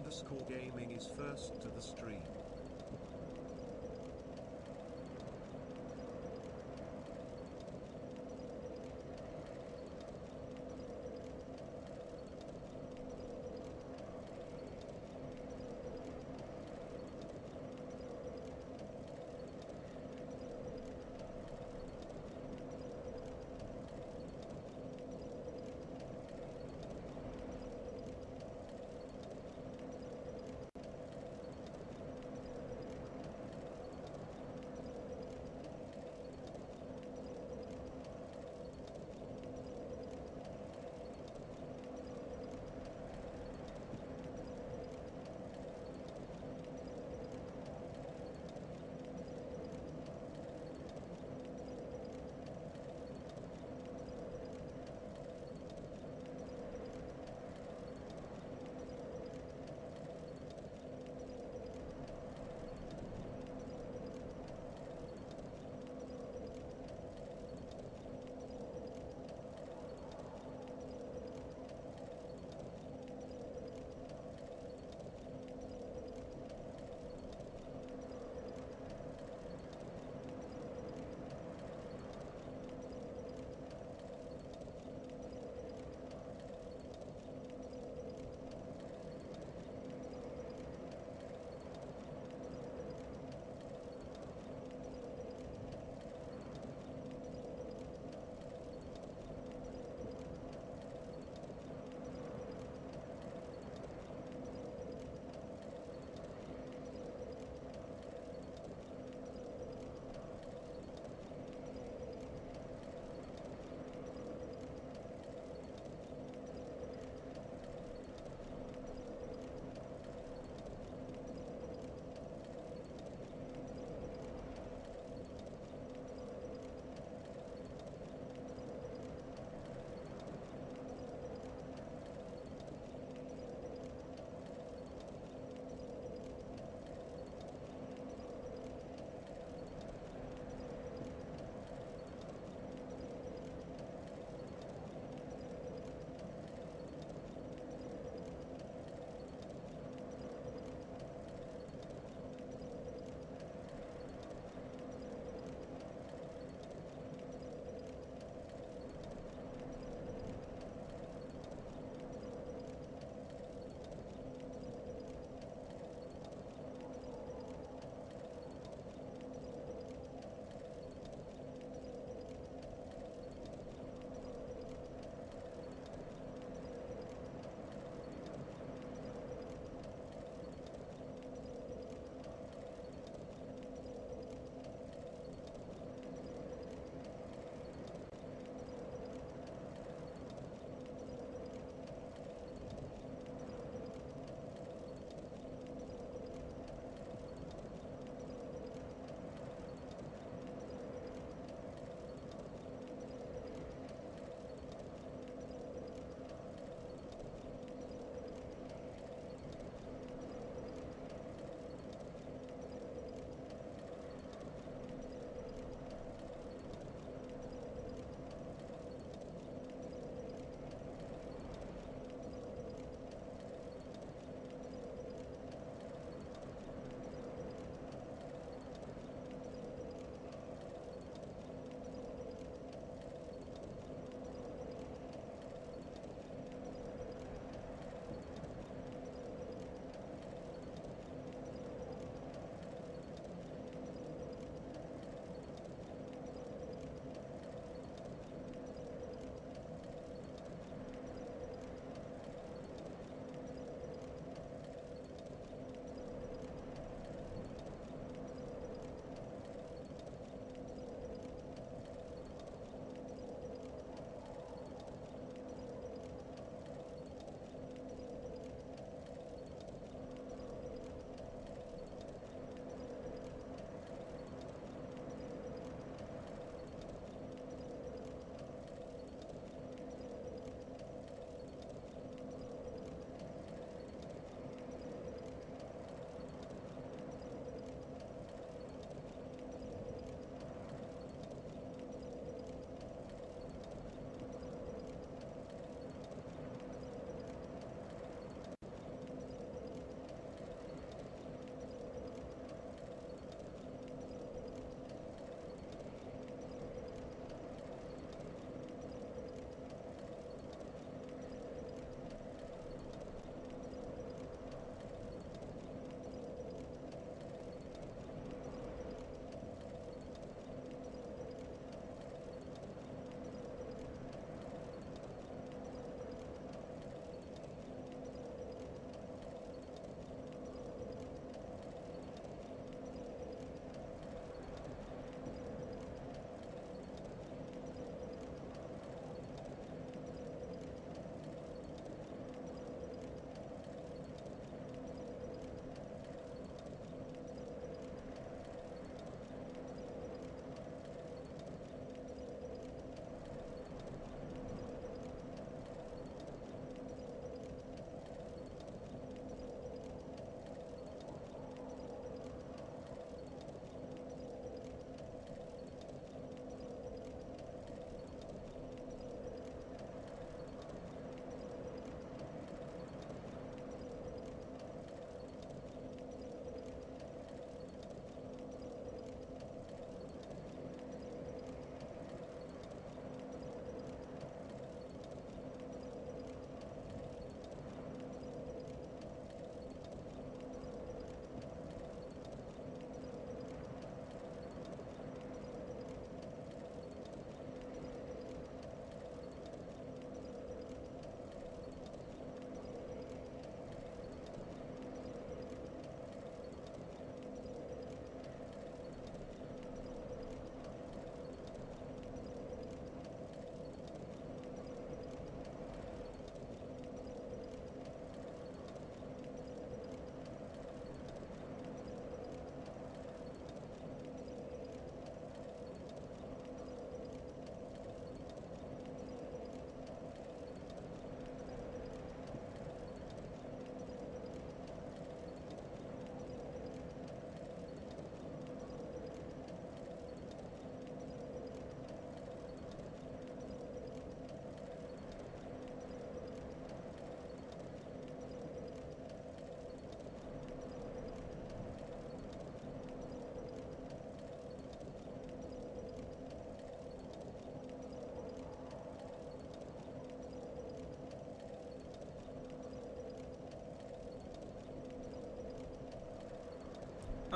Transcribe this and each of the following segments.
Refrain_gaming is first to the stream.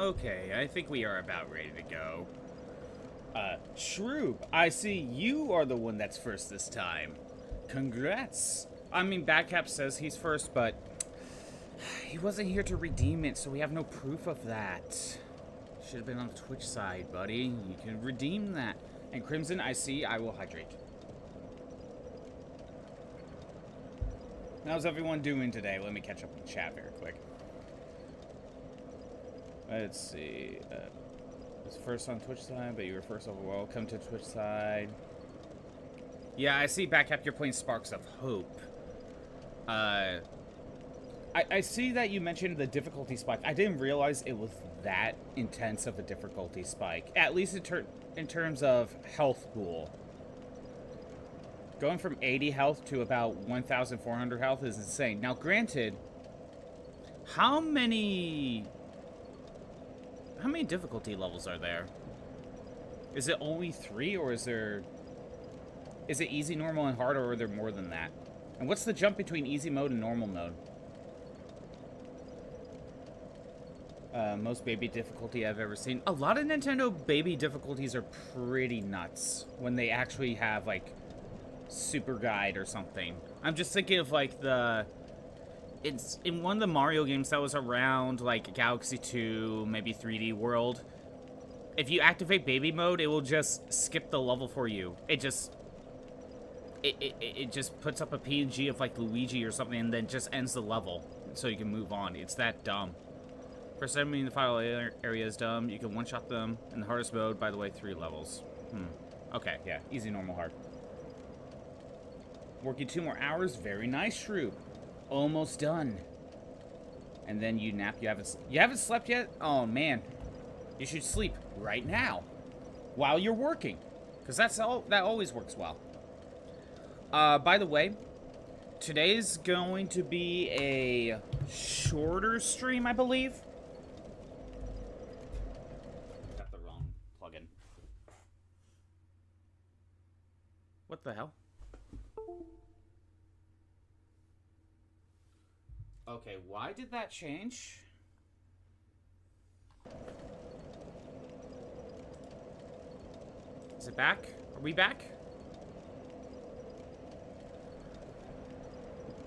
Okay, I think we are about ready to go. Shroob, I see you are the one that's first this time. Congrats. I mean, Badcap says he's first, but he wasn't here to redeem it, so we have no proof of that. Should have been on the Twitch side, buddy. You can redeem that. And Crimson, I see. I will hydrate. How's everyone doing today? Let me catch up with chat very quick. Let's see. Was first on Twitch side, but you were first overall. Come to Twitch side. Yeah, I see, Backcap, you're playing Sparks of Hope. I see that you mentioned the difficulty spike. I didn't realize it was that intense of a difficulty spike. At least in terms of health pool. Going from 80 health to about 1,400 health is insane. Now, granted, how many difficulty levels are there? Is it only 3, or is it easy, normal, and hard, or are there more than that? And what's the jump between easy mode and normal mode? Most baby difficulty I've ever seen. A lot of Nintendo baby difficulties are pretty nuts when they actually have, like, Super Guide or something. I'm just thinking of, like, it's in one of the Mario games that was around, like, Galaxy 2, maybe 3D World. If you activate baby mode, it will just skip the level for you. It just puts up a PNG of, like, Luigi or something and then just ends the level so you can move on. It's that dumb. For assembling the final area is dumb. You can one-shot them in the hardest mode, by the way, 3 levels. Okay, yeah. Easy, normal, hard. Working 2 more hours. Very nice, Shrew. Almost done. And then you nap. You haven't slept yet? Oh, man. You should sleep right now. While you're working. Because that always works well. By the way, today's going to be a shorter stream, I believe. Got the wrong plugin. What the hell? Okay, why did that change? Is it back? Are we back?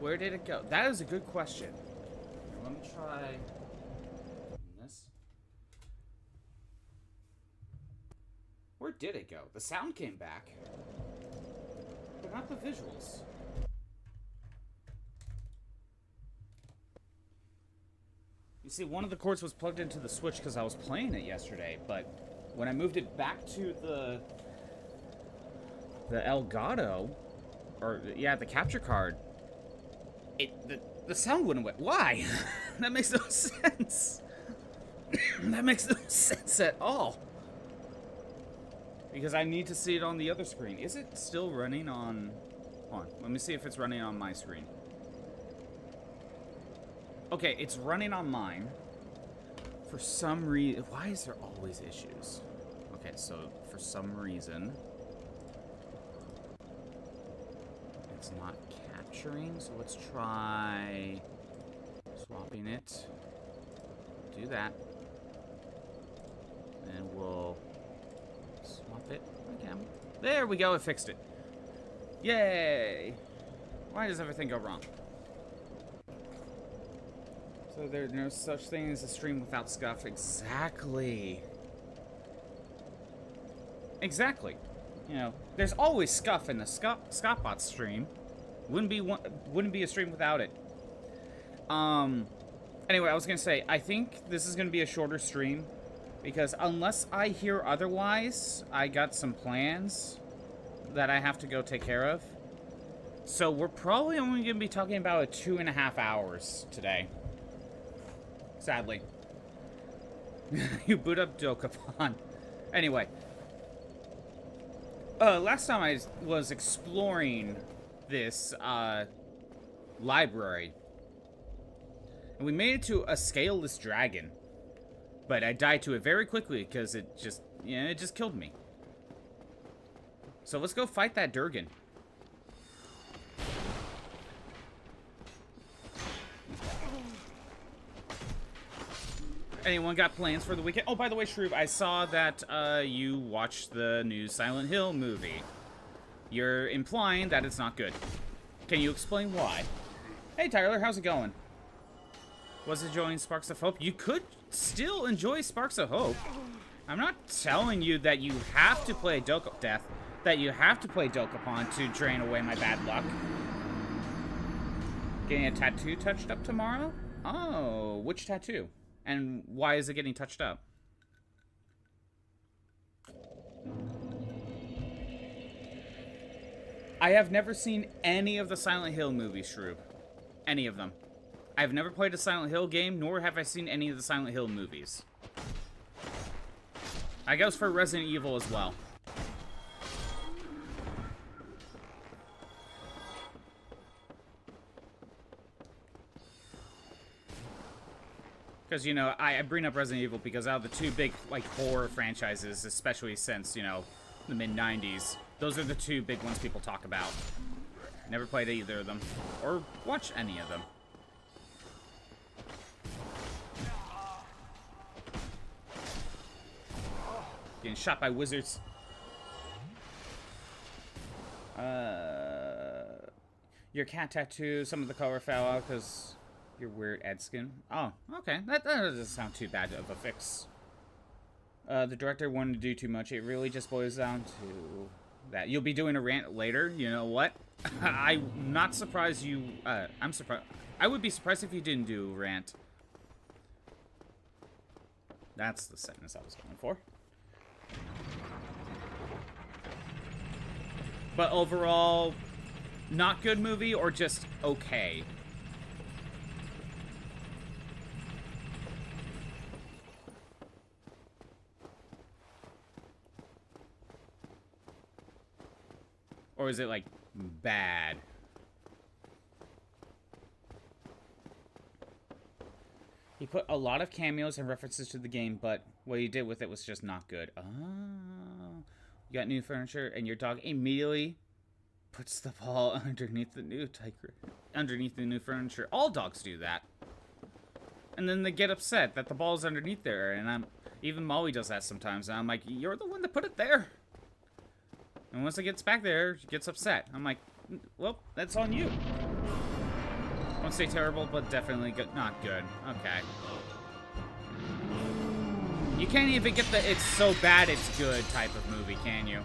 Where did it go? That is a good question. Let me try this. Where did it go? The sound came back, but not the visuals. You see, one of the cords was plugged into the Switch because I was playing it yesterday, but when I moved it back to the Elgato, or yeah, the capture card, the sound wouldn't went. Why? That makes no sense. That makes no sense at all. Because I need to see it on the other screen. Is it still running on? Hold on, let me see if it's running on my screen. Okay, it's running on mine. For some reason, why is there always issues? Okay, so for some reason, it's not capturing. So let's try swapping it. Do that. And we'll swap it again. There we go, it fixed it. Yay! Why does everything go wrong? So there's no such thing as a stream without scuff. Exactly. Exactly. You know, there's always scuff in the Scottbot stream. Wouldn't be a stream without it. Anyway, I was gonna say, I think this is gonna be a shorter stream because unless I hear otherwise, I got some plans that I have to go take care of. So we're probably only gonna be talking about 2.5 hours today. Sadly. You boot up Dokapon. Anyway. Last time I was exploring this, library. And we made it to a scaleless dragon. But I died to it very quickly because it just killed me. So let's go fight that Durgan. Anyone got plans for the weekend? Oh, by the way, Shroob, I saw that you watched the new Silent Hill movie. You're implying that it's not good. Can you explain why? Hey, Tyler, how's it going? Was enjoying Sparks of Hope? You could still enjoy Sparks of Hope. I'm not telling you that you have to play that you have to play Dokapon to drain away my bad luck. Getting a tattoo touched up tomorrow? Oh, which tattoo? And why is it getting touched up? I have never seen any of the Silent Hill movies, Shroob. Any of them. I've never played a Silent Hill game, nor have I seen any of the Silent Hill movies. I goes for Resident Evil as well. Because, you know, I bring up Resident Evil because out of the two big, like, horror franchises, especially since, you know, the mid-90s, those are the two big ones people talk about. Never played either of them, or watched any of them. Getting shot by wizards. Your cat tattoo, some of the color fell out because... your weird Ed skin. Oh, okay. That doesn't sound too bad of a fix. The director wanted to do too much. It really just boils down to that. You'll be doing a rant later. You know what? I'm not surprised you... I'm surprised. I would be surprised if you didn't do a rant. That's the sentence I was going for. But overall, not good movie or just okay? Or is it, like, bad? He put a lot of cameos and references to the game, but what he did with it was just not good. Oh. You got new furniture, and your dog immediately puts the ball underneath the new furniture. All dogs do that. And then they get upset that the ball's underneath there, and even Molly does that sometimes, and I'm like, you're the one that put it there. And once it gets back there, she gets upset. I'm like, well, that's on you. Won't say terrible, but definitely good. Not good. Okay. You can't even get the it's so bad it's good type of movie, can you?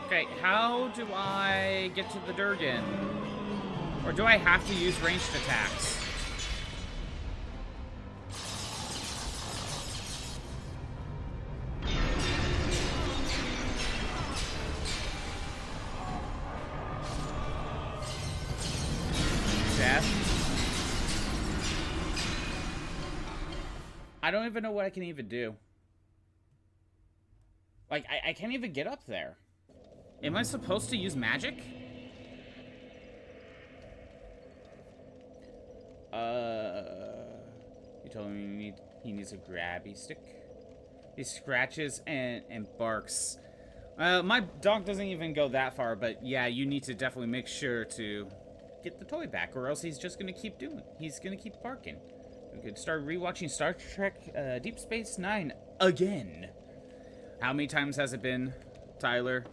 Okay, how do I get to the Durgan? Or do I have to use ranged attacks? I don't even know what I can even do. Like, I can't even get up there. Am I supposed to use magic? You told me he needs a grabby stick. He scratches and barks. My dog doesn't even go that far, but yeah, you need to definitely make sure to get the toy back, or else he's just gonna keep doing it. He's gonna keep barking. We could start rewatching Star Trek Deep Space Nine again. How many times has it been, Tyler?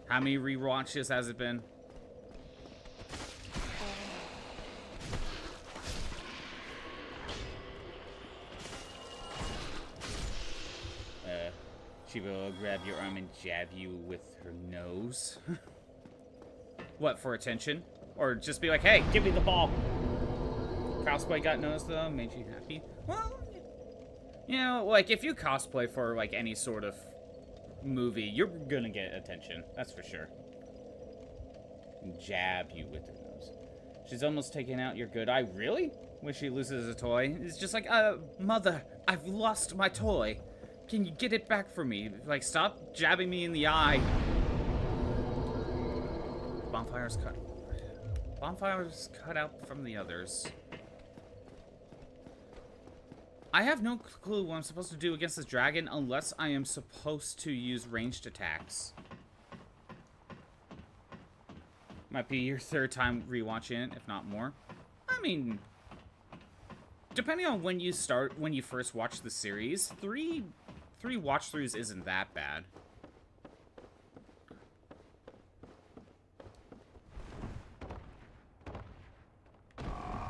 How many rewatches has it been? She will grab your arm and jab you with her nose. What, for attention? Or just be like, hey, give me the ball. Cosplay got noticed though, made you happy. Well, you know, like if you cosplay for like any sort of movie, you're gonna get attention. That's for sure. Jab you with her nose. She's almost taken out your good eye. Really? When she loses a toy, it's just like, mother, I've lost my toy. Can you get it back for me? Like, stop jabbing me in the eye. Bonfire's cut out from the others. I have no clue what I'm supposed to do against this dragon unless I am supposed to use ranged attacks. Might be your third time rewatching it, if not more. I mean, depending on when you first watch the series, three watch-throughs isn't that bad.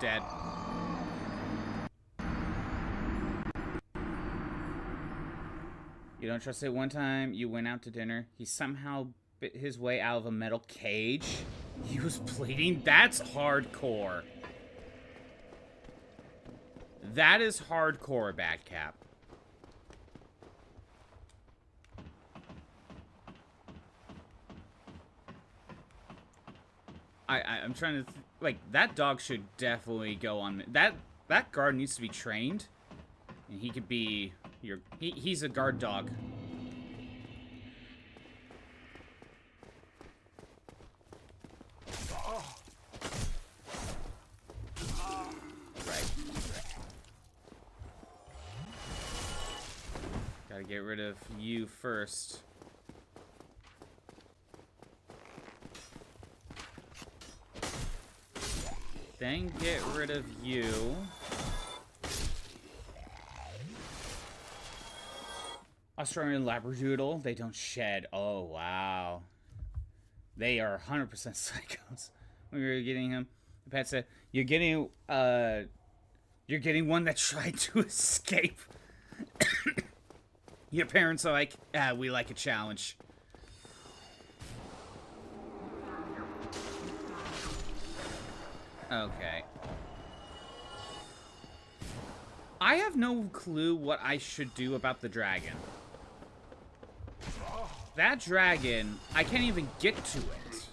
Dead. You don't trust it? One time you went out to dinner, he somehow bit his way out of a metal cage. He was bleeding? That's hardcore. That is hardcore, Badcap. I'm trying to like, that dog should definitely go on. That guard needs to be trained, and he could be he's a guard dog. Right. Gotta get rid of you first. Then get rid of you. Australian Labradoodle, they don't shed. Oh, wow. They are 100% psychos. When we were getting him, the pet said, you're getting one that tried to escape. Your parents are like, we like a challenge. Okay. I have no clue what I should do about the dragon. That dragon, I can't even get to it.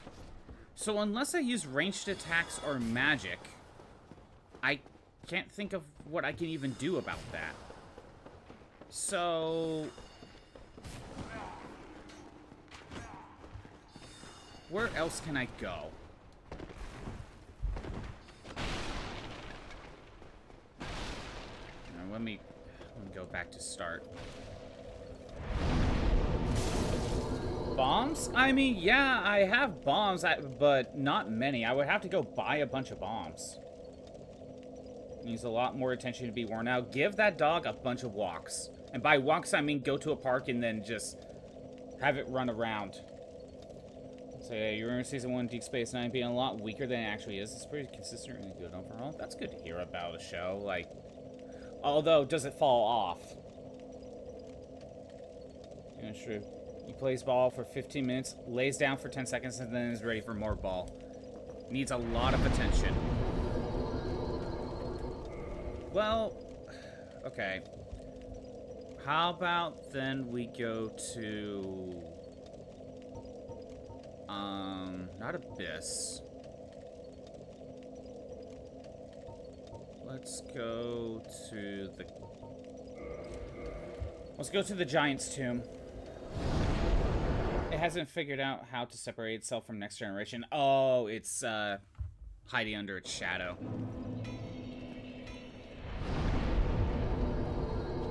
So unless I use ranged attacks or magic, I can't think of what I can even do about that. So... where else can I go? Let me go back to start. Bombs? I mean, yeah, I have bombs, but not many. I would have to go buy a bunch of bombs. It needs a lot more attention to be worn out. Give that dog a bunch of walks. And by walks, I mean go to a park and then just have it run around. So yeah, you remember Season 1 Deep Space Nine being a lot weaker than it actually is. It's pretty consistent and good overall. That's good to hear about a show. Like, although, does it fall off? Yeah, true. He plays ball for 15 minutes, lays down for 10 seconds, and then is ready for more ball. Needs a lot of attention. Well, okay. How about then we go to... not Abyss. Let's go to the Giant's Tomb. It hasn't figured out how to separate itself from Next Generation. Oh, it's hiding under its shadow.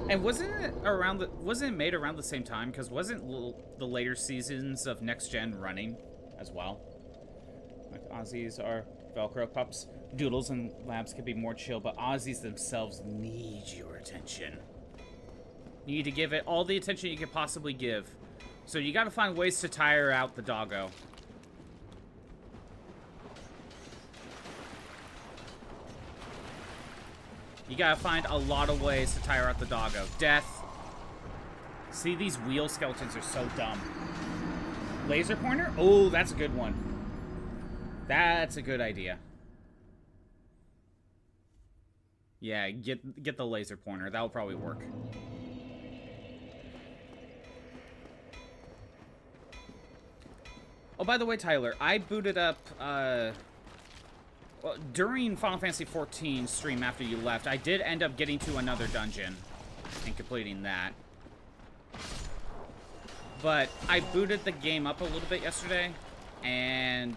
And wasn't it made around the same time? Because wasn't the later seasons of Next Gen running as well? Like, Aussies are Velcro pups. Doodles and labs could be more chill, but Aussies themselves need your attention. You need to give it all the attention you could possibly give. So you gotta find ways to tire out the doggo. You gotta find a lot of ways to tire out the doggo. Death. See, these wheel skeletons are so dumb. Laser pointer? Oh, that's a good one. That's a good idea. Yeah, get the laser pointer. That'll probably work. Oh, by the way, Tyler, I booted up, well, during Final Fantasy XIV stream after you left, I did end up getting to another dungeon and completing that. But I booted the game up a little bit yesterday, and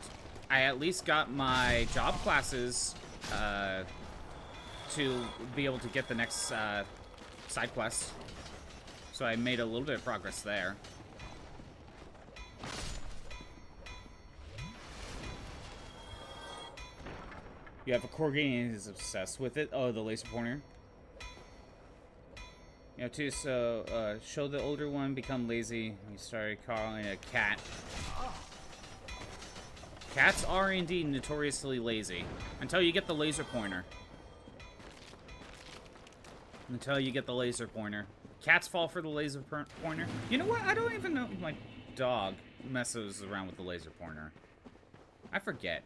I at least got my job classes, to be able to get the next, side quest. So I made a little bit of progress there. You have a corgi and he's obsessed with it. Oh, the laser pointer. You have to, so, show the older one become lazy. He started calling a cat. Cats are indeed notoriously lazy. Until you get the laser pointer. Until you get the laser pointer. Cats fall for the laser pointer. You know what? I don't even know if my dog messes around with the laser pointer. I forget.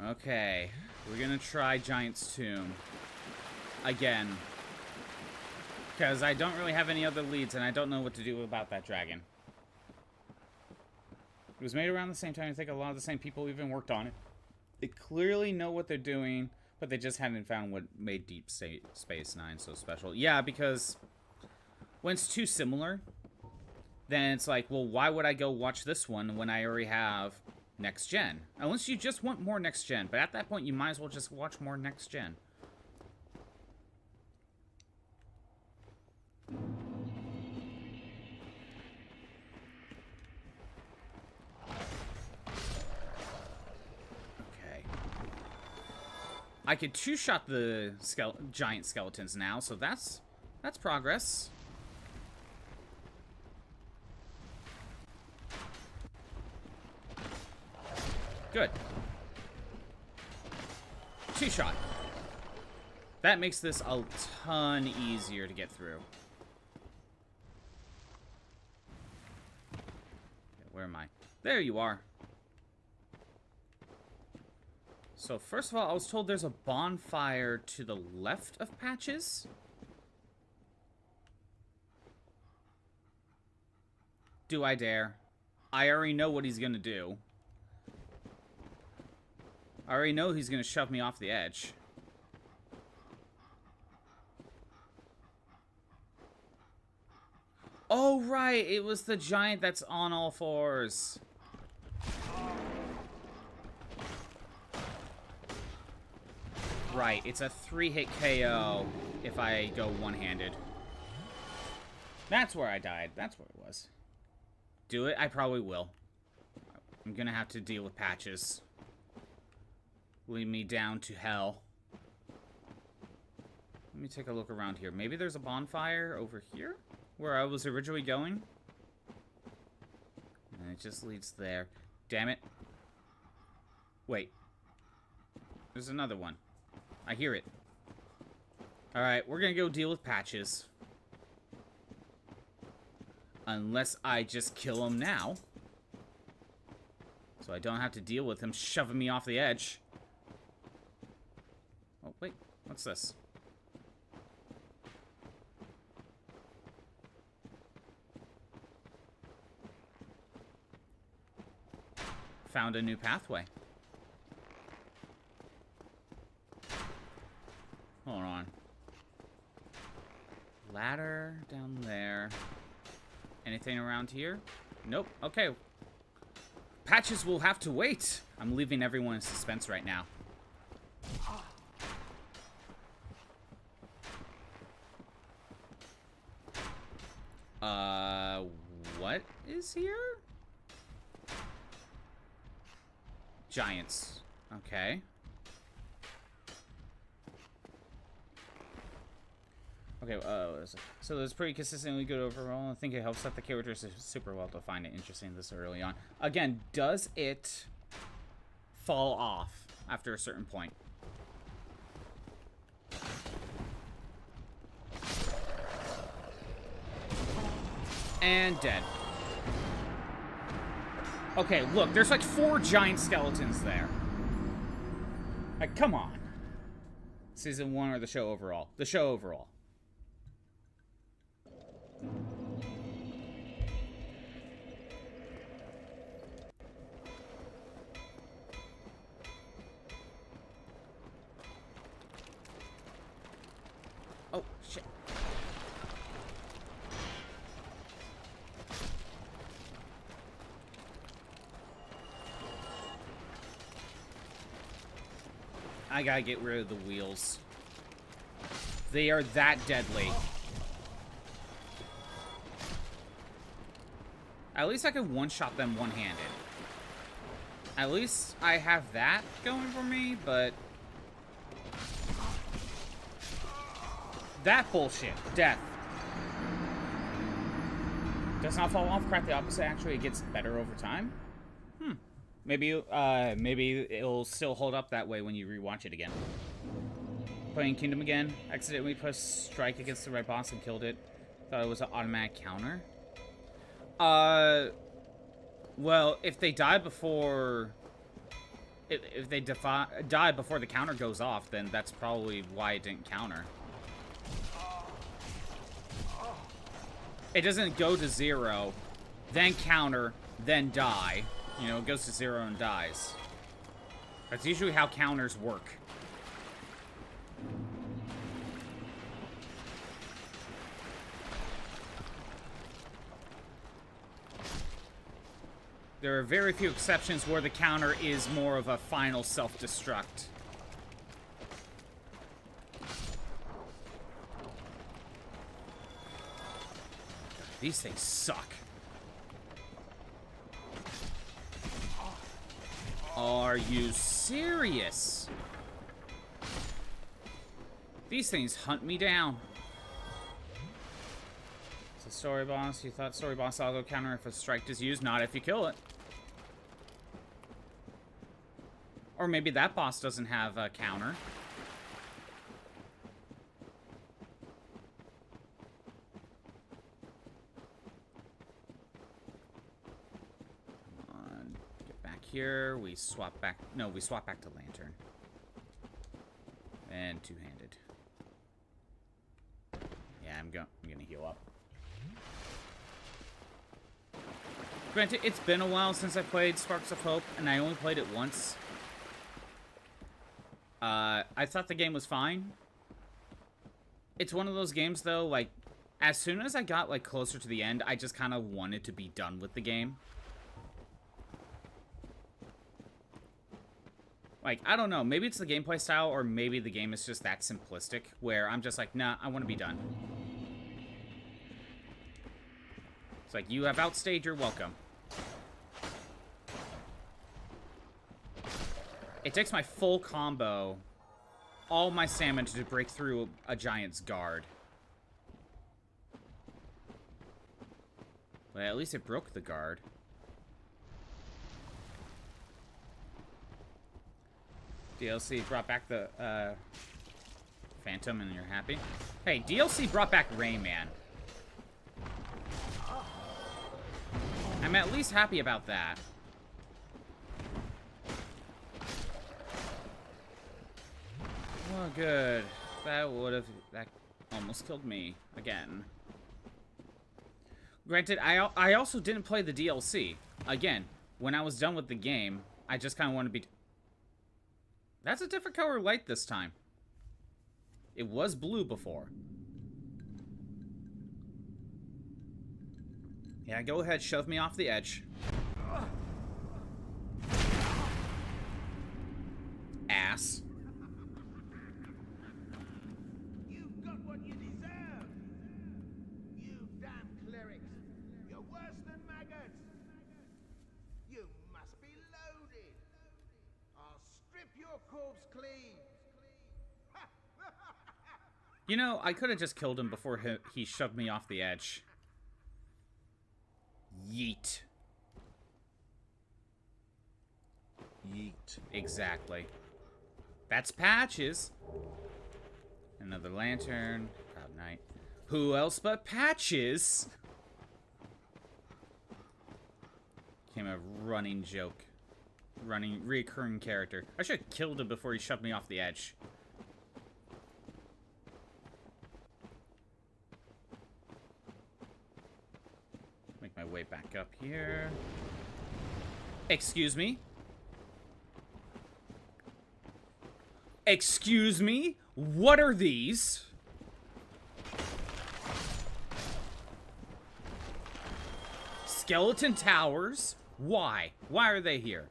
Okay, we're gonna try Giant's Tomb. Again. Because I don't really have any other leads, and I don't know what to do about that dragon. It was made around the same time. I think a lot of the same people even worked on it. They clearly know what they're doing, but they just hadn't found what made Deep Space Nine so special. Yeah, because when it's too similar, then it's like, well, why would I go watch this one when I already have Next Gen? Unless you just want more Next Gen. But at that point, you might as well just watch more Next Gen. Okay. I could two-shot the giant skeletons now, so that's progress. Good. Two-shot. That makes this a ton easier to get through. Okay, where am I? There you are. So first of all, I was told there's a bonfire to the left of Patches. Do I dare? I already know what he's gonna do. I already know he's gonna shove me off the edge. Oh, right. It was the giant that's on all fours. Right. It's a 3-hit KO if I go one-handed. That's where I died. That's where it was. Do it? I probably will. I'm gonna have to deal with Patches. Lead me down to hell. Let me take a look around here. Maybe there's a bonfire over here? Where I was originally going? And it just leads there. Damn it. Wait. There's another one. I hear it. Alright, we're gonna go deal with Patches. Unless I just kill him now. So I don't have to deal with him shoving me off the edge. Oh, wait. What's this? Found a new pathway. Hold on. Ladder down there. Anything around here? Nope. Okay. Patches will have to wait. I'm leaving everyone in suspense right now. What is here? Giants. Okay. Okay, so it's pretty consistently good overall. I think it helps that the characters are super well defined and interesting this early on. Again, does it fall off after a certain point? And dead. Okay, look, there's like 4 giant skeletons there. Like, come on. Season 1 or the show overall? The show overall. Oh, shit. I gotta get rid of the wheels. They are that deadly. At least I can one-shot them one-handed. At least I have that going for me, but... that bullshit. Death. Does not fall off. Quite the opposite. Actually, it gets better over time. Maybe it'll still hold up that way when you rewatch it again. Playing Kingdom again. Accidentally pressed strike against the right boss and killed it. Thought it was an automatic counter. Well, if they die before... If they die before the counter goes off, then that's probably why it didn't counter. It doesn't go to 0, then counter, then die. You know, it goes to 0 and dies. That's usually how counters work. There are very few exceptions where the counter is more of a final self-destruct. These things suck. Are you serious? These things hunt me down. It's a story boss. You thought story boss auto counter if a strike is used, not if you kill it. Or maybe that boss doesn't have a counter. Here, we swap back. No, we swap back to Lantern. And two-handed. Yeah, I'm gonna heal up. Granted, it's been a while since I played Sparks of Hope, and I only played it once. I thought the game was fine. It's one of those games, though, like, as soon as I got, like, closer to the end, I just kind of wanted to be done with the game. Like, I don't know, maybe it's the gameplay style, or maybe the game is just that simplistic, where I'm just like, nah, I want to be done. It's like, you have outstayed your welcome. It takes my full combo, all my salmon to break through a giant's guard. But at least it broke the guard. DLC brought back the Phantom and you're happy? Hey, DLC brought back Rayman. I'm at least happy about that. Oh, good. That almost killed me again. Granted, I also didn't play the DLC. Again, when I was done with the game, I just kind of wanted to be... That's a different color light this time. It was blue before. Yeah, go ahead, shove me off the edge. Ass. You've got what you deserve. You damn clerics. You're worse than maggots. You must be loaded. I'll strip your corpse clean. You know, I could have just killed him before he shoved me off the edge. Yeet. Yeet. Exactly. That's Patches. Another lantern. Proud Knight. Who else but Patches? Became a running joke. Recurring character. I should have killed him before he shoved me off the edge. Make my way back up here. Excuse me? Excuse me? What are these? Skeleton towers? Why? Why are they here?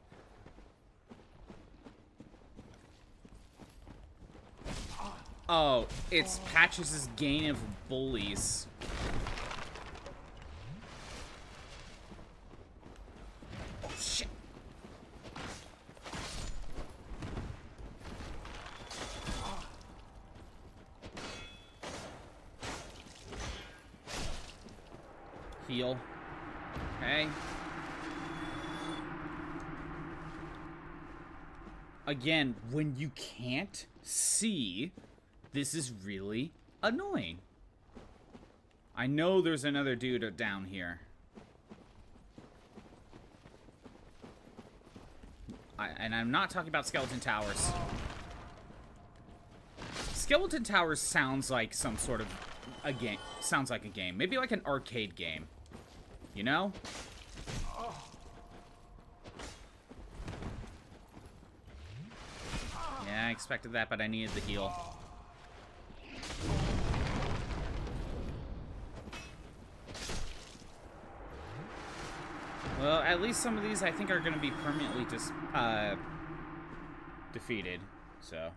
Oh, it's Patches' gain of bullies. Shit. Heal. Okay. Again, when you can't see, this is really annoying. I know there's another dude down here. And I'm not talking about Skeleton Towers. Skeleton Towers sounds like some sort of a game. Sounds like a game. Maybe like an arcade game. You know? Yeah, I expected that, but I needed the heal. Well, at least some of these I think are going to be permanently just defeated, so.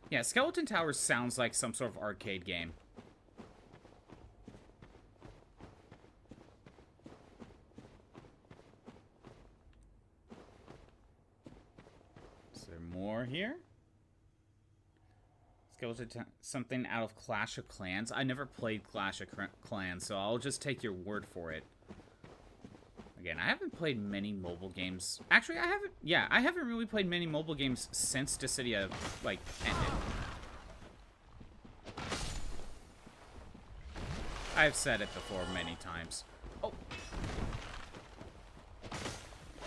Yeah, Skeleton Towers sounds like some sort of arcade game. Is there more here? Something out of Clash of Clans. I never played Clash of Clans, so I'll just take your word for it. Again, I haven't played many mobile games. Actually, I haven't. Yeah, I haven't really played many mobile games since Dissidia, like, ended. I've said it before many times. Oh.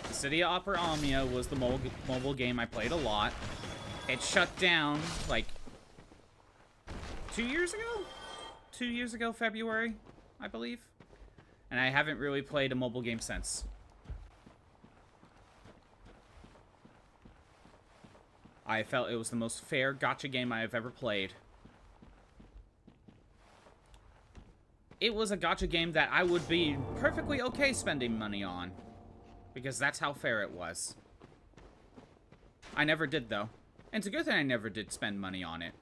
Dissidia Opera Omnia was the mobile game I played a lot. It shut down, like, 2 years ago? 2 years ago, February, I believe. And I haven't really played a mobile game since. I felt it was the most fair gacha game I have ever played. It was a gacha game that I would be perfectly okay spending money on. Because that's how fair it was. I never did, though. And it's a good thing I never did spend money on it.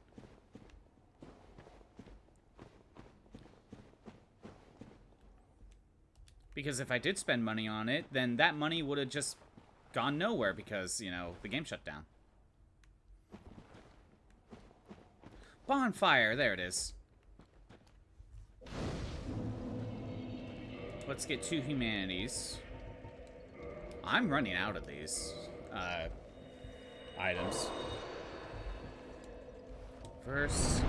Because if I did spend money on it, then that money would have just gone nowhere because, you know, the game shut down. Bonfire, there it is. Let's get 2 humanities. I'm running out of these items. First,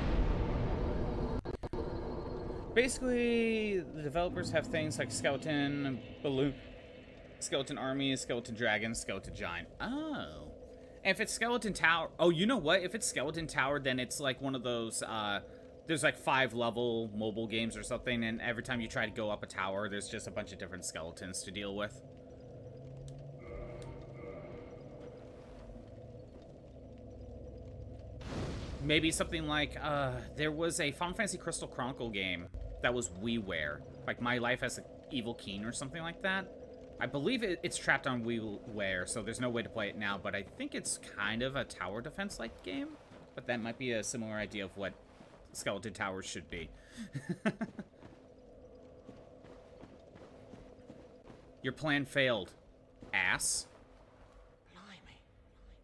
basically, the developers have things like skeleton, balloon, skeleton army, skeleton dragon, skeleton giant. Oh. And if it's skeleton tower, oh, you know what? If it's skeleton tower, then it's like one of those, there's like 5-level mobile games or something, and every time you try to go up a tower, there's just a bunch of different skeletons to deal with. Maybe something like, there was a Final Fantasy Crystal Chronicle game that was WiiWare. Like My Life as an Evil King or something like that. I believe it's trapped on WiiWare, so there's no way to play it now, but I think it's kind of a tower defense-like game. But that might be a similar idea of what Skeleton Towers should be. Your plan failed, ass. Blimey.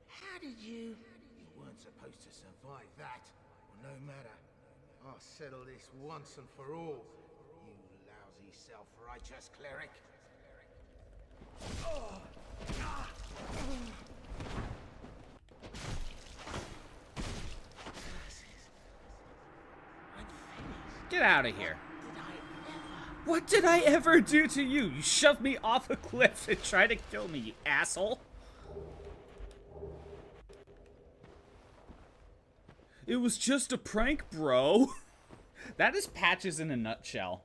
How did you... You weren't supposed to survive that. Well, no matter. I'll settle this once and for all. You lousy self-righteous cleric. Get out of here. What did I ever do to you? You shoved me off a cliff and tried to kill me, you asshole. It was just a prank, bro. That is Patches in a nutshell.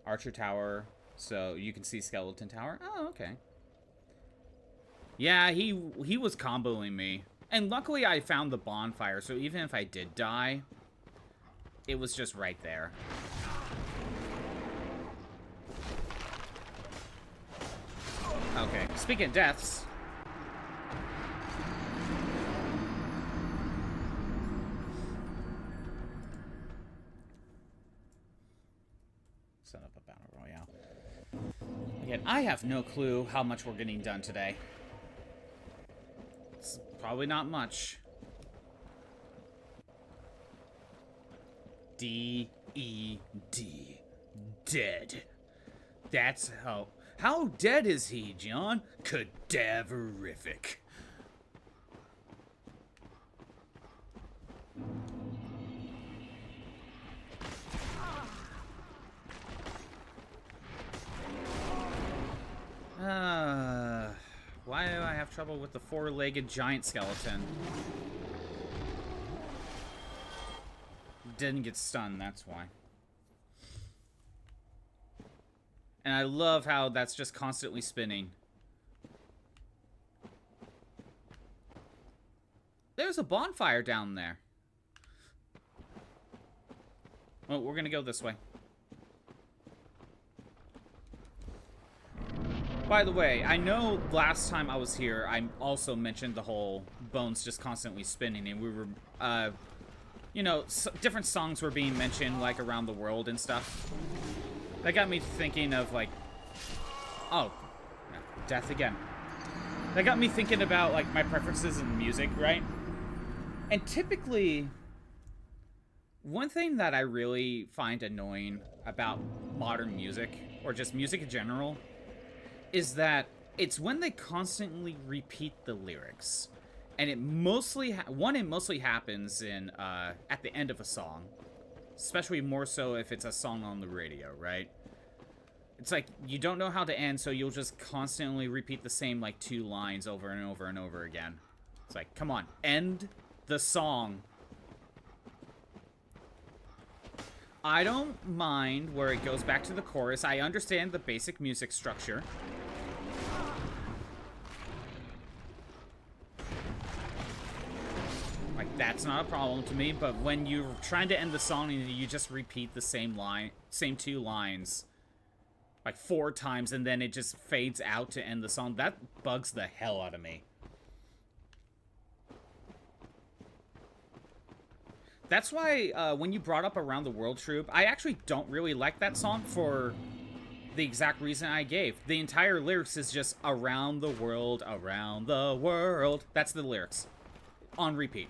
Archer Tower, so you can see Skeleton Tower. Oh, okay. Yeah, he was comboing me. And luckily I found the bonfire, so even if I did die, it was just right there. Okay, speaking of deaths. Set up a battle royale. Again, I have no clue how much we're getting done today. It's probably not much. D-E-D. Dead. That's how... How dead is he, John? Cadaverific. Why do I have trouble with the four-legged giant skeleton? Didn't get stunned, that's why. And I love how that's just constantly spinning. There's a bonfire down there. Well, we're gonna go this way. By the way, I know last time I was here, I also mentioned the whole bones just constantly spinning, and we were, you know, different songs were being mentioned, like, around the world and stuff. That got me thinking of, like, oh, death again. That got me thinking about, like, my preferences in music, right? And typically, one thing that I really find annoying about modern music, or just music in general, is that it's when they constantly repeat the lyrics. And it mostly, it mostly happens in, at the end of a song. Especially more so if it's a song on the radio, right? It's like, you don't know how to end, so you'll just constantly repeat the same, like, 2 lines over and over and over again. It's like, come on, end the song. I don't mind where it goes back to the chorus. I understand the basic music structure. Like, that's not a problem to me, but when you're trying to end the song and you just repeat the same 2 lines, like 4 times, and then it just fades out to end the song, that bugs the hell out of me. That's why, when you brought up Around the World Troop, I actually don't really like that song for the exact reason I gave. The entire lyrics is just around the world, around the world. That's the lyrics. On repeat.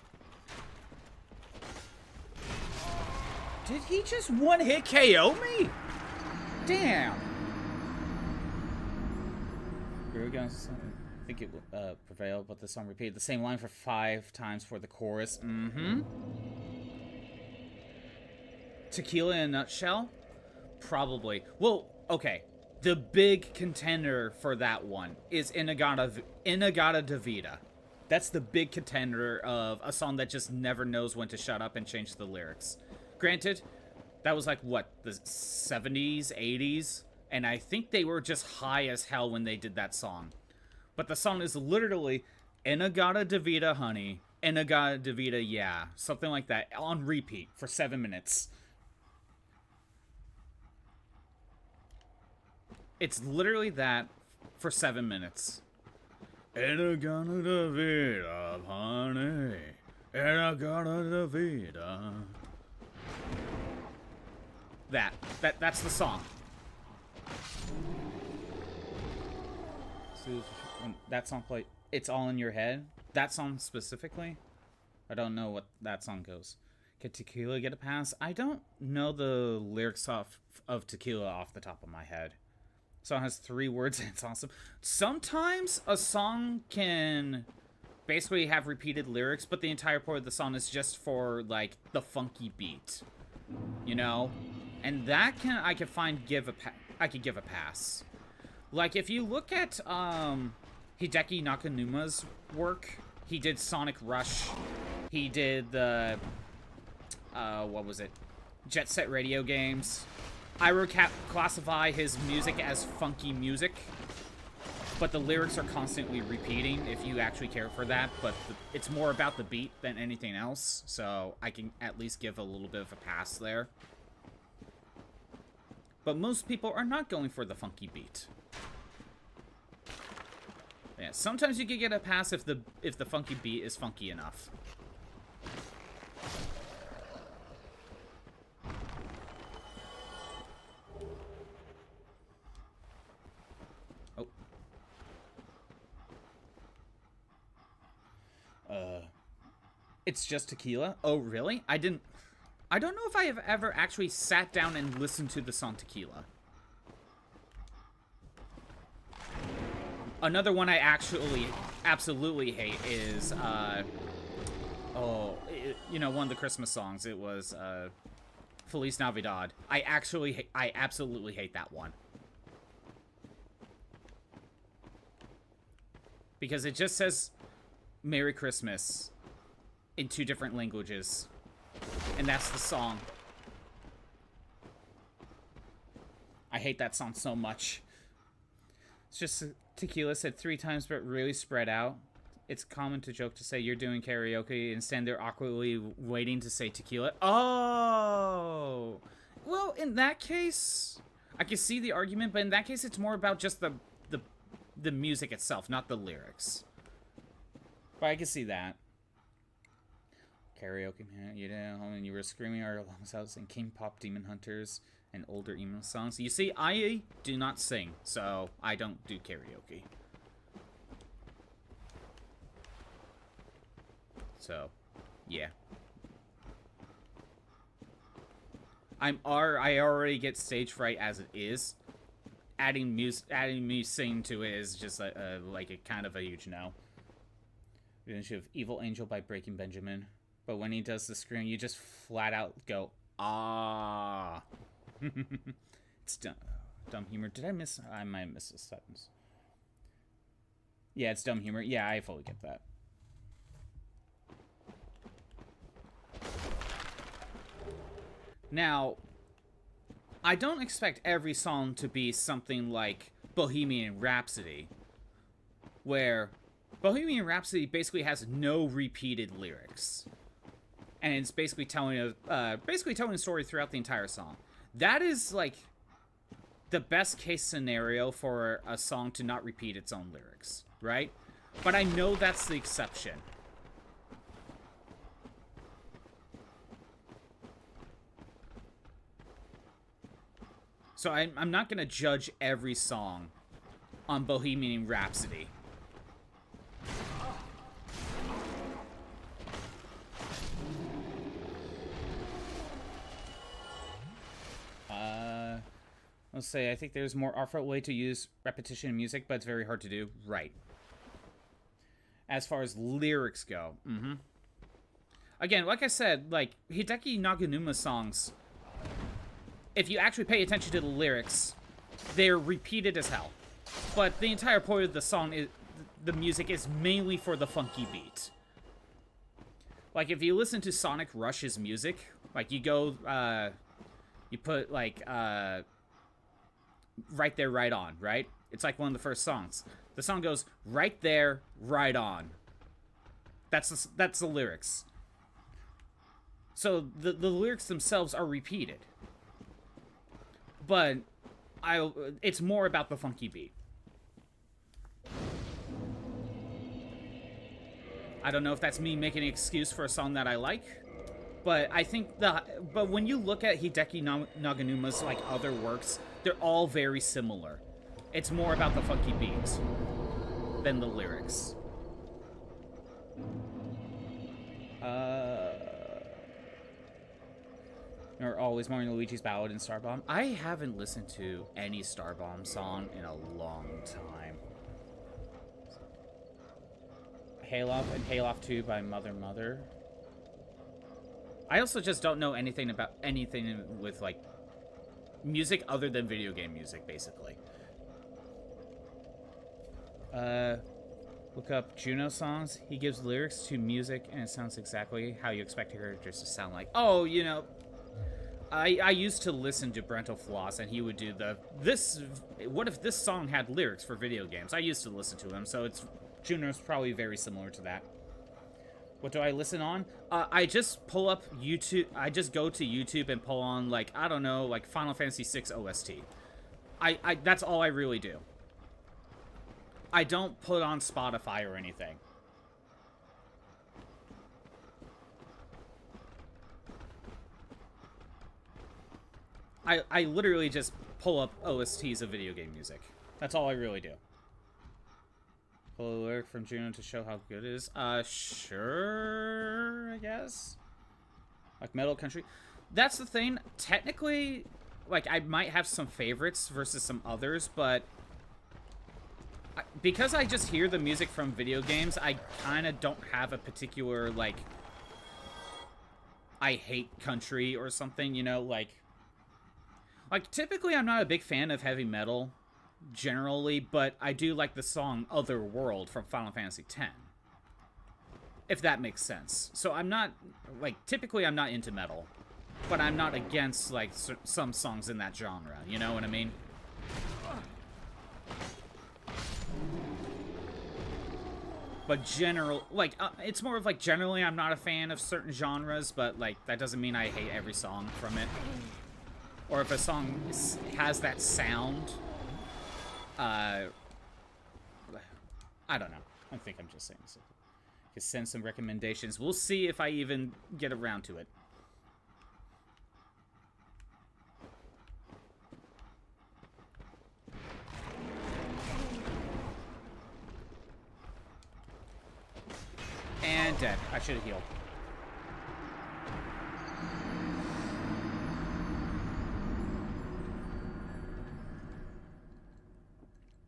Did he just one-hit KO me? Damn. Here we go. I think it will prevail, but the song repeated the same line for 5 times for the chorus. Mm-hmm. Tequila in a nutshell? Probably. Well, okay. The big contender for that one is In-A-Gadda-Da-Vida. That's the big contender of a song that just never knows when to shut up and change the lyrics. Granted, that was like, what, the 70s, 80s? And I think they were just high as hell when they did that song. But the song is literally In-A-Gadda-Da-Vida, honey. In-A-Gadda-Da-Vida, yeah. Something like that. On repeat for 7 minutes. It's literally that for 7 minutes. In-A-Gadda-Da-Vida, honey. In-A-Gadda-Da-Vida. That's the song. So when that song played, It's All in Your Head. That song specifically, I don't know what that song goes. Can Tequila get a pass? I don't know the lyrics of Tequila off the top of my head. Song has 3 words and it's awesome. Sometimes a song can basically have repeated lyrics, but the entire part of the song is just for, like, the funky beat. You know? And that I could give a pass. Like, if you look at Hideki Nakanuma's work, he did Sonic Rush. He did the what was it? Jet Set Radio games. I would classify his music as funky music, but the lyrics are constantly repeating if you actually care for that, but it's more about the beat than anything else, so I can at least give a little bit of a pass there. But most people are not going for the funky beat. Yeah, sometimes you can get a pass if the funky beat is funky enough. It's just Tequila? Oh, really? I don't know if I have ever actually sat down and listened to the song Tequila. Another one I actually absolutely hate is, you know, one of the Christmas songs. It was, Feliz Navidad. I absolutely hate that one. Because it just says Merry Christmas in 2 different languages. And that's the song. I hate that song so much. It's just Tequila said 3 times, but really spread out. It's common to joke to say you're doing karaoke and stand there awkwardly waiting to say Tequila. Oh! Well, in that case, I can see the argument, but in that case, it's more about just the music itself, not the lyrics. But I can see that. Karaoke, man, you know, and you were screaming our lungs out and King Pop Demon Hunters and older emo songs. You see, I do not sing, so I don't do karaoke. So, yeah. I already get stage fright as it is. Adding me singing to it is just like a kind of a huge no. Revenge of Evil Angel by Breaking Benjamin. But when he does the scream, you just flat out go, ah. It's dumb humor. Did I miss? I might have missed a sentence. Yeah, it's dumb humor. Yeah, I fully get that. Now, I don't expect every song to be something like Bohemian Rhapsody, where Bohemian Rhapsody basically has no repeated lyrics, and it's basically telling a story throughout the entire song. That is like the best case scenario for a song to not repeat its own lyrics, right? But I know that's the exception. So I'm not going to judge every song on Bohemian Rhapsody. Let's say, I think there's a more artful way to use repetition in music, but it's very hard to do. Right. As far as lyrics go. Again, like I said, like, Hideki Naganuma songs, if you actually pay attention to the lyrics, they're repeated as hell. But the entire point of the song is, the music is mainly for the funky beat. Like, if you listen to Sonic Rush's music, like, you go, you put, like, Right There, Right On, right? It's like one of the first songs. The song goes, right there, right on. That's the lyrics. So, the lyrics themselves are repeated. But it's more about the funky beat. I don't know if that's me making an excuse for a song that I like, but I think but when you look at Hideki Naganuma's like other works, they're all very similar. It's more about the funky beat than the lyrics. Or always Mario Luigi's Ballad in Starbomb. I haven't listened to any Starbomb song in a long time. Hayloft and Hayloft 2 by Mother Mother. I also just don't know anything about anything with, like, music other than video game music, basically. Look up Juno songs. He gives lyrics to music, and it sounds exactly how you expect characters to sound like. Oh, you know, I used to listen to Brental Floss, and he would do what if this song had lyrics for video games? I used to listen to him, so Juno's probably very similar to that. What do I listen on? I just pull up YouTube. I just go to YouTube and pull on, like, I don't know, like Final Fantasy VI OST. That's all I really do. I don't put on Spotify or anything. I literally just pull up OSTs of video game music. That's all I really do. Pull a lyric from Juno to show how good it is. Sure, I guess. Like Metal Country. That's the thing. Technically, like, I might have some favorites versus some others, but because I just hear the music from video games, I kind of don't have a particular, like, I hate country or something, you know, like, typically I'm not a big fan of heavy metal, generally, but I do like the song Otherworld from Final Fantasy X. If that makes sense. So I'm not, like, typically I'm not into metal, but I'm not against, like, some songs in that genre, you know what I mean? But it's more of, like, generally I'm not a fan of certain genres, but, like, that doesn't mean I hate every song from it. Or if a song has that sound, I don't know. I think I'm just saying so. Just send some recommendations. We'll see if I even get around to it. And dead. I should have healed.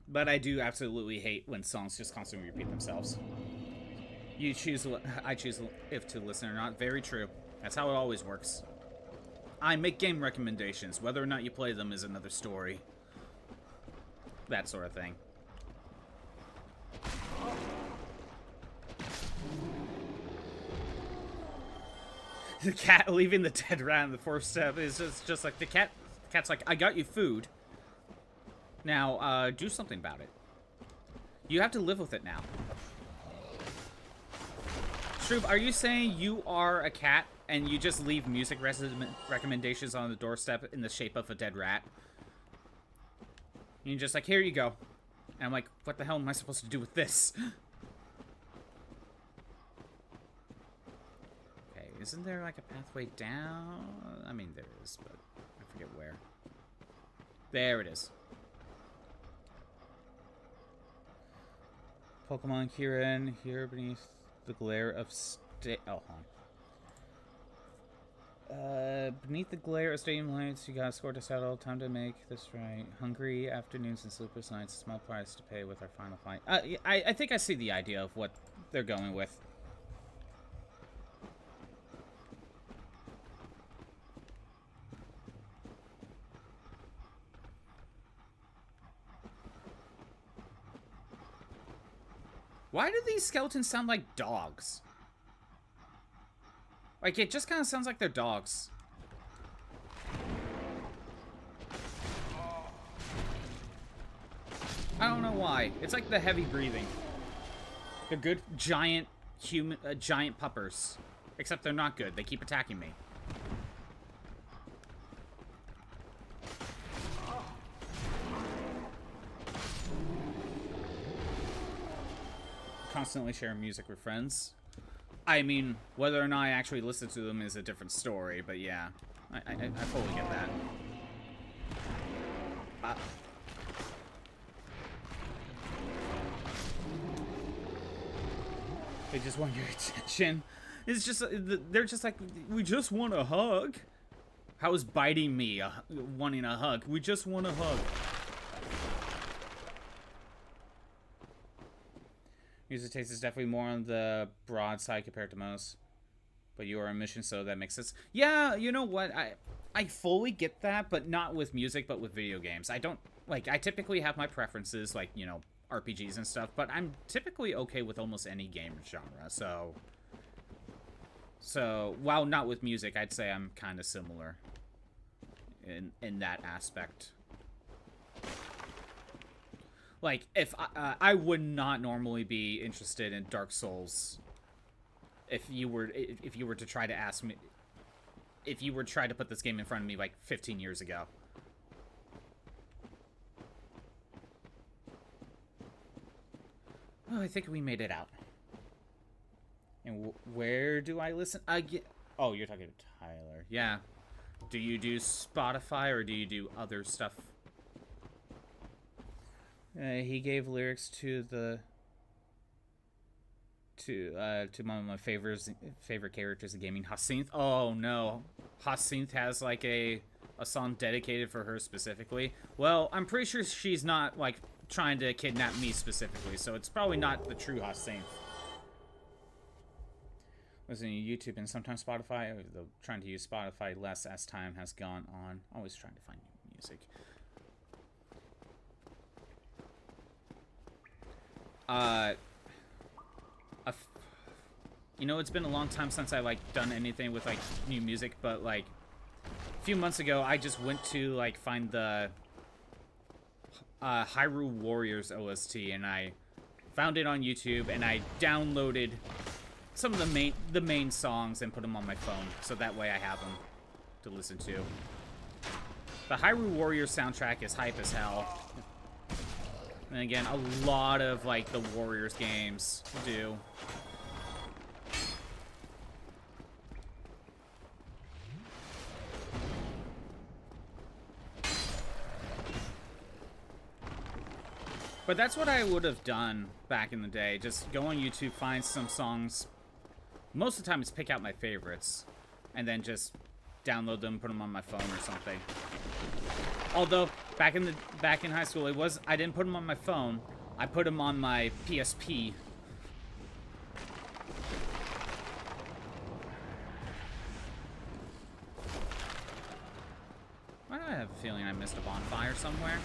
But I do absolutely hate when songs just constantly repeat themselves. You choose, I choose if to listen or not. Very true. That's how it always works. I make game recommendations. Whether or not you play them is another story. That sort of thing. The cat leaving the dead rat in the fourth step is just like the cat's like, I got you food. Now, do something about it. You have to live with it now. Shroob, are you saying you are a cat and you just leave music recommendations on the doorstep in the shape of a dead rat? And you're just like, here you go. And I'm like, what the hell am I supposed to do with this? Okay, isn't there like a pathway down? I mean, there is, but I forget where. There it is. Pokemon Kirin, here beneath the glare of beneath the glare of stadium lights, you gotta score to settle. Time to make this right. Hungry afternoons and sleepless nights. Small price to pay with our final fight. I think I see the idea of what they're going with. Why do these skeletons sound like dogs? Like, it just kind of sounds like they're dogs. I don't know why. It's like the heavy breathing. They're good giant giant puppers. Except they're not good. They keep attacking me. Constantly share music with friends. I mean, whether or not I actually listen to them is a different story, but yeah. I fully get that. They just want your attention. It's just, they're just like, we just want a hug. How is biting me wanting a hug? We just want a hug. Music taste is definitely more on the broad side compared to most. But you are a mission, so that makes sense. Yeah, you know what? I fully get that, but not with music, but with video games. I don't, like, I typically have my preferences, like, you know, RPGs and stuff, but I'm typically okay with almost any game genre, so while not with music, I'd say I'm kind of similar in that aspect. Like, if I would not normally be interested in Dark Souls if you were to try to ask me, if you were to try to put this game in front of me like 15 years ago. Oh, I think we made it out. And where do I listen? Oh, you're talking to Tyler. Yeah. Do you do Spotify or do you do other stuff? He gave lyrics to the to one of my favorite characters in gaming, Hyacinth. Oh no, Hyacinth has like a song dedicated for her specifically. Well, I'm pretty sure she's not like trying to kidnap me specifically, so it's probably not the true Hyacinth. Listening to YouTube and sometimes Spotify, though trying to use Spotify less as time has gone on. Always trying to find new music. You know, it's been a long time since I like done anything with like new music, but like a few months ago, I just went to like find the Hyrule Warriors OST, and I found it on YouTube, and I downloaded some of the main songs and put them on my phone, so that way I have them to listen to. The Hyrule Warriors soundtrack is hype as hell. And again, a lot of like the Warriors games do. But that's what I would have done back in the day. Just go on YouTube, find some songs. Most of the time it's pick out my favorites. And then just download them, put them on my phone or something. Although, back in high school, I didn't put them on my phone. I put them on my PSP. Why do I have a feeling I missed a bonfire somewhere?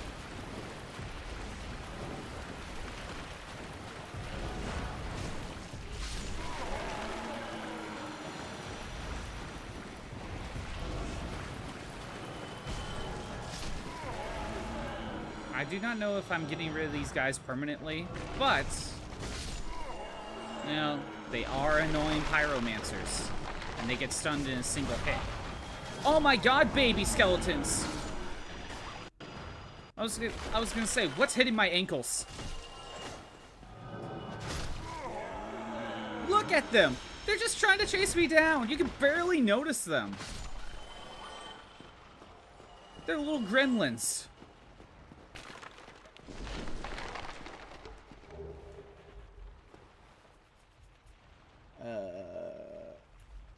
I do not know if I'm getting rid of these guys permanently, but, you know, they are annoying pyromancers, and they get stunned in a single hit. Oh my god, baby skeletons! I was gonna say, what's hitting my ankles? Look at them! They're just trying to chase me down! You can barely notice them. They're little gremlins.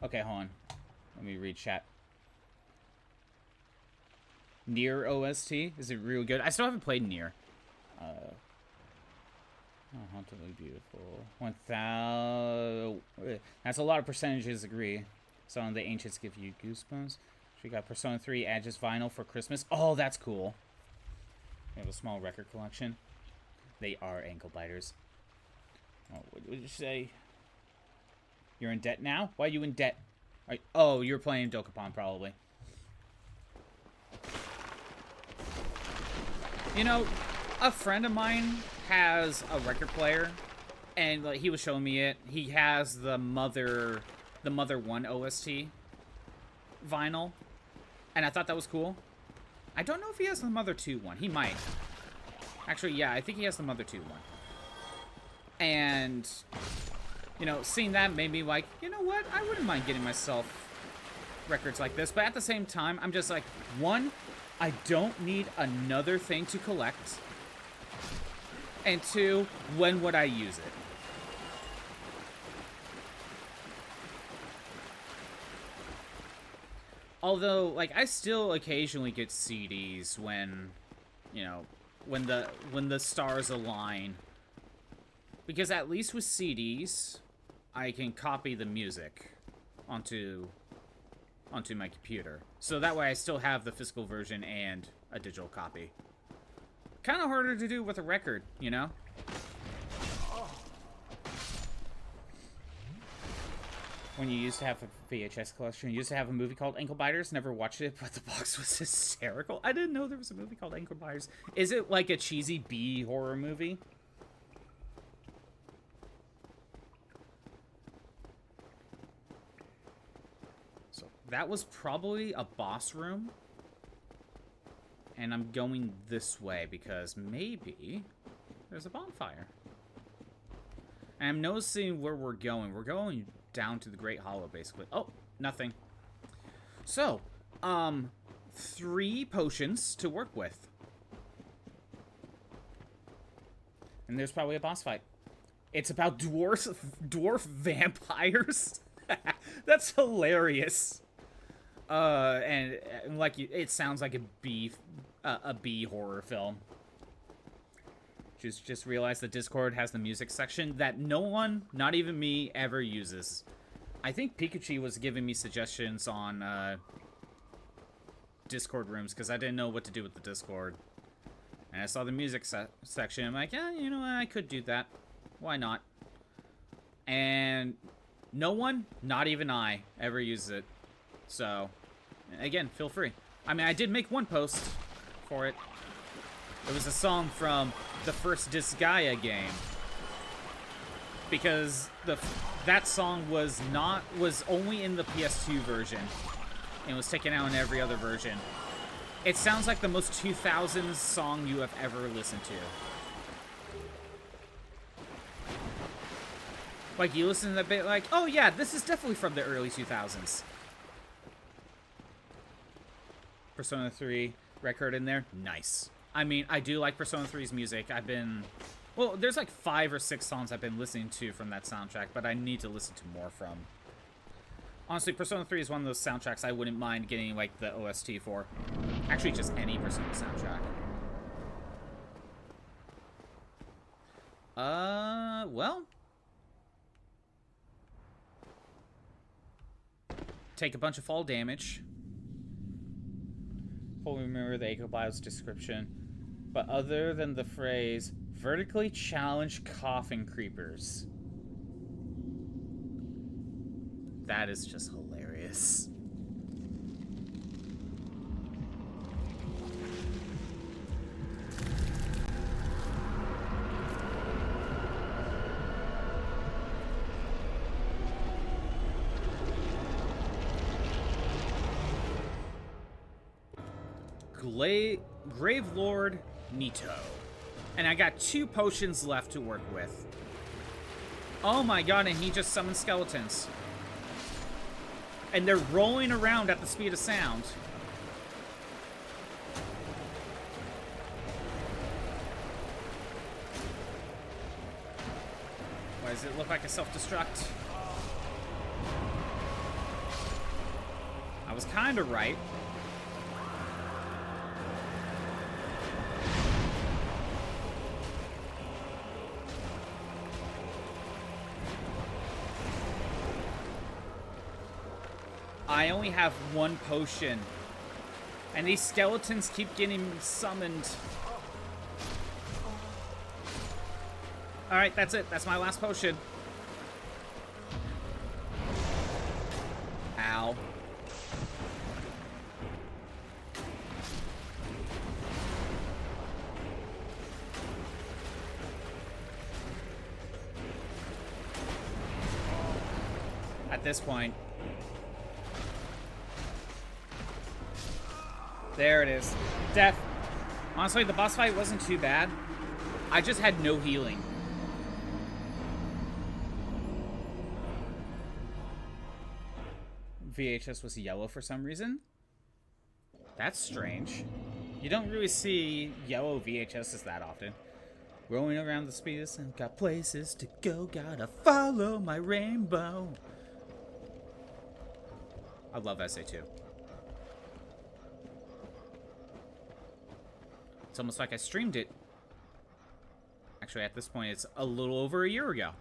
Okay, hold on. Let me read chat. Nier OST? Is it real good? I still haven't played Nier. Oh, Hauntedly Beautiful. 1,000. That's a lot of percentages agree. Some of the ancients give you goosebumps. We got Persona 3 Aegis vinyl for Christmas. Oh, that's cool. We have a small record collection. They are ankle biters. Oh, what did you say? You're in debt now? Why are you in debt? Oh, you're playing Dokapon, probably. You know, a friend of mine has a record player, and like, he was showing me it. He has the Mother 1 OST vinyl, and I thought that was cool. I don't know if he has the Mother 2 one. He might. Actually, yeah, I think he has the Mother 2 one. And, you know, seeing that made me like, you know what? I wouldn't mind getting myself records like this. But at the same time, I'm just like, one, I don't need another thing to collect. And two, when would I use it? Although, like, I still occasionally get CDs when, you know, when the stars align. Because at least with CDs, I can copy the music onto my computer. So that way I still have the physical version and a digital copy. Kind of harder to do with a record, you know? When you used to have a VHS collection, you used to have a movie called Ankle Biters. Never watched it, but the box was hysterical. I didn't know there was a movie called Ankle Biters. Is it like a cheesy B horror movie? So that was probably a boss room. And I'm going this way because maybe there's a bonfire. And I'm noticing where we're going. We're going down to the Great Hollow, basically. Oh, nothing. So, 3 potions to work with. And there's probably a boss fight. It's about dwarf vampires. That's hilarious. And like it sounds like a B horror film. Just realized that Discord has the music section that no one, not even me, ever uses. I think Pikachu was giving me suggestions on Discord rooms because I didn't know what to do with the Discord. And I saw the music section. I'm like, yeah, you know what? I could do that. Why not? And no one, not even I, ever uses it. So, again, feel free. I mean, I did make one post for it. It was a song from the first Disgaea game. Because that song was only in the PS2 version. And was taken out in every other version. It sounds like the most 2000s song you have ever listened to. Like, you listen to that bit like, oh yeah, this is definitely from the early 2000s. Persona 3 record in there, nice. I mean, I do like Persona 3's music. Well, there's like 5 or 6 songs I've been listening to from that soundtrack, but I need to listen to more from. Honestly, Persona 3 is one of those soundtracks I wouldn't mind getting, like, the OST for. Actually, just any Persona soundtrack. Well. Take a bunch of fall damage. Fully remember the Echo Bio's description. But other than the phrase, vertically challenged coughing creepers. That is just hilarious. Grave Lord Nito. And I got 2 potions left to work with. Oh my god, and he just summoned skeletons. And they're rolling around at the speed of sound. Why does it look like a self-destruct? I was kind of right. I only have 1 potion. And these skeletons keep getting summoned. Alright, that's it. That's my last potion. Ow. At this point. There it is. Death. Honestly, the boss fight wasn't too bad. I just had no healing. VHS was yellow for some reason. That's strange. You don't really see yellow VHSs that often. Rolling around the speed of sound, got places to go, gotta follow my rainbow. I love SA2. It's almost like I streamed it. Actually, at this point, it's a little over a year ago.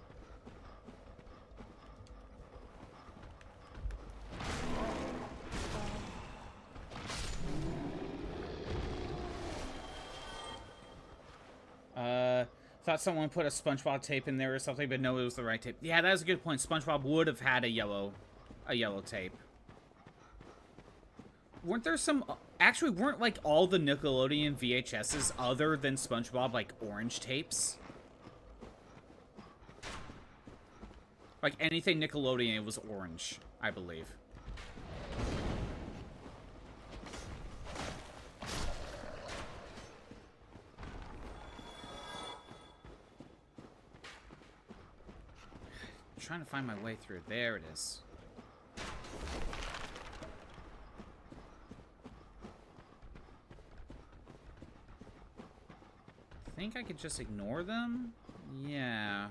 Thought someone put a SpongeBob tape in there or something, but no, it was the right tape. Yeah, that was a good point. SpongeBob would have had a yellow tape. Weren't there some... Actually, weren't, like, all the Nickelodeon VHSs other than SpongeBob, like, orange tapes? Like, anything Nickelodeon was orange, I believe. I'm trying to find my way through. There it is. I think I could just ignore them? Yeah.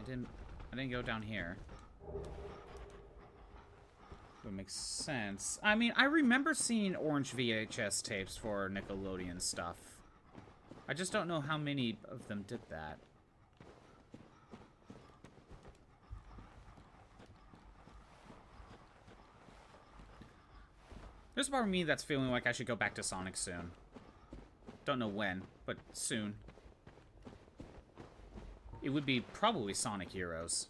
didn't go down here. Would make sense. I mean, I remember seeing orange VHS tapes for Nickelodeon stuff. I just don't know how many of them did that. There's a part of me that's feeling like I should go back to Sonic soon. Don't know when, but soon. It would be probably Sonic Heroes.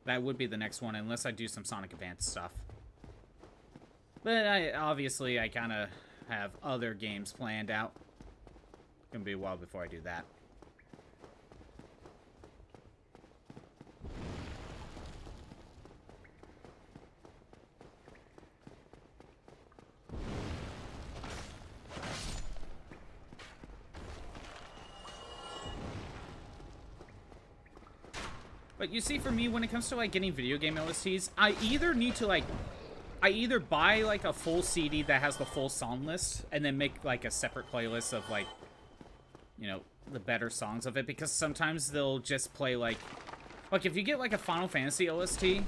That would be the next one, unless I do some Sonic Advance stuff. But obviously, I kind of have other games planned out. It's gonna be a while before I do that. But you see, for me, when it comes to, like, getting video game OSTs, I either need to, like... I either buy, like, a full CD that has the full song list, and then make, like, a separate playlist of, like, you know, the better songs of it, because sometimes they'll just play, like... Like, if you get, like, a Final Fantasy OST,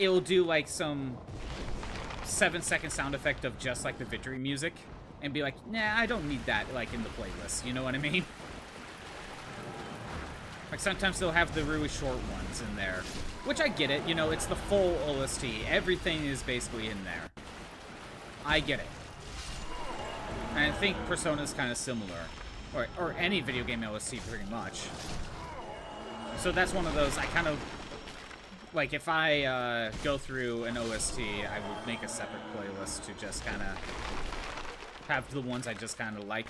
it'll do, like, some 7-second sound effect of just, like, the victory music, and be like, nah, I don't need that, like, in the playlist, you know what I mean? Like, sometimes they'll have the really short ones in there. Which I get it, you know, it's the full OST. Everything is basically in there. I get it. And I think Persona's kind of similar. Or any video game OST, pretty much. So that's one of those, I kind of... Like, if I go through an OST, I would make a separate playlist to just kind of have the ones I just kind of like.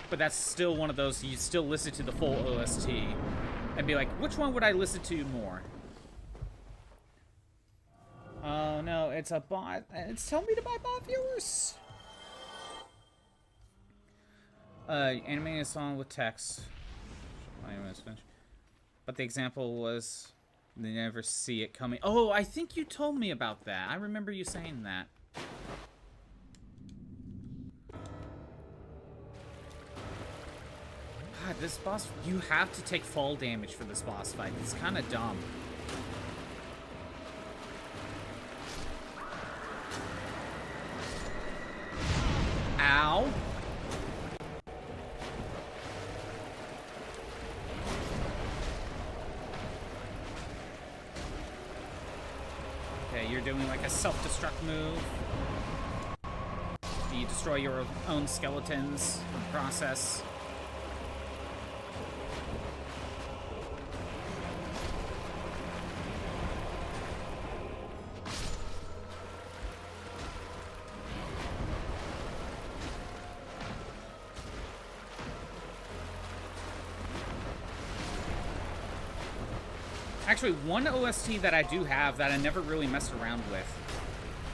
But that's still one of those, you still listen to the full OST and be like, which one would I listen to more? Oh no, it's a bot. It's telling me to buy bot viewers. Animating a song with text. But the example was, they never see it coming. Oh, I think you told me about that. I remember you saying that. God, this boss, you have to take fall damage for this boss fight. It's kind of dumb. Ow. Okay, you're doing like a self-destruct move. You destroy your own skeletons in the process. Actually, one OST that I do have that I never really messed around with.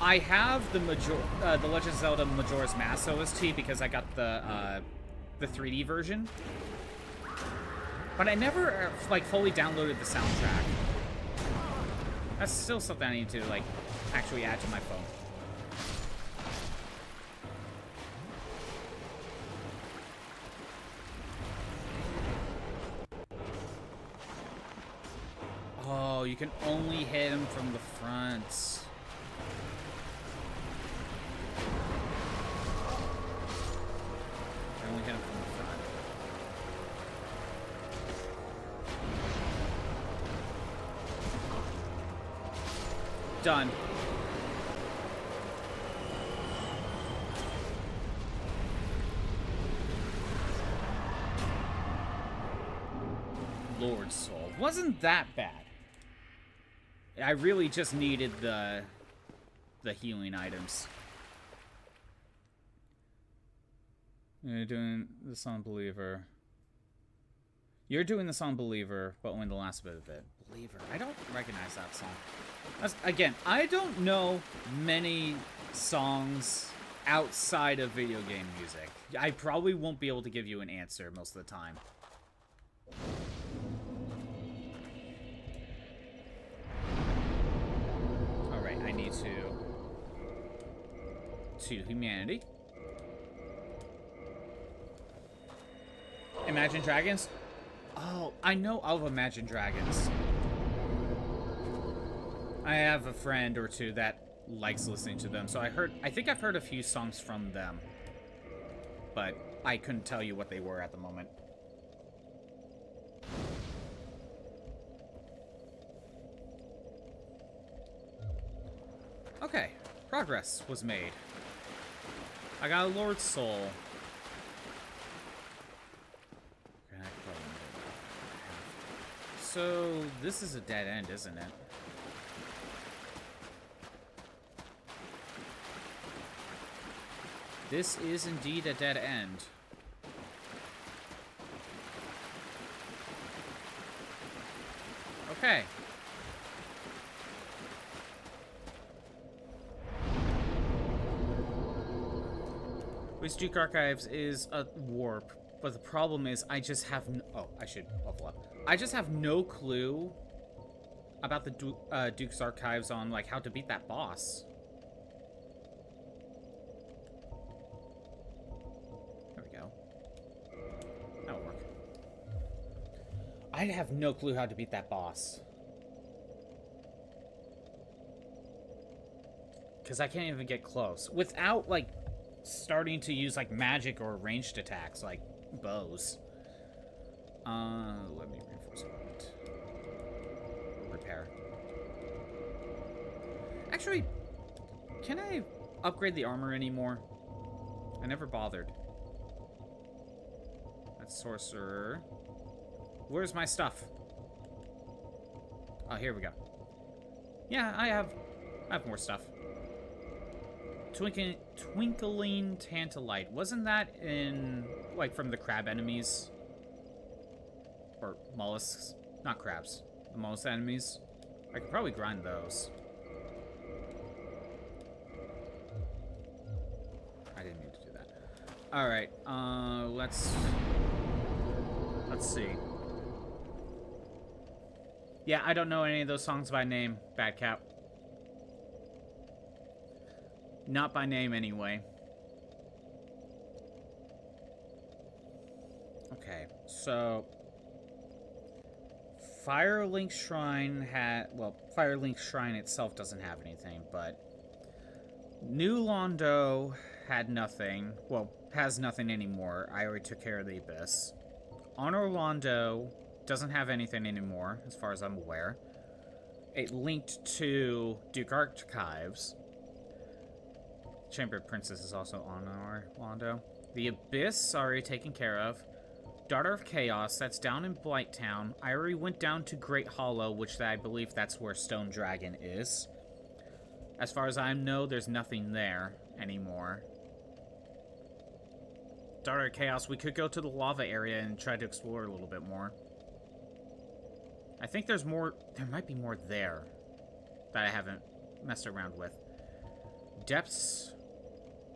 I have the Legend of Zelda Majora's Mask OST because I got the 3D version. But I never, like, fully downloaded the soundtrack. That's still something I need to, like, actually add to my phone. Oh, you can only hit him from the front. I only hit him from the front. Done. Lord Soul. Wasn't that bad. I really just needed the healing items. You're doing this on Believer. You're doing this on Believer, but only the last bit of it. Believer. I don't recognize that song. Again, I don't know many songs outside of video game music. I probably won't be able to give you an answer most of the time. I need to humanity. Imagine Dragons? Oh, I know of Imagine Dragons. I have a friend or two that likes listening to them, so I think I've heard a few songs from them. But I couldn't tell you what they were at the moment. Okay, progress was made. I got a Lord's Soul. So, this is a dead end, isn't it? This is indeed a dead end. Okay. Which Duke Archives is a warp, but the problem is I just have oh, I should level up. I just have no clue about the Duke's Archives on, like, how to beat that boss. There we go. That'll work. I have no clue how to beat that boss. Because I can't even get close. Without, like, starting to use, like, magic or ranged attacks, like bows. Let me reinforce it. Repair. Actually, can I upgrade the armor anymore? I never bothered. That's sorcerer. Where's my stuff? Oh, here we go. Yeah, I have more stuff. Twinkling Tantalite. Wasn't that in, like, from the crab enemies? Or mollusks? Not crabs. The mollusk enemies? I could probably grind those. I didn't mean to do that. Alright, let's see. Yeah, I don't know any of those songs by name, Badcap. Not by name, anyway. Okay, so Firelink Shrine had... Well, Firelink Shrine itself doesn't have anything, but New Londo had nothing. Well, has nothing anymore. I already took care of the Abyss. Honor Londo doesn't have anything anymore, as far as I'm aware. It linked to Duke Archives. Chamber Princess is also on our Londo. The Abyss already taken care of. Daughter of Chaos, that's down in Blighttown. I already went down to Great Hollow, which I believe that's where Stone Dragon is. As far as I know, there's nothing there anymore. Daughter of Chaos, we could go to the lava area and try to explore a little bit more. I think there's more, there might be more there that I haven't messed around with. Depths,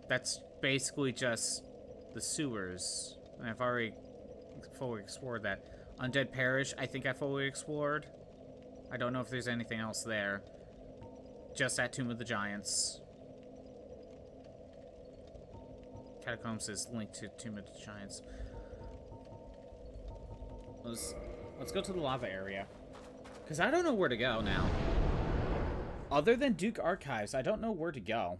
that's basically just the sewers. And I've already fully explored that. Undead Parish, I think I fully explored. I don't know if there's anything else there. Just that Tomb of the Giants. Catacombs is linked to Tomb of the Giants. Let's go to the lava area. Because I don't know where to go now. Other than Duke Archives, I don't know where to go.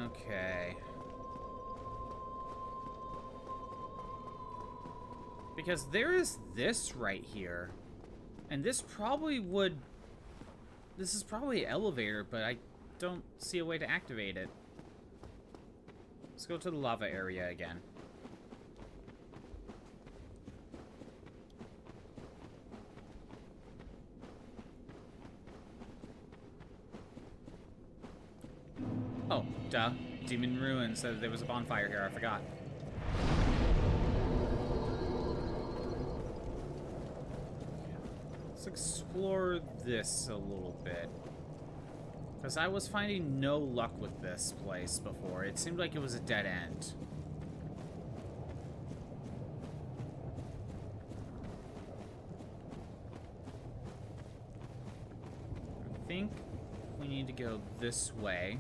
Okay. Because there is this right here. And this probably would... This is probably an elevator, but I don't see a way to activate it. Let's go to the lava area again. Oh, duh. Demon Ruin said there was a bonfire here. I forgot. Let's explore this a little bit. Because I was finding no luck with this place before. It seemed like it was a dead end. need to go this way.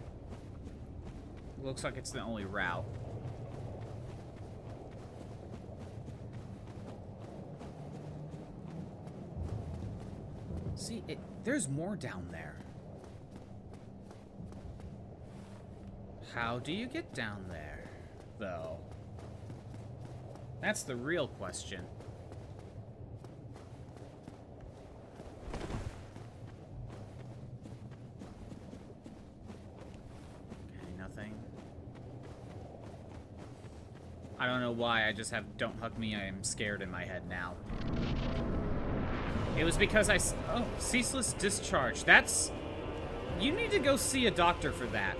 Looks like it's the only route. See, there's more down there. How do you get down there, though? That's the real question. Okay, nothing. I don't know why, I just have "Don't hug me, I am scared" in my head now. It was because oh, ceaseless discharge. That's... You need to go see a doctor for that.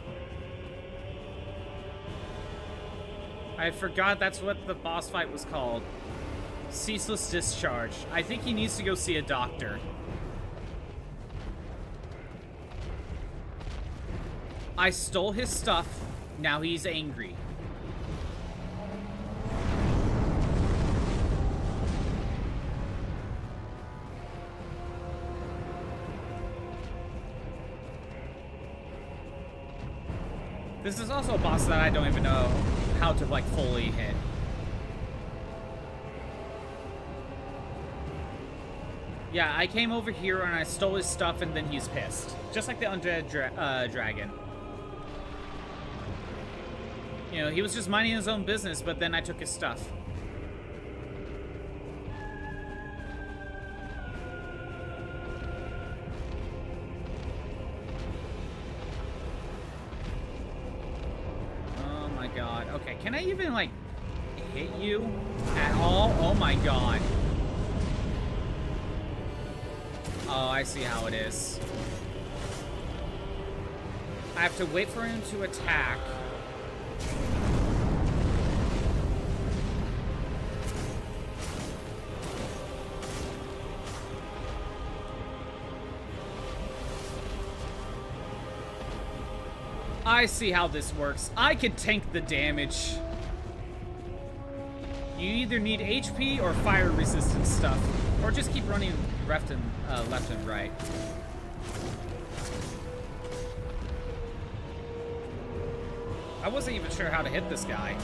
I forgot that's what the boss fight was called. Ceaseless discharge. I think he needs to go see a doctor. I stole his stuff. Now he's angry. This is also a boss that I don't even know how to, like, fully hit. Yeah, I came over here and I stole his stuff and then he's pissed. Just like the undead dragon. You know, he was just minding his own business, but then I took his stuff. God. Okay, can I even, like, hit you at all? Oh my god. Oh, I see how it is. I have to wait for him to attack. I see how this works. I can tank the damage. You either need HP or fire resistant stuff, or just keep running left and right. I wasn't even sure how to hit this guy.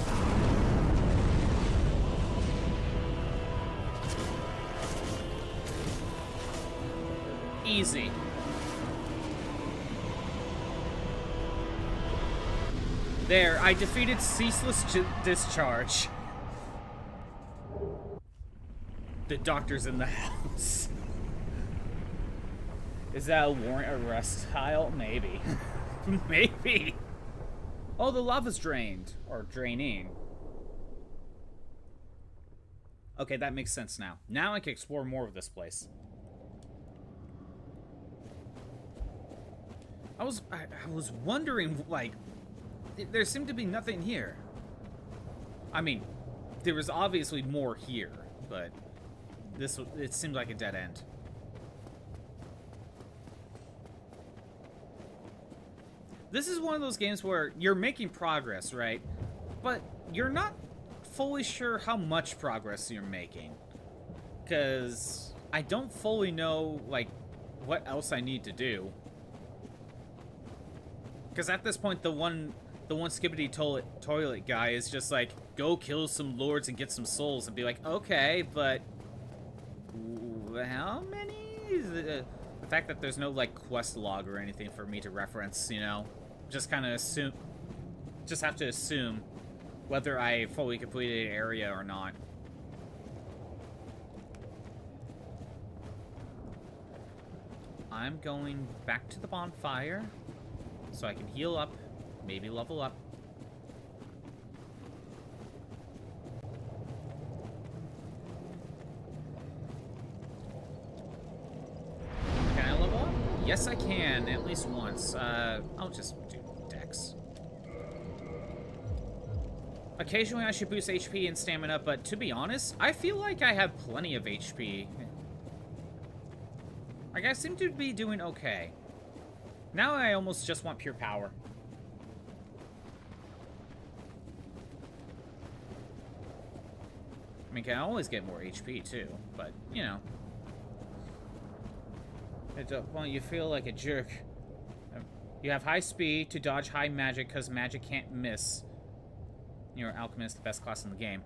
Easy. There, I defeated Ceaseless Discharge. The doctor's in the house. Is that a warrant arrest tile? Maybe. Maybe. Oh, the lava's drained. Or draining. Okay, that makes sense now. Now I can explore more of this place. I was wondering, like... There seemed to be nothing here. I mean, there was obviously more here, but it seemed like a dead end. This is one of those games where you're making progress, right? But you're not fully sure how much progress you're making. Because I don't fully know, like, what else I need to do. Because at this point, the one skibbity toilet guy is just like, go kill some lords and get some souls, and be like, okay, but how many? The fact that there's no, like, quest log or anything for me to reference, you know, just kind of have to assume whether I fully completed an area or not. I'm going back to the bonfire so I can heal up. Maybe level up. Can I level up? Yes, I can, at least once. I'll just do Dex. Occasionally I should boost HP and stamina, but to be honest, I feel like I have plenty of HP. Like, I seem to be doing okay. Now I almost just want pure power. I mean, can always get more HP too, but, you know. Well, you feel like a jerk. You have high speed to dodge high magic because magic can't miss. You're alchemist, the best class in the game.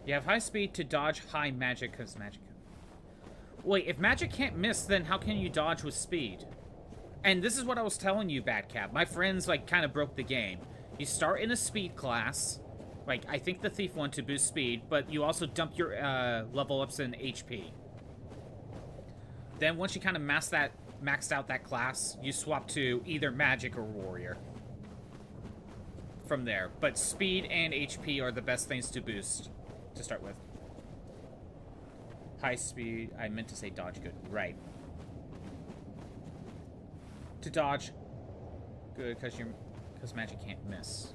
You have high speed to dodge high magic because magic... Wait, if magic can't miss, then how can you dodge with speed? And this is what I was telling you, Batcap. My friends, like, kind of broke the game. You start in a speed class. Like, I think the Thief one to boost speed, but you also dump your level ups in HP. Then once you kind of maxed out that class, you swap to either magic or warrior. From there. But speed and HP are the best things to boost to start with. High speed, I meant to say dodge good. Right. To dodge good because magic can't miss.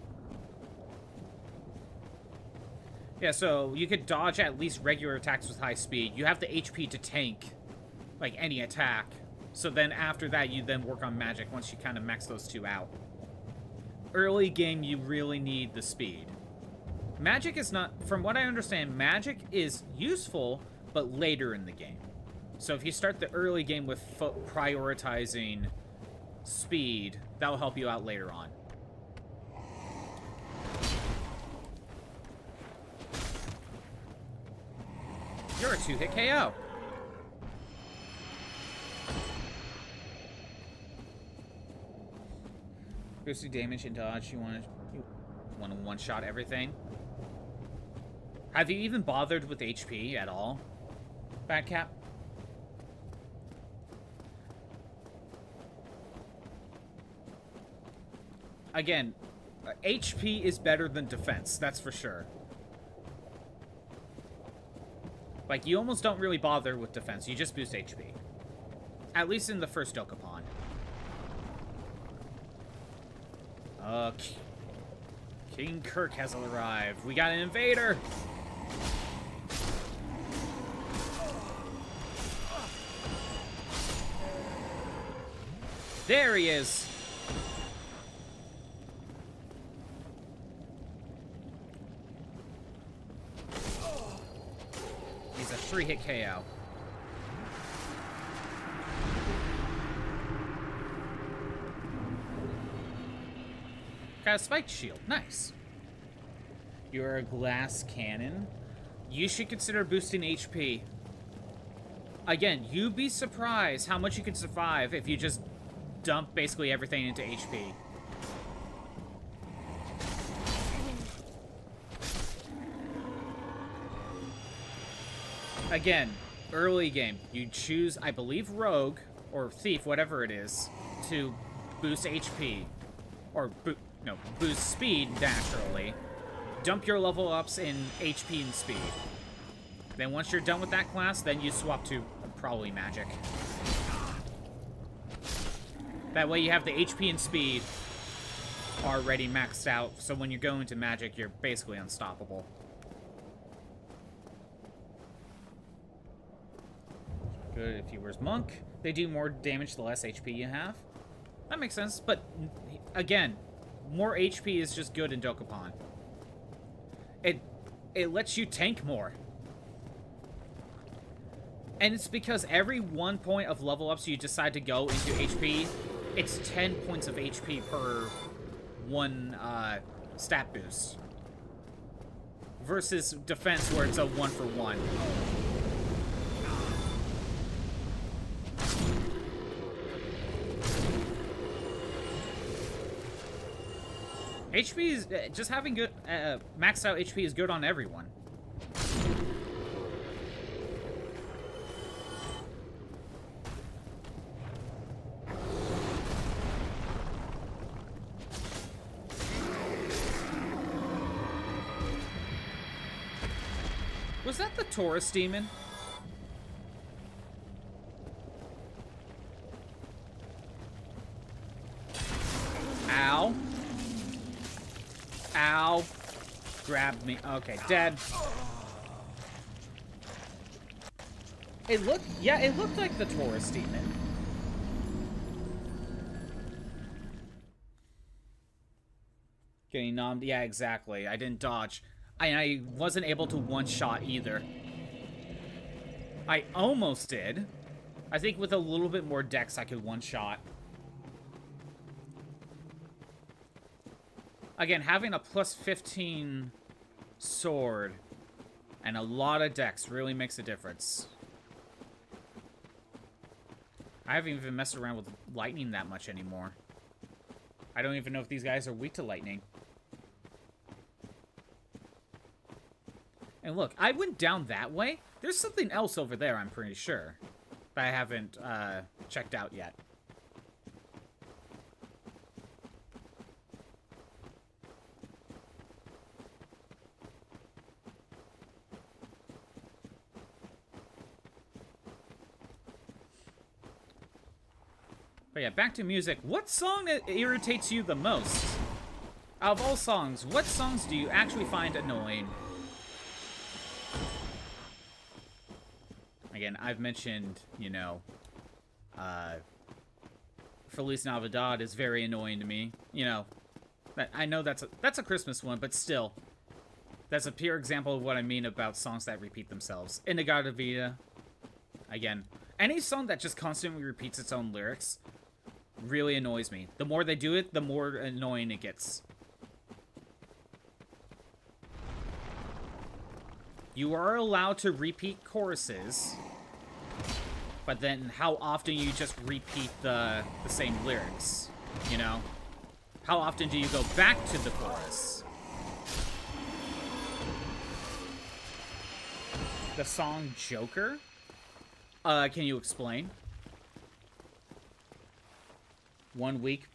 Yeah, so you could dodge at least regular attacks with high speed. You have the HP to tank like any attack. So then after that, you then work on magic once you kind of max those two out. Early game, you really need the speed. Magic is not, from what I understand, magic is useful, but later in the game. So if you start the early game with prioritizing speed, that'll help you out later on. You're a 2-hit KO. Boosting damage and dodge. You want to one-shot everything. Have you even bothered with HP at all, Batcap? Again, HP is better than defense, that's for sure. Like, you almost don't really bother with defense, you just boost HP. At least in the first Dokapon. King Kirk has arrived. We got an invader! There he is! He's a 3-hit KO. Got a spiked shield. Nice. You're a glass cannon. You should consider boosting HP. Again, you'd be surprised how much you could survive if you just dump basically everything into HP. Again, early game, you choose, I believe, Rogue, or Thief, whatever it is, to boost HP. Or, boost speed, naturally. Dump your level ups in HP and speed. Then once you're done with that class, then you swap to probably magic. That way you have the HP and speed already maxed out, so when you go into magic, you're basically unstoppable. Good if he wears Monk. They do more damage the less HP you have. That makes sense, but again, more HP is just good in Dokapon. It lets you tank more. And it's because every 1 point of level ups you decide to go into HP, it's 10 points of HP per one stat boost. Versus defense where it's a 1-for-1. HP is, just having good, maxed out HP is good on everyone. Was that the Taurus demon? Ow. Ow. Grabbed me. Okay, dead. It looked, yeah, it looked like the Taurus demon. Getting nommed. Yeah, exactly. I didn't dodge. I wasn't able to one-shot either. I almost did. I think with a little bit more dex, I could one-shot. Again, having a plus 15 sword and a lot of dex really makes a difference. I haven't even messed around with lightning that much anymore. I don't even know if these guys are weak to lightning. And look, I went down that way. There's something else over there, I'm pretty sure, that I haven't checked out yet. But yeah, back to music. What song irritates you the most? Out of all songs, what songs do you actually find annoying? Again, I've mentioned, you know, Feliz Navidad is very annoying to me. You know, I know that's a Christmas one, but still, that's a pure example of what I mean about songs that repeat themselves. Inagata Vida, again, any song that just constantly repeats its own lyrics really annoys me. The more they do it, the more annoying it gets. You are allowed to repeat choruses, but then how often you just repeat the same lyrics, you know? How often do you go back to the chorus? The song Joker? Can you explain? 1 Week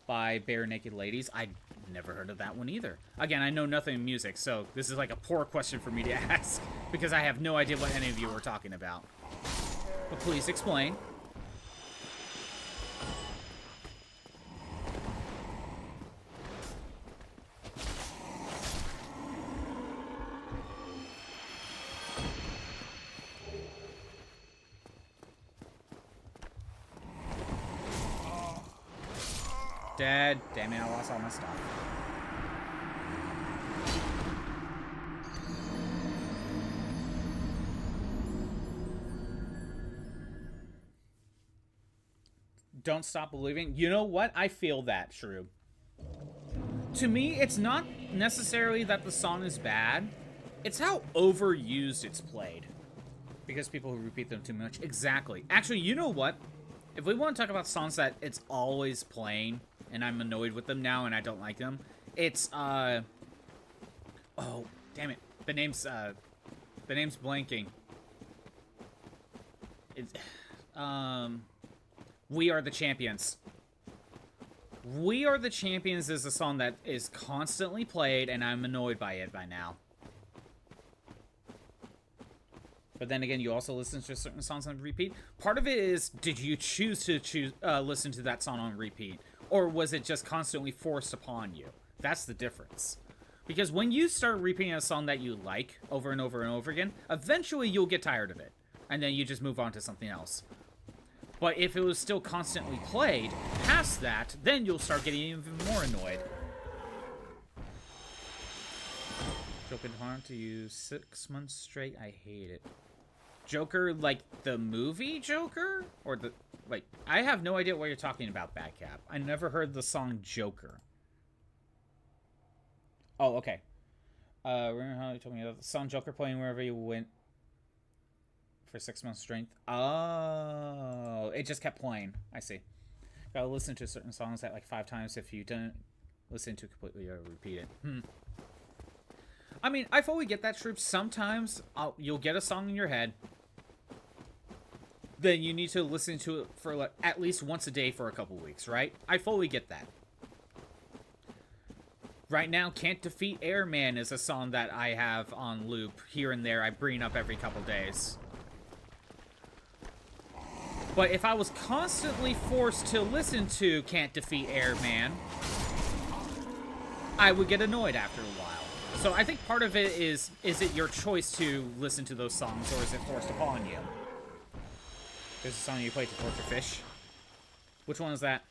by Bare Naked Ladies. I never heard of that one either. Again, I know nothing in music, so this is like a poor question for me to ask, because I have no idea what any of you are talking about. But please explain. Dead. Damn it, I lost all my stuff. Don't stop believing. You know what? I feel that, Shrew. To me, it's not necessarily that the song is bad. It's how overused it's played. Because people who repeat them too much. Exactly. Actually, you know what? If we want to talk about songs that it's always playing, and I'm annoyed with them now and I don't like them, it's, oh, damn it. The name's blanking. It's, We Are the Champions. We Are the Champions is a song that is constantly played, and I'm annoyed by it by now. But then again, you also listen to certain songs on repeat. Part of it is, did you choose to listen to that song on repeat? Or was it just constantly forced upon you? That's the difference. Because when you start repeating a song that you like over and over and over again, eventually you'll get tired of it. And then you just move on to something else. But if it was still constantly played, past that, then you'll start getting even more annoyed. Joker harm to you 6 months straight. I hate it. Joker, like the movie Joker? Or the... Like, I have no idea what you're talking about, Batcap. I never heard the song Joker. Oh, okay. Remember how you told me about the song Joker playing wherever you went for 6 months strength? Oh, it just kept playing. I see. Gotta listen to certain songs at like 5 times if you don't listen to completely or repeat it. I mean, I fully get that, Troop. Sometimes you'll get a song in your head. Then you need to listen to it for like at least once a day for a couple weeks, right? I fully get that. Right now, Can't Defeat Airman is a song that I have on loop here and there. I bring up every couple days. But if I was constantly forced to listen to Can't Defeat Airman, I would get annoyed after a while. So I think part of it is it your choice to listen to those songs, or is it forced upon you? There's a song you play to torture fish. Which one is that?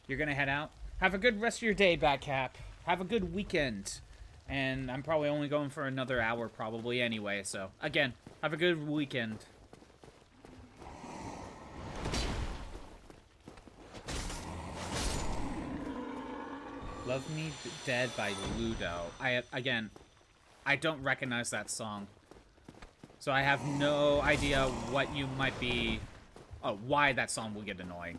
You're gonna head out? Have a good rest of your day, Batcap. Have a good weekend. And I'm probably only going for another hour probably anyway, so again, have a good weekend. Love Me Dead by Ludo. Again, I don't recognize that song. So I have no idea what you might be... Oh, why that song will get annoying.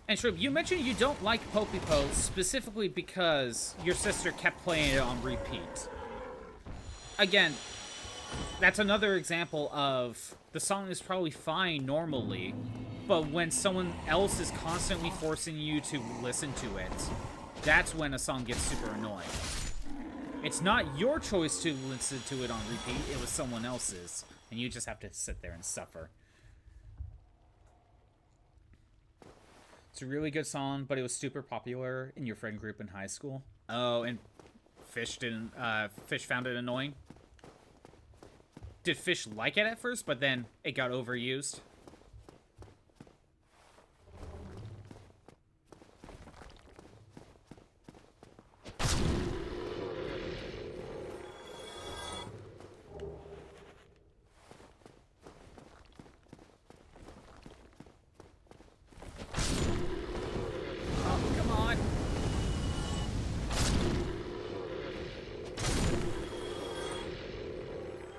And Shroom, you mentioned you don't like Poppy-Po specifically because your sister kept playing it on repeat. Again, that's another example of the song is probably fine normally, but when someone else is constantly forcing you to listen to it, that's when a song gets super annoying. It's not your choice to listen to it on repeat, it was someone else's, and you just have to sit there and suffer. It's a really good song, but it was super popular in your friend group in high school. Oh, and Fish found it annoying? Did Fish like it at first, but then it got overused?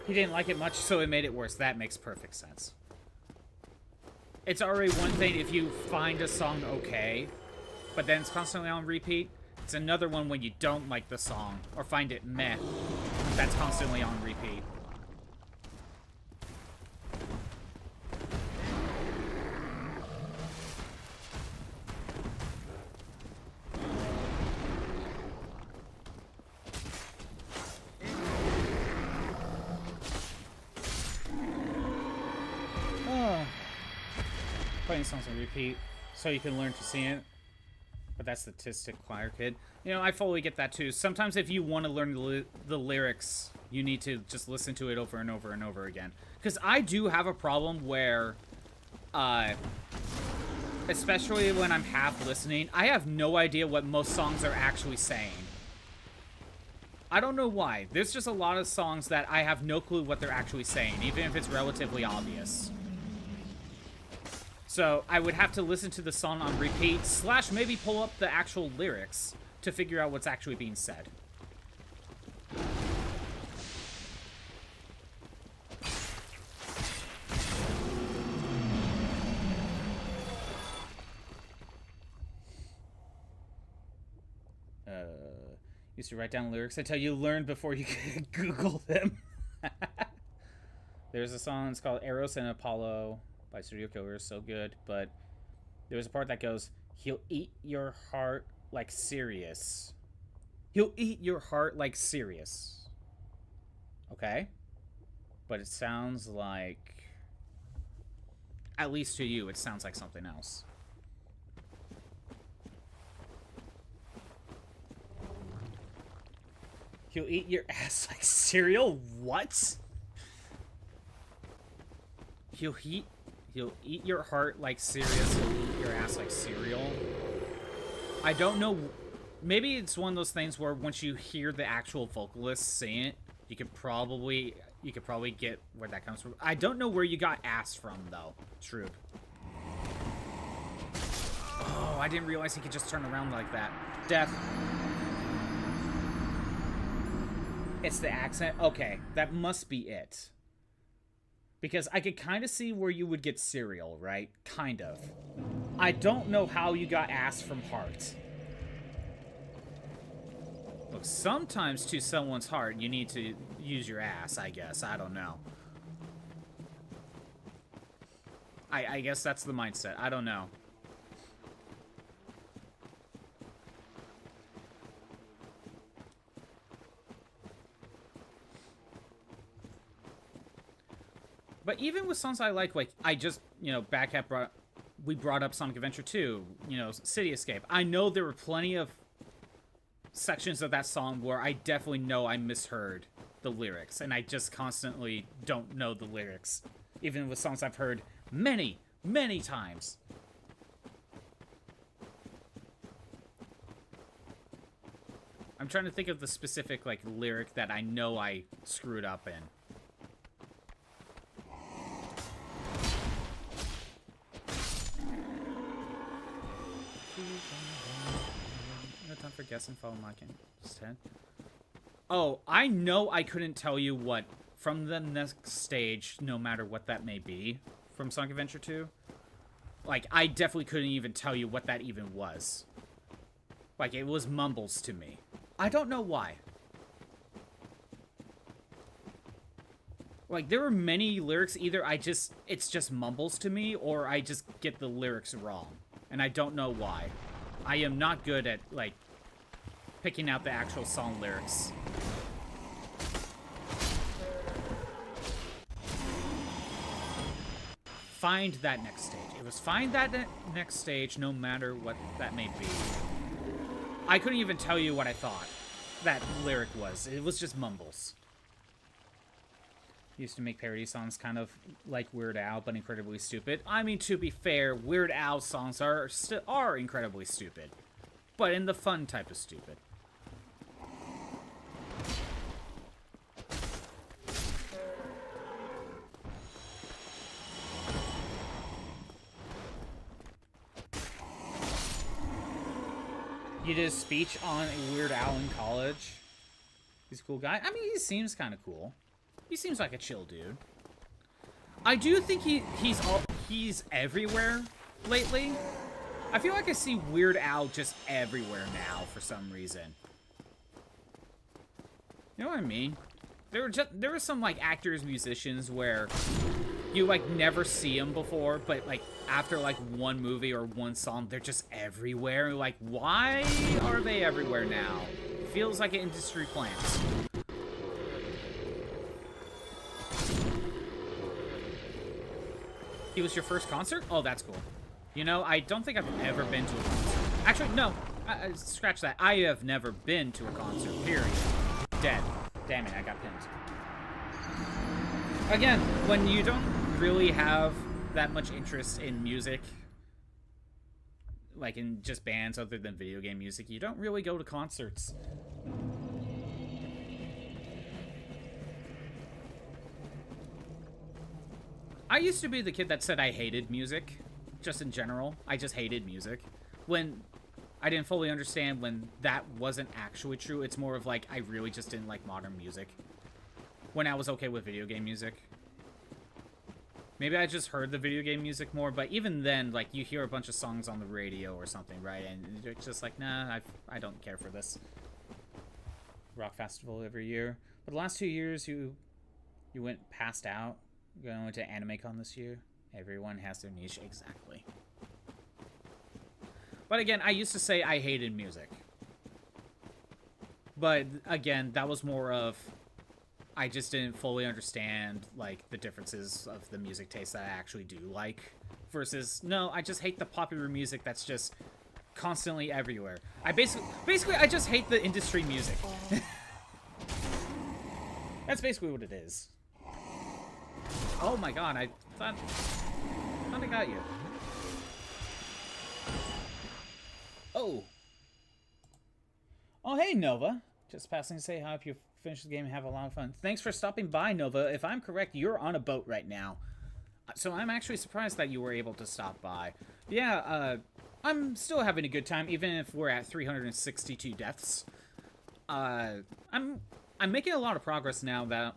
He didn't like it much, so it made it worse. That makes perfect sense. It's already one thing if you find a song okay, but then it's constantly on repeat. It's another one when you don't like the song, or find it meh, that's constantly on repeat. Playing songs on repeat so you can learn to sing it, but that's the Tistic Choir Kid. You know, I fully get that too. Sometimes if you want to learn the lyrics, you need to just listen to it over and over and over again. Because I do have a problem where, especially when I'm half listening, I have no idea what most songs are actually saying. I don't know why. There's just a lot of songs that I have no clue what they're actually saying, even if it's relatively obvious. So I would have to listen to the song on repeat, / maybe pull up the actual lyrics to figure out what's actually being said. Used to write down lyrics until you learn before you could Google them. There's a song, it's called Eros and Apollo by Studio Killers, so good, but there's a part that goes, he'll eat your heart like Sirius. He'll eat your heart like Sirius. Okay? But it sounds like, at least to you, it sounds like something else. He'll eat your ass like cereal? What? He'll eat your heart like Sirius. He'll eat your ass like cereal. I don't know. Maybe it's one of those things where once you hear the actual vocalist sing it, you could probably get where that comes from. I don't know where you got ass from though, Shroob. Oh, I didn't realize he could just turn around like that. Death. It's the accent? Okay, that must be it. Because I could kind of see where you would get cereal, right? Kind of. I don't know how you got ass from heart. Look, sometimes to someone's heart, you need to use your ass, I guess. I don't know. I guess that's the mindset. I don't know. But even with songs I like I just, you know, we brought up Sonic Adventure 2, you know, City Escape. I know there were plenty of sections of that song where I definitely know I misheard the lyrics, and I just constantly don't know the lyrics, even with songs I've heard many, many times. I'm trying to think of the specific, like, lyric that I know I screwed up in. for guessing follow my instead. Oh, I know I couldn't tell you what from the next stage, no matter what that may be, from Sonic Adventure 2. Like, I definitely couldn't even tell you what that even was. Like, it was mumbles to me. I don't know why. Like, there were many lyrics, either it's just mumbles to me, or I just get the lyrics wrong. And I don't know why. I am not good at, like, picking out the actual song lyrics. Find that next stage. It was find that next stage, no matter what that may be. I couldn't even tell you what I thought that lyric was. It was just mumbles. Used to make parody songs kind of like Weird Al, but incredibly stupid. I mean, to be fair, Weird Al songs are incredibly stupid, but in the fun type of stupid. You did a speech on Weird Al in college. He's a cool guy. I mean, he seems kind of cool. He seems like a chill dude. I do think he's everywhere lately. I feel like I see Weird Al just everywhere now for some reason. You know what I mean? There were some like actors, musicians where you like never see them before, but like after like one movie or one song, they're just everywhere. Like, why are they everywhere now? Feels like an industry plant. He was your first concert? Oh, that's cool. You know, I don't think I've ever been to a concert. Actually, no. Scratch that. I have never been to a concert, period. Dead. Damn it, I got pinned. Again, when you don't really have that much interest in music, like in just bands other than video game music, you don't really go to concerts. I used to be the kid that said I hated music, just in general. I just hated music. When I didn't fully understand when that wasn't actually true. It's more of like, I really just didn't like modern music. When I was okay with video game music. Maybe I just heard the video game music more, but even then, like, you hear a bunch of songs on the radio or something, right? And you're just like, nah, I don't care for this. Rock festival every year. But the last 2 years, you went passed out. Going to AnimeCon this year. Everyone has their niche, exactly. But again, I used to say I hated music. But again, that was more of, I just didn't fully understand, like, the differences of the music taste that I actually do like. Versus, no, I just hate the popular music that's just constantly everywhere. I basically, I just hate the industry music. That's basically what it is. Oh my god, I thought I got you. Oh. Oh, hey, Nova. Just passing to say hi. If you finish the game and have a lot of fun. Thanks for stopping by, Nova. If I'm correct, you're on a boat right now. So I'm actually surprised that you were able to stop by. Yeah, I'm still having a good time, even if we're at 362 deaths. I'm making a lot of progress now that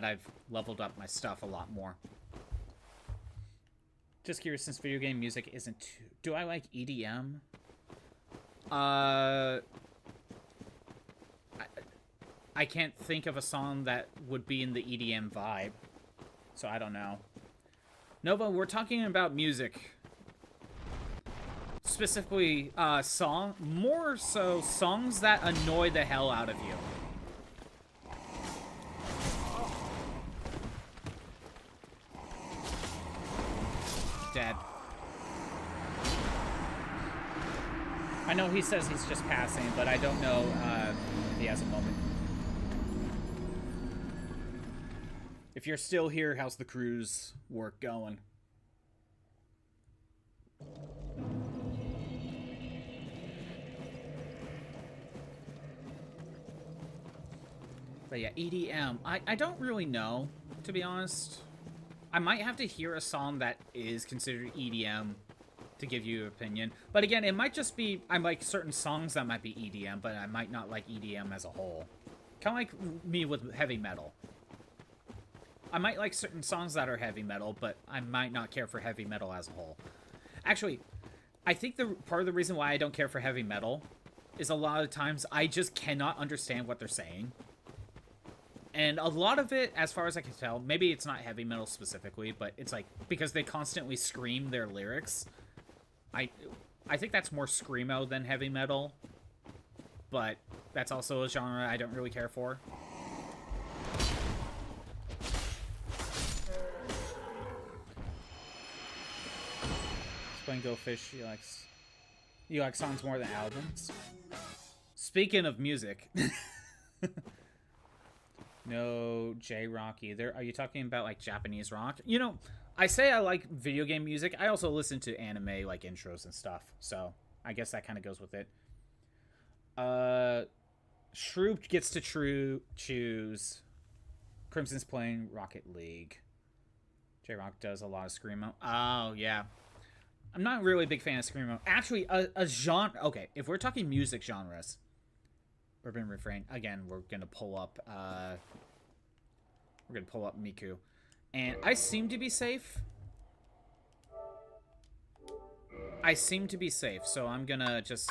I've leveled up my stuff a lot more. Just curious, since video game music isn't too... Do I like EDM? I can't think of a song that would be in the EDM vibe. So I don't know. Nova, we're talking about music. Specifically, more so songs that annoy the hell out of you. Dead. I know he says he's just passing, but I don't know if he has a moment. If you're still here, how's the cruise work going? But yeah, EDM. I don't really know, to be honest. I might have to hear a song that is considered EDM to give you an opinion. But again, it might just be I like certain songs that might be EDM, but I might not like EDM as a whole. Kind of like me with heavy metal. I might like certain songs that are heavy metal, but I might not care for heavy metal as a whole. Actually, I think the part of the reason why I don't care for heavy metal is a lot of times I just cannot understand what they're saying. And a lot of it, as far as I can tell, maybe it's not heavy metal specifically, but it's like because they constantly scream their lyrics. I think that's more screamo than heavy metal, but that's also a genre I don't really care for. Explain Go Fish, you like songs more than albums. Speaking of music, no J-rock either. Are you talking about like Japanese rock? You know, I say I like video game music. I also listen to anime like intros and stuff. So I guess that kind of goes with it. Shrew gets to choose. Crimson's playing Rocket League. J-rock does a lot of screamo. Oh yeah, I'm not really a big fan of screamo. Actually, a genre. Okay, if we're talking music genres, Urban Refrain. Again, we're gonna pull up. We're gonna pull up Miku, and I seem to be safe. So I'm gonna just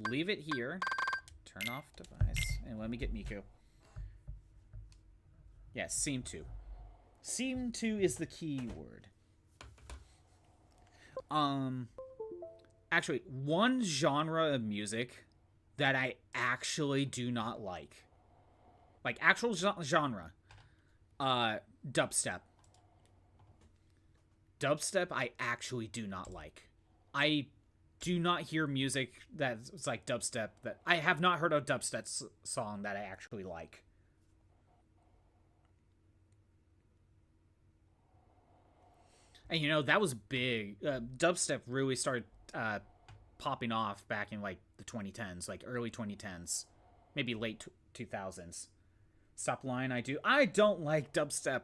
leave it here. Turn off device, and let me get Miku. Yes, seem to. Seem to is the key word. Actually, one genre of music that I actually do not like actual genre, dubstep. Dubstep I actually do not like. I do not hear music that's like dubstep that I have not heard a dubstep song that I actually like. And you know, that was big. Dubstep really started popping off back in like the 2010s, like early 2010s, maybe late 2000s. Stop lying, I don't like dubstep.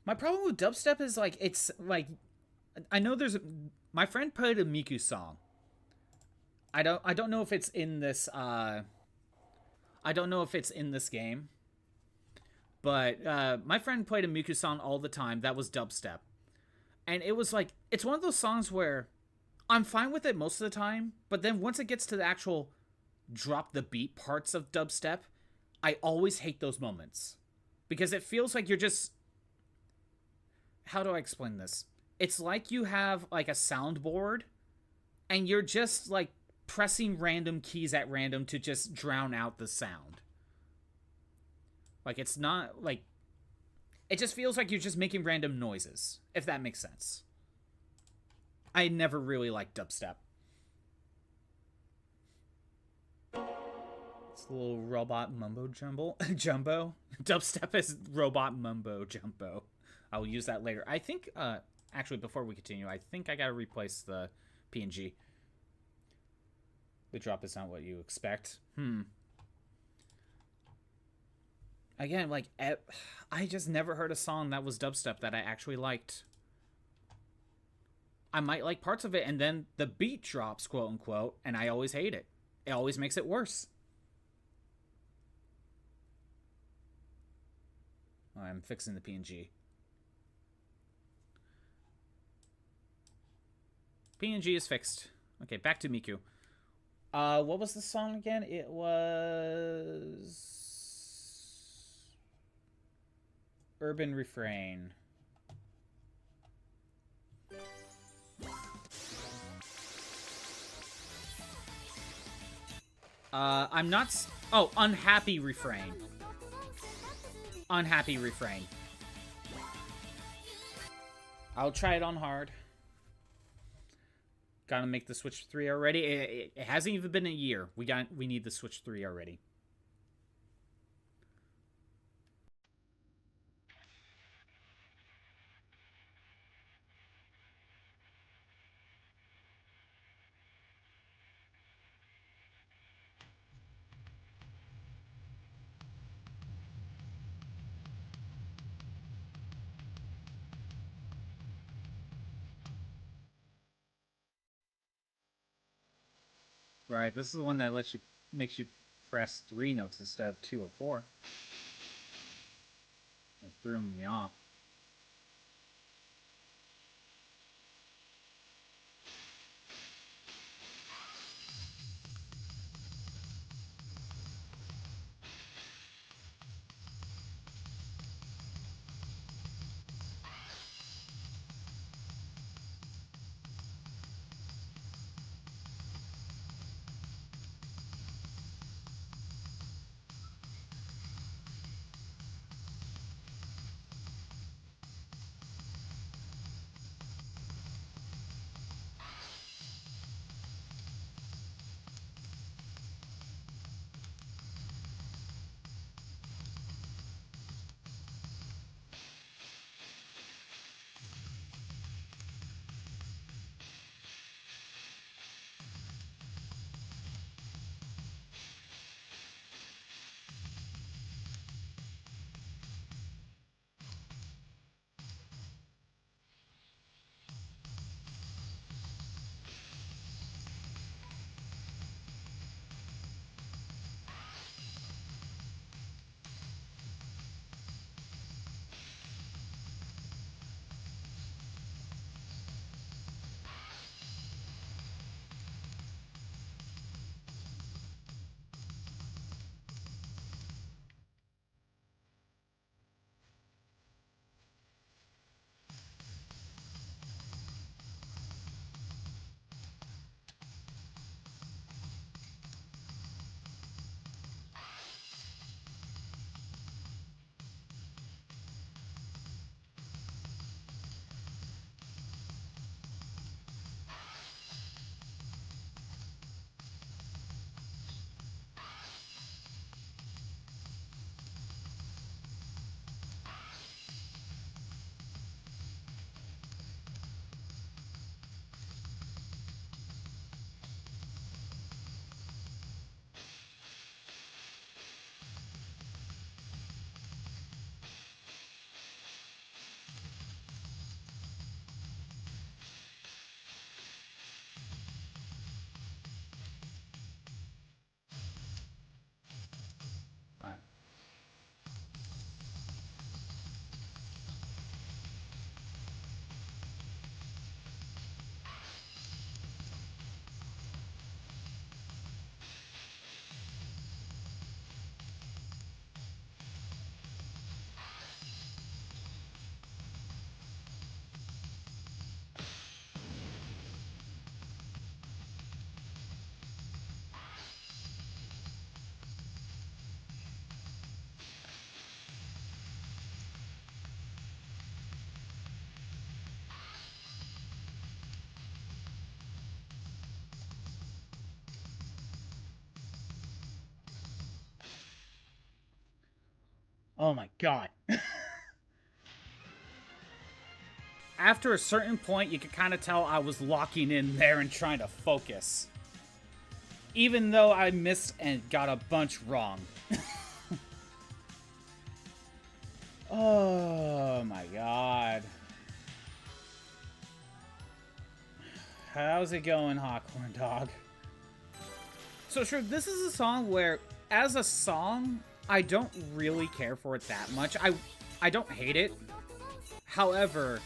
My problem with dubstep is like it's like I know my friend played a Miku song. I don't know if it's in this I don't know if it's in this game. But my friend played a Miku song all the time that was dubstep. And it was like, it's one of those songs where I'm fine with it most of the time, but then once it gets to the actual drop the beat parts of dubstep, I always hate those moments. Because it feels like you're just... How do I explain this? It's like you have like a soundboard, and you're just like pressing random keys at random to just drown out the sound. Like, it's not, like... It just feels like you're just making random noises, if that makes sense. I never really liked dubstep. It's a little robot mumbo-jumbo. Jumbo? Dubstep is robot mumbo-jumbo. I'll use that later. I think, actually, before we continue, I think I gotta replace the PNG. The drop is not what you expect. Again, like, I just never heard a song that was dubstep that I actually liked. I might like parts of it, and then the beat drops, quote-unquote, and I always hate it. It always makes it worse. I'm fixing the PNG. PNG is fixed. Okay, back to Miku. What was the song again? It was... Urban Refrain. I'm not... Oh, Unhappy Refrain. Unhappy Refrain. I'll try it on hard. Gotta make the Switch 3 already. It hasn't even been a year. We need the Switch 3 already. Right, this is the one that makes you press 3 notes instead of 2 or 4. It threw me off. Right. Oh my god. After a certain point, you could kind of tell I was locking in there and trying to focus. Even though I missed and got a bunch wrong. Oh my god. How's it going, Hawkhorn Dog? So sure, this is a song where, as a song, I don't really care for it that much. I don't hate it. However,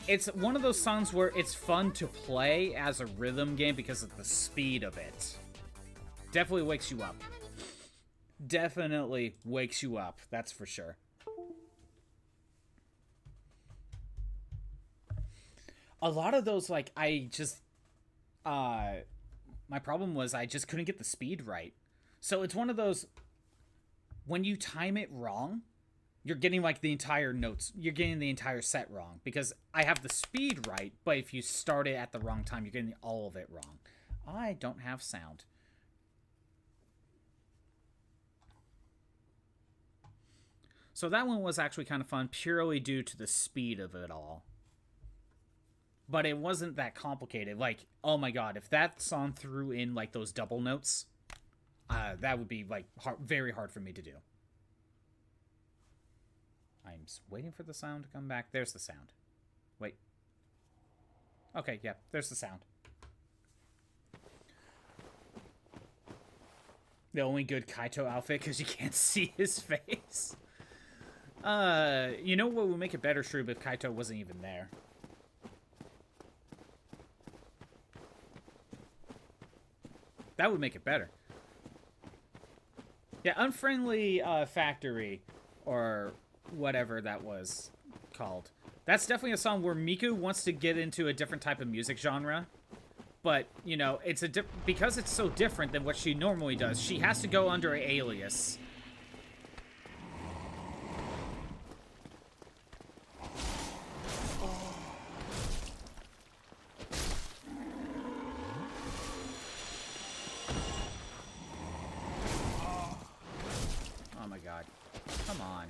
it's one of those songs where it's fun to play as a rhythm game because of the speed of it. Definitely wakes you up. Definitely wakes you up, that's for sure. A lot of those, like, my problem was I just couldn't get the speed right. So it's one of those, when you time it wrong, you're getting like the entire notes, you're getting the entire set wrong, because I have the speed right, but if you start it at the wrong time, you're getting all of it wrong. I don't have sound. So that one was actually kind of fun, purely due to the speed of it all. But it wasn't that complicated. Like, oh my god, if that song threw in like those double notes, that would be like very hard for me to do. I'm waiting for the sound to come back. There's the sound. Wait. Okay, yeah, there's the sound. The only good Kaito outfit because you can't see his face. You know what would make it better, Shroob, if Kaito wasn't even there? That would make it better. Yeah, Unfriendly Factory, or whatever that was called. That's definitely a song where Miku wants to get into a different type of music genre. But, you know, it's because it's so different than what she normally does, she has to go under an alias. Oh my god. Come on.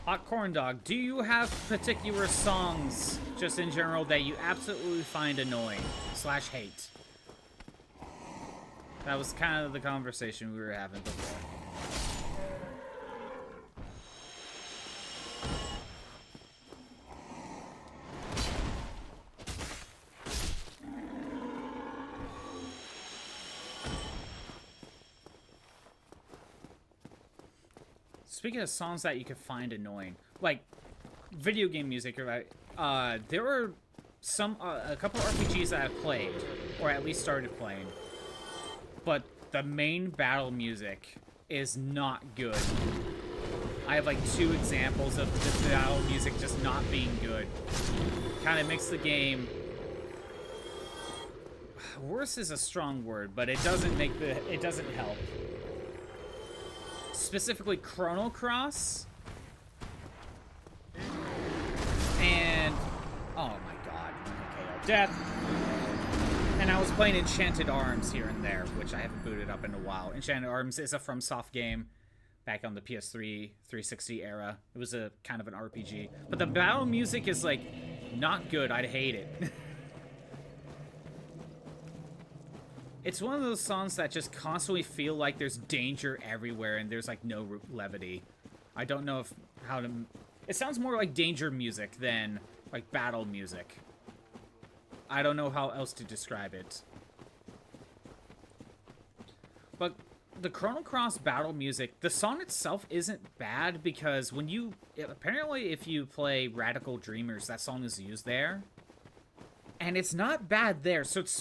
Hot Corn Dog, do you have particular songs, just in general, that you absolutely find annoying / hate? That was kind of the conversation we were having before. Speaking of songs that you could find annoying, like video game music, right? There were a couple RPGs that I've played, or at least started playing, but the main battle music is not good. I have like 2 examples of the battle music just not being good. Kind of makes the game worse is a strong word, but it doesn't help. Specifically Chrono Cross and oh my god, okay, death. And I was playing Enchanted Arms here and there, which I haven't booted up in a while. Enchanted Arms is a FromSoft game back on the PS3 360 era. It was a kind of an RPG, but the battle music is like not good. I'd hate it. It's one of those songs that just constantly feel like there's danger everywhere and there's like no levity. I don't know how to... It sounds more like danger music than like battle music. I don't know how else to describe it. But the Chrono Cross battle music, the song itself isn't bad because when you... Apparently if you play Radical Dreamers, that song is used there. And it's not bad there, so it's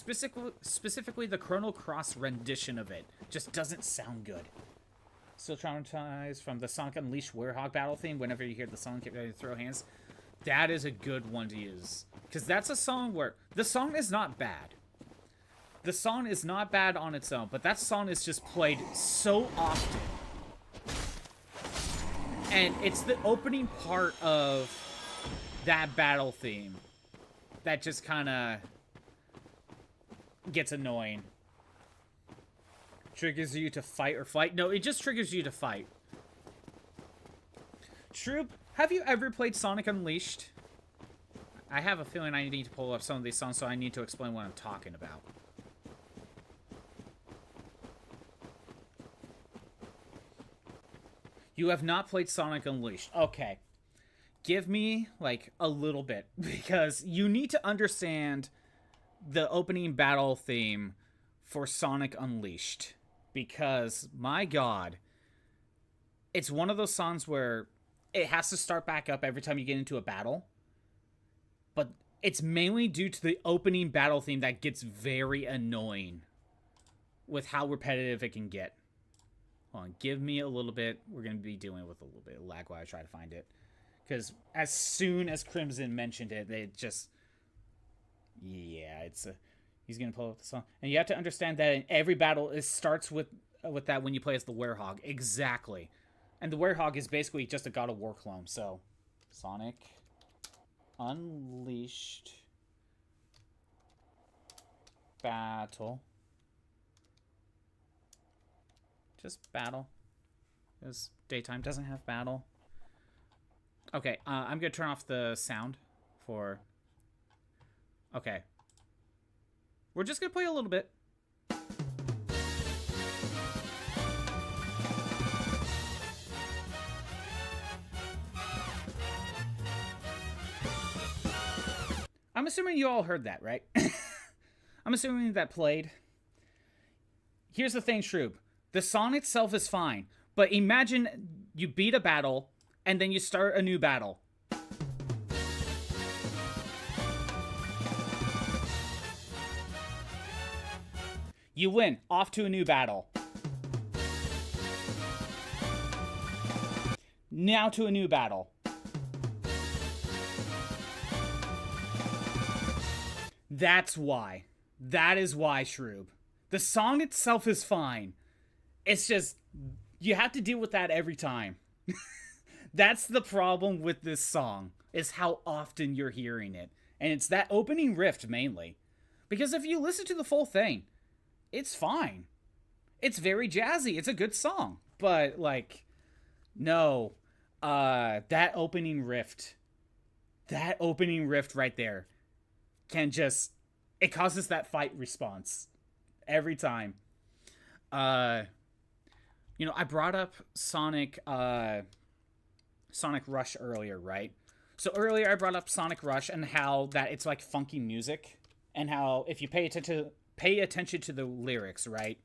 specifically the Chrono Cross rendition of it just doesn't sound good. Still traumatized from the Sonic Unleashed Werehog battle theme. Whenever you hear the song, get ready to throw hands. That is a good one to use. Because that's a song where... The song is not bad. The song is not bad on its own, but that song is just played so often. And it's the opening part of that battle theme that just kind of gets annoying. Triggers you to fight or flight. No, it just triggers you to fight. Troop, have you ever played Sonic Unleashed? I have a feeling I need to pull up some of these songs, so I need to explain what I'm talking about. You have not played Sonic Unleashed. Okay. Give me, like, a little bit, because you need to understand the opening battle theme for Sonic Unleashed. Because, my god, it's one of those songs where it has to start back up every time you get into a battle. But it's mainly due to the opening battle theme that gets very annoying with how repetitive it can get. Hold on, give me a little bit. We're going to be dealing with a little bit of lag while I try to find it. Because as soon as Crimson mentioned it, they just... Yeah, it's a... He's going to pull up the song. And you have to understand that in every battle, it starts with that when you play as the Werehog. Exactly. And the Werehog is basically just a God of War clone. So, Sonic Unleashed Battle. Just battle. Because daytime doesn't have battle. Okay, I'm going to turn off the sound for... Okay. We're just going to play a little bit. I'm assuming you all heard that, right? I'm assuming that played. Here's the thing, Shroob. The song itself is fine, but imagine you beat a battle, and then you start a new battle. You win, off to a new battle. Now to a new battle. That's why. That is why, Shroob. The song itself is fine. It's just, you have to deal with that every time. That's the problem with this song, is how often you're hearing it. And it's that opening riff, mainly. Because if you listen to the full thing, it's fine. It's very jazzy. It's a good song. But, like, no. That opening riff right there can just, it causes that fight response every time. You know, I brought up Sonic Rush earlier, right? So earlier I brought up Sonic Rush and how that it's like funky music, and how if you pay attention to the lyrics, right?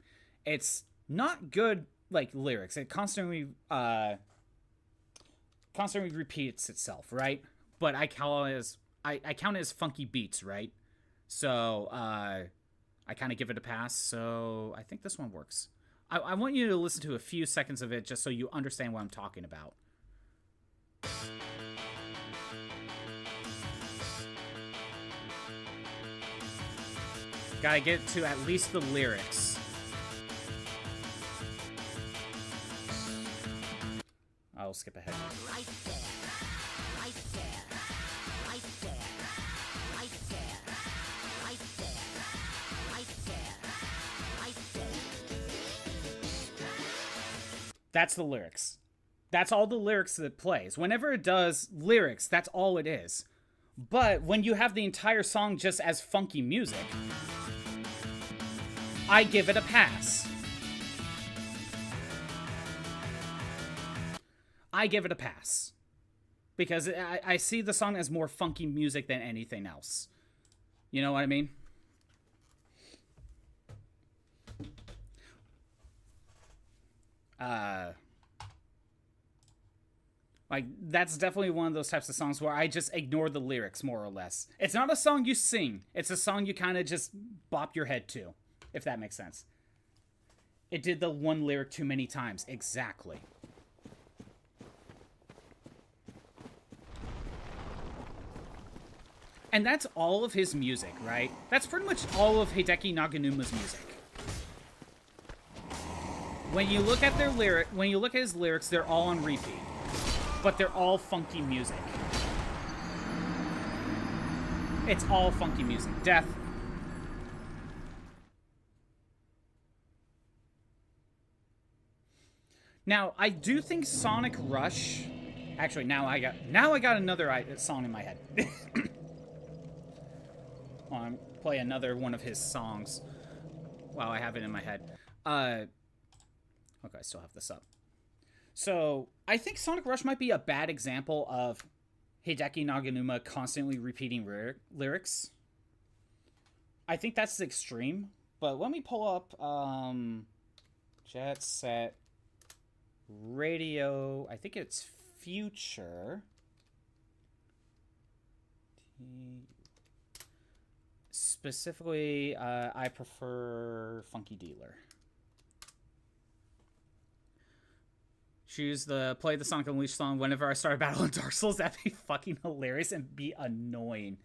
It's not good like lyrics. It constantly repeats itself, right? But I count it as funky beats, right? So I kind of give it a pass. So I think this one works. I want you to listen to a few seconds of it just so you understand what I'm talking about. Gotta get to at least the lyrics. I'll skip ahead. Right there, right there, right there, right there, right there, right there, right there. That's the lyrics. That's all the lyrics that it plays. Whenever it does lyrics, that's all it is. But when you have the entire song just as funky music, I give it a pass. I give it a pass. Because I see the song as more funky music than anything else. You know what I mean? Like, that's definitely one of those types of songs where I just ignore the lyrics, more or less. It's not a song you sing. It's a song you kind of just bop your head to, if that makes sense. It did the one lyric too many times. Exactly. And that's all of his music, right? That's pretty much all of Hideki Naganuma's music. When you look at his lyrics, they're all on repeat. But they're all funky music. It's all funky music. Death. Now, I do think Sonic Rush... Actually, now I got another song in my head. I'll play another one of his songs while I have it in my head. Okay, I still have this up. So, I think Sonic Rush might be a bad example of Hideki Naganuma constantly repeating lyrics. I think that's the extreme. But let me pull up Jet Set Radio. I think it's Future. Specifically, I prefer Funky Dealer. Play the Sonic Unleashed song whenever I start a battle in Dark Souls. That'd be fucking hilarious and be annoying.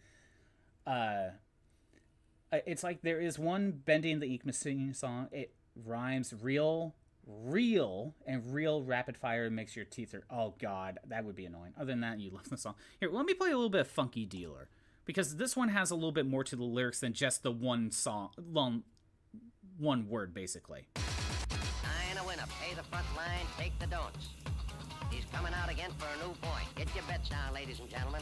It's like there is one Bending the Eek singing song. It rhymes real rapid fire makes your teeth hurt. Oh god, that would be annoying. Other than that, you love the song. Here, let me play a little bit of Funky Dealer. Because this one has a little bit more to the lyrics than just the one word, basically. I ain't a winner. Pay the front line, take the don'ts. He's coming out again for a new point. Get your bets down, ladies and gentlemen.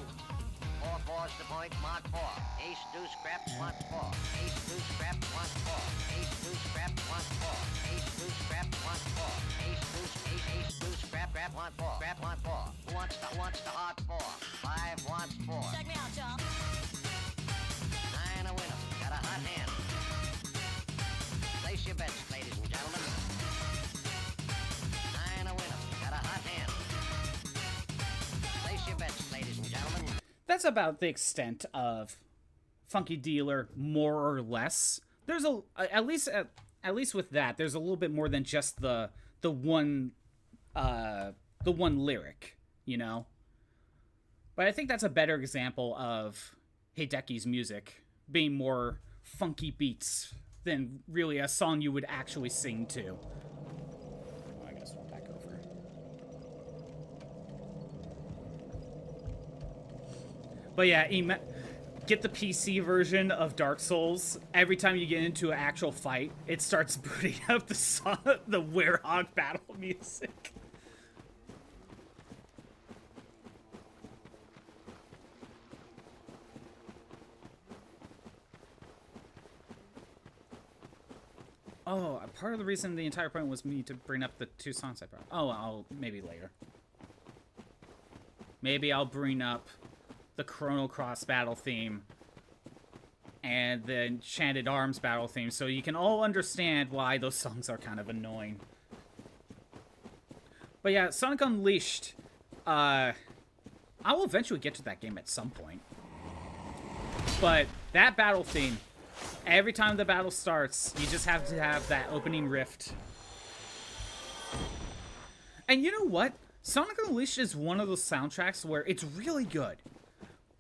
4-4's the point, mark 4. Ace, deuce, scrap, want 4. Ace, deuce, scrap, want 4. Ace, deuce, scrap, want 4. Ace, deuce, scrap, want 4. Ace, deuce, scrap, want 4. Scrap, want 4. Who wants the hard 4? 5 wants 4. Check me out, y'all. your bets, ladies and gentlemen. 9 a winner. Got a hot hand. Place your bets, ladies and gentlemen. That's about the extent of Funky Dealer, more or less. There's at least with that, there's a little bit more than just the one lyric, you know. But I think that's a better example of Hideki's music being more funky beats than really a song you would actually sing to. Oh, I gotta swap back over. But yeah, get the PC version of Dark Souls. Every time you get into an actual fight, it starts booting up the Werehog battle music. Oh, part of the reason the entire point was me to bring up the 2 songs I brought. Oh, maybe later. Maybe I'll bring up the Chrono Cross battle theme and the Enchanted Arms battle theme so you can all understand why those songs are kind of annoying. But yeah, Sonic Unleashed, I will eventually get to that game at some point. But that battle theme, every time the battle starts, you just have to have that opening riff. And you know what? Sonic Unleashed is one of those soundtracks where it's really good.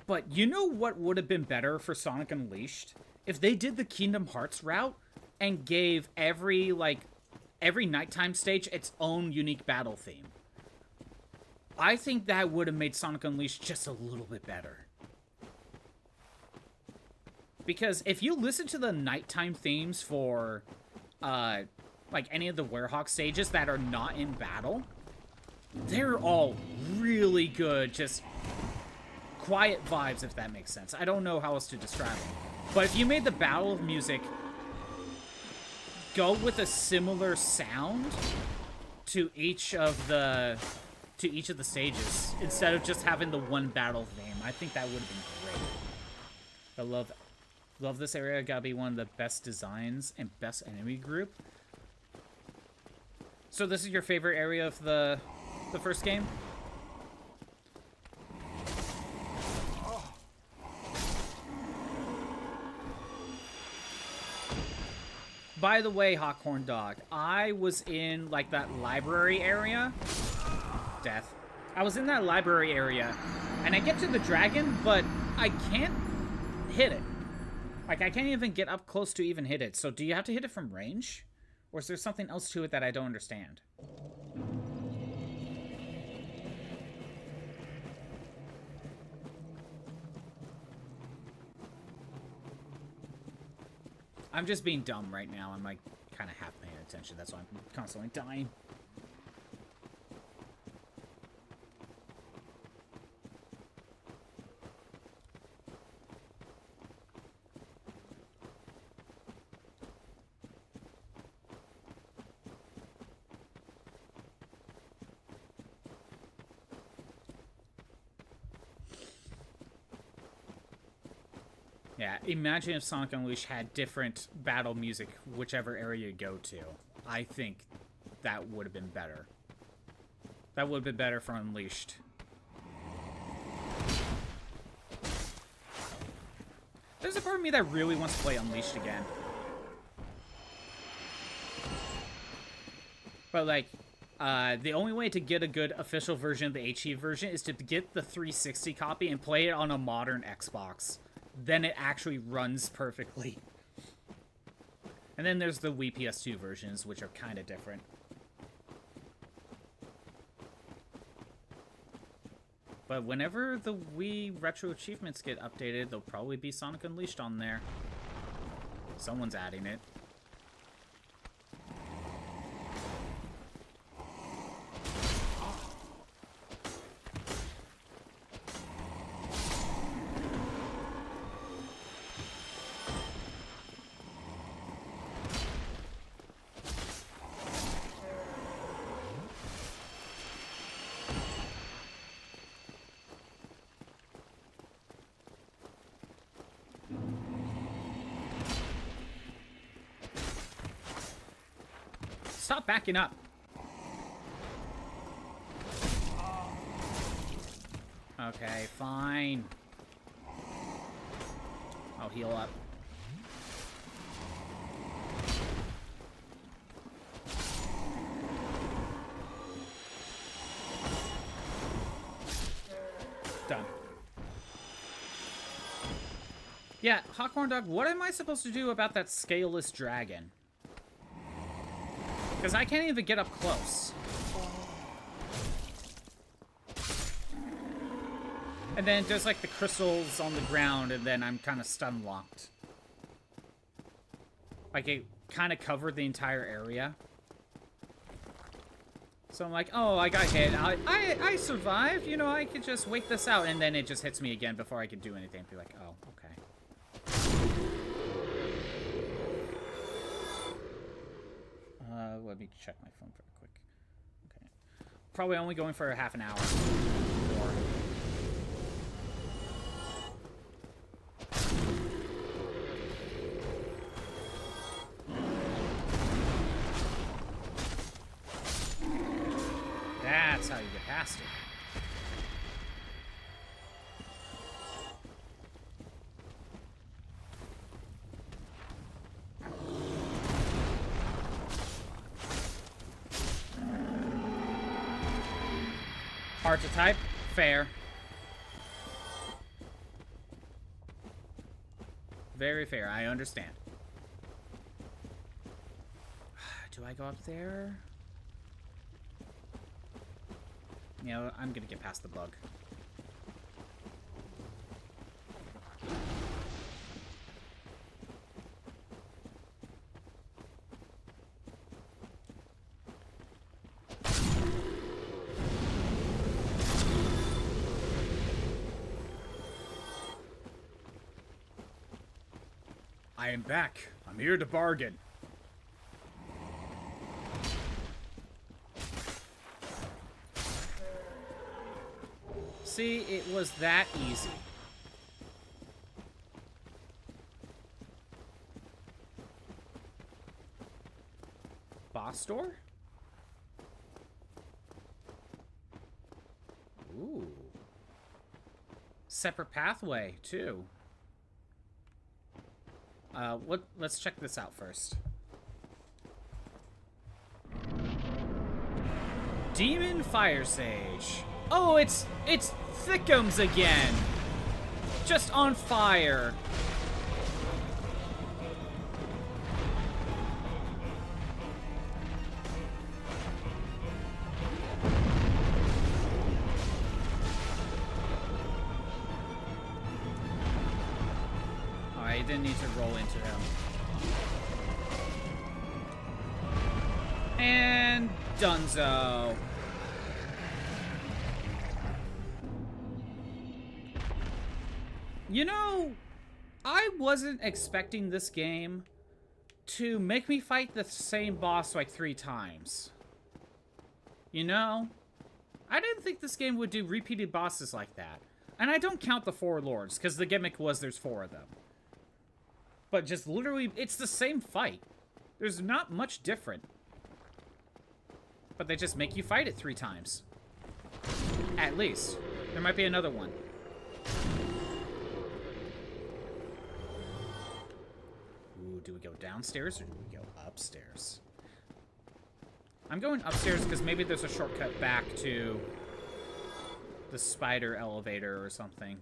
But you know what would have been better for Sonic Unleashed? If they did the Kingdom Hearts route and gave every nighttime stage its own unique battle theme. I think that would have made Sonic Unleashed just a little bit better. Because if you listen to the nighttime themes for, any of the Werehog stages that are not in battle, they're all really good, just quiet vibes, if that makes sense. I don't know how else to describe them. But if you made the battle music go with a similar sound to each of the stages, instead of just having the one battle theme, I think that would have been great. I love this area. Gotta be one of the best designs and best enemy group. So this is your favorite area of the first game? By the way, Hot Corn Dog, I was in, that library area. Death. I was in that library area, and I get to the dragon, but I can't hit it. I can't even get up close to even hit it. So do you have to hit it from range? Or is there something else to it that I don't understand? I'm just being dumb right now. I'm, kind of half paying attention. That's why I'm constantly dying. Yeah, imagine if Sonic Unleashed had different battle music, whichever area you go to. I think that would have been better. That would have been better for Unleashed. There's a part of me that really wants to play Unleashed again. But, the only way to get a good official version of the HD version is to get the 360 copy and play it on a modern Xbox. Then it actually runs perfectly. And then there's the Wii PS2 versions, which are kind of different. But whenever the Wii Retro Achievements get updated, there'll probably be Sonic Unleashed on there. Someone's adding it. stop backing up. Okay, fine. I'll heal up. Done. Yeah, Hawkhorn Dog, what am I supposed to do about that scaleless dragon? Because I can't even get up close. And then there's like the crystals on the ground, and then I'm kind of stun locked. Like it kind of covered the entire area. So I'm like, oh, I got hit. I survived. You know, I could just wait this out. And then it just hits me again before I could do anything. Be like, oh, okay. Let me check my phone very quick. Okay. Probably only going for a half an hour. More. That's how you get past it. Hard to type? Fair. Very fair, I understand. Do I go up there? You know, I'm gonna get past the bug. I am back. I'm here to bargain. See, it was that easy. Boss door? Ooh. Separate pathway, too. Let's check this out first. Demon Fire Sage. Oh, it's Thickums again. Just on fire. I didn't need to roll into him. And Dunzo. You know, I wasn't expecting this game to make me fight the same boss like 3 times. You know? I didn't think this game would do repeated bosses like that. And I don't count the 4 lords, because the gimmick was there's 4 of them. But just literally, it's the same fight. There's not much different. But they just make you fight it 3 times. At least. There might be another one. Ooh, do we go downstairs or do we go upstairs? I'm going upstairs because maybe there's a shortcut back to the spider elevator or something.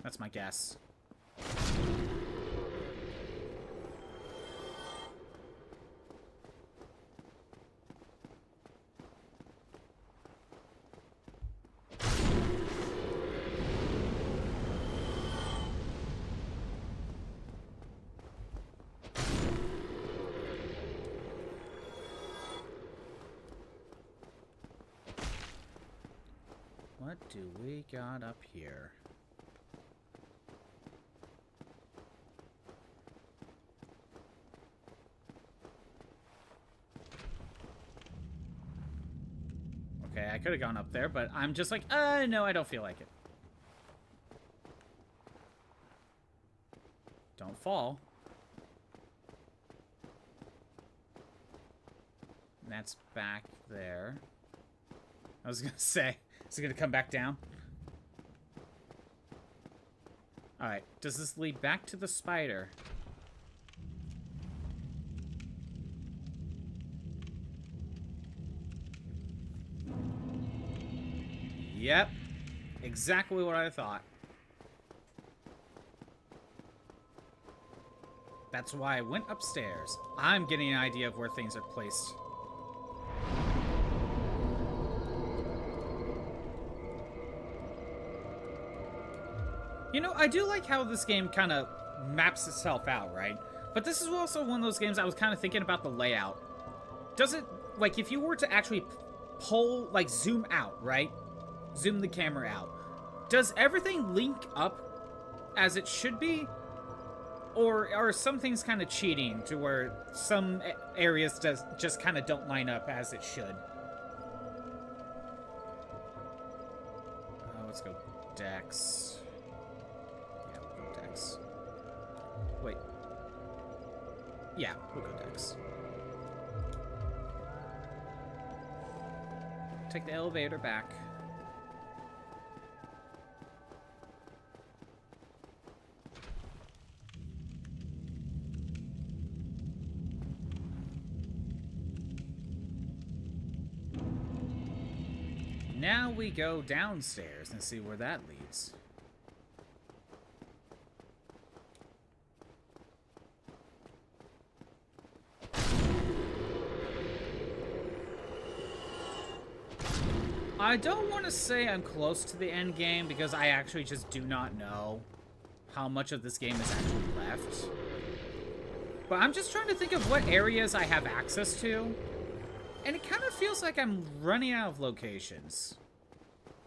That's my guess. What do we got up here? Okay, I could have gone up there, but I'm just like, no, I don't feel like it. Don't fall. That's back there. I was gonna say, is it gonna come back down? Alright, does this lead back to the spider? Yep. Exactly what I thought. That's why I went upstairs. I'm getting an idea of where things are placed. You know, I do like how this game kind of maps itself out, right? But this is also one of those games I was kind of thinking about the layout. Does it, like, if you were to actually pull, like, zoom out, right? Zoom the camera out. Does everything link up as it should be? Or are some things kind of cheating to where some areas just kind of don't line up as it should? Let's go Dex. Yeah, we'll go Dex. Wait. Yeah, we'll go Dex. Take the elevator back. Now we go downstairs and see where that leads. I don't want to say I'm close to the end game because I actually just do not know how much of this game is actually left. But I'm just trying to think of what areas I have access to. And it kind of feels like I'm running out of locations.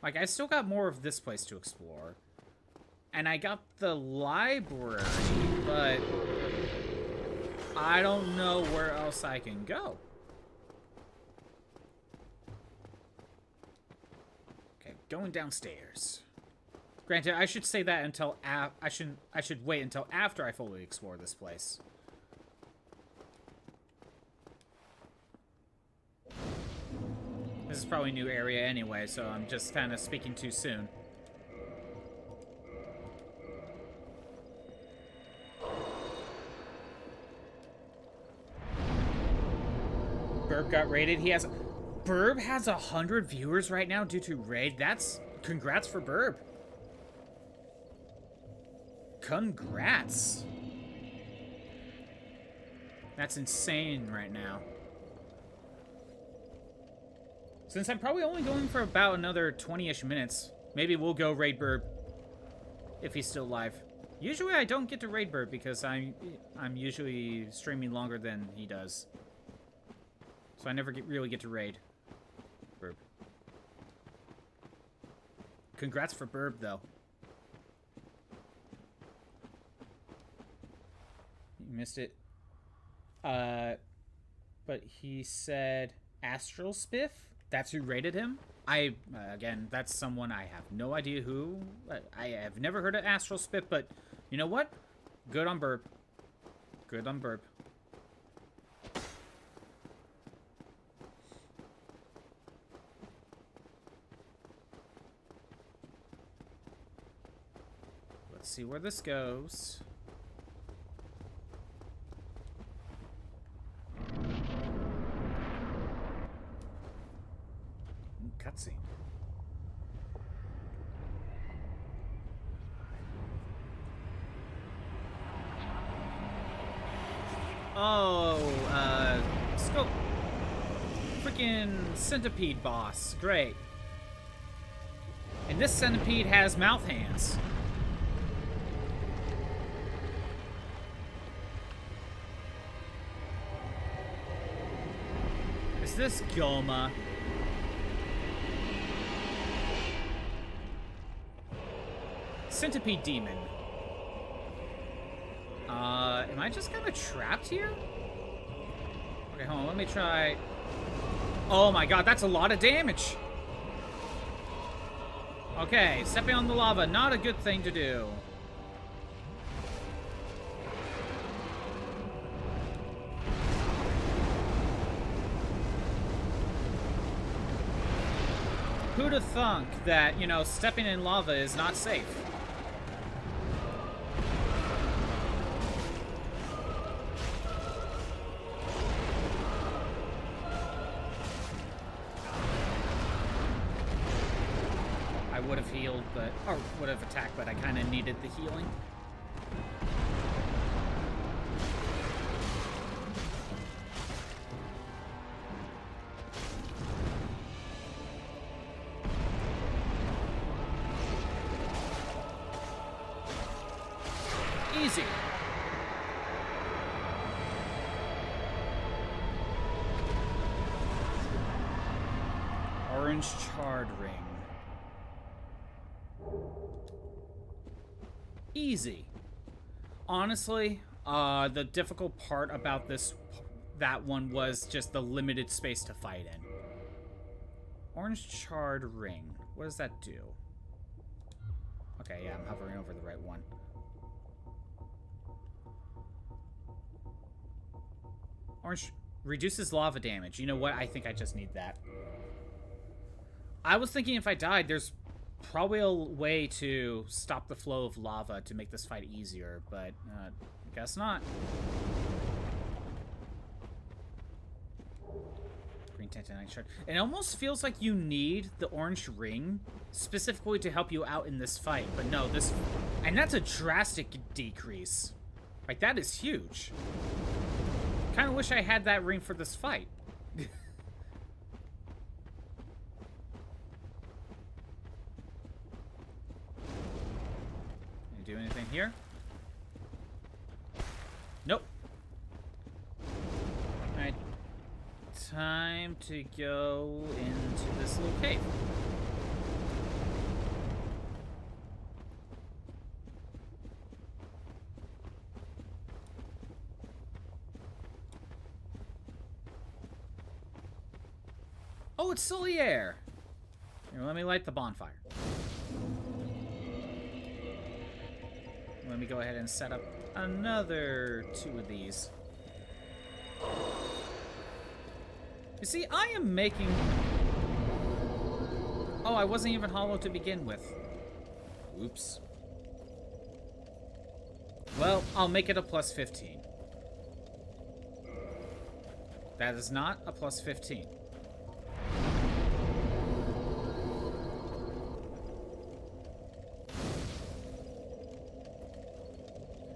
Like, I still got more of this place to explore. And I got the library, but I don't know where else I can go. Okay, going downstairs. Granted, I should say that until I should wait until after I fully explore this place. This is probably a new area anyway, so I'm just kind of speaking too soon. Burb got raided. Burb has 100 viewers right now due to raid. That's congrats for Burb. Congrats. That's insane right now. Since I'm probably only going for about another 20-ish minutes, maybe we'll go raid Burb if he's still live. Usually I don't get to raid Burb because I'm usually streaming longer than he does. So I never really get to raid Burb. Congrats for Burb, though. You missed it. But he said Astral Spiff? That's who raided him? Again, that's someone I have no idea who. I have never heard of Astral Spiff, but you know what? Good on Burb. Good on Burb. Let's see where this goes. Cutscene. Oh, scope. Freaking centipede boss. Great. And this centipede has mouth hands. Is this Goma? Centipede demon. Am I just kind of trapped here? Okay, hold on, let me try. Oh my god, that's a lot of damage. Okay, stepping on the lava, not a good thing to do. Who'd have thunk that, you know, stepping in lava is not safe? I would have healed, but... or would have attacked, but I kind of needed the healing. Easy. Orange charred ring. Easy. Honestly, the difficult part about that one was just the limited space to fight in. Orange charred ring. What does that do? Okay, yeah, I'm hovering over the right one. Orange reduces lava damage. You know what? I think I just need that. I was thinking if I died, there's probably a way to stop the flow of lava to make this fight easier, but guess not. Green Tantanite shard. It almost feels like you need the orange ring specifically to help you out in this fight, but no, this... and that's a drastic decrease. Like, that is huge. Kind of wish I had that ring for this fight. Do anything here? Nope. Alright. Time to go into this little cave. Oh, it's still the air. Here, let me light the bonfire. Let me go ahead and set up another 2 of these. You see, I am making... oh, I wasn't even hollow to begin with. Oops. Well, I'll make it a plus 15. That is not a plus 15.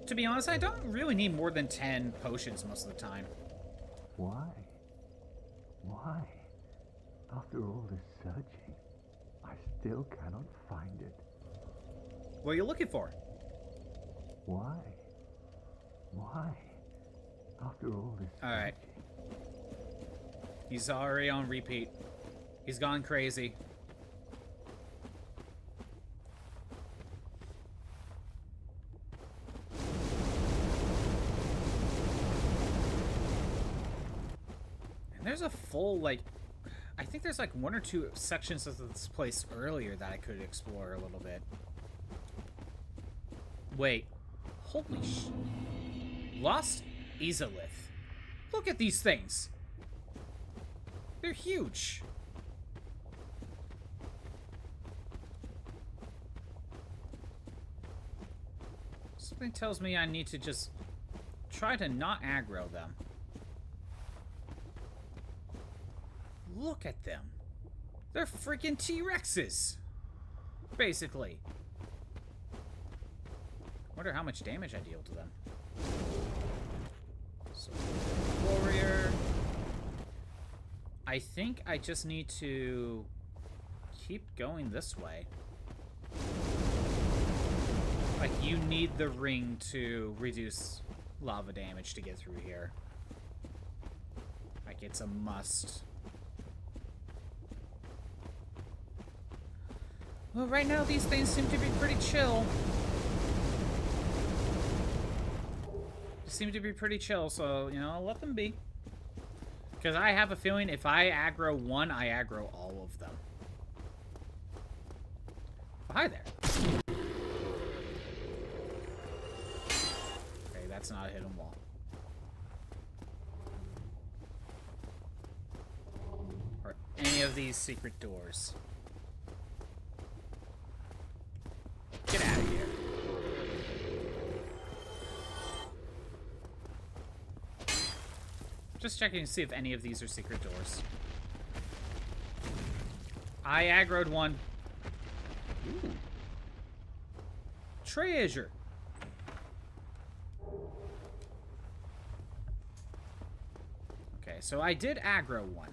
To be honest, I don't really need more than 10 potions most of the time. Why? Why? After all this searching, I still cannot find it. What are you looking for? Why? Why? After all this searching. Alright. He's already on repeat. He's gone crazy. There's a full, like, I think there's like 1 or 2 sections of this place earlier that I could explore a little bit. Wait. Holy sh... Lost Izalith. Look at these things. They're huge. Something tells me I need to just try to not aggro them. Look at them. They're freaking T-Rexes. Basically. Wonder how much damage I deal to them. So, warrior. I think I just need to keep going this way. Like, you need the ring to reduce lava damage to get through here. Like, it's a must. Well, right now these things seem to be pretty chill. They seem to be pretty chill, so, you know, let them be. Because I have a feeling if I aggro one, I aggro all of them. Oh, hi there. Okay, that's not a hidden wall. Or any of these secret doors. Just checking to see if any of these are secret doors. I aggroed one. Ooh. Treasure. Okay, so I did aggro one.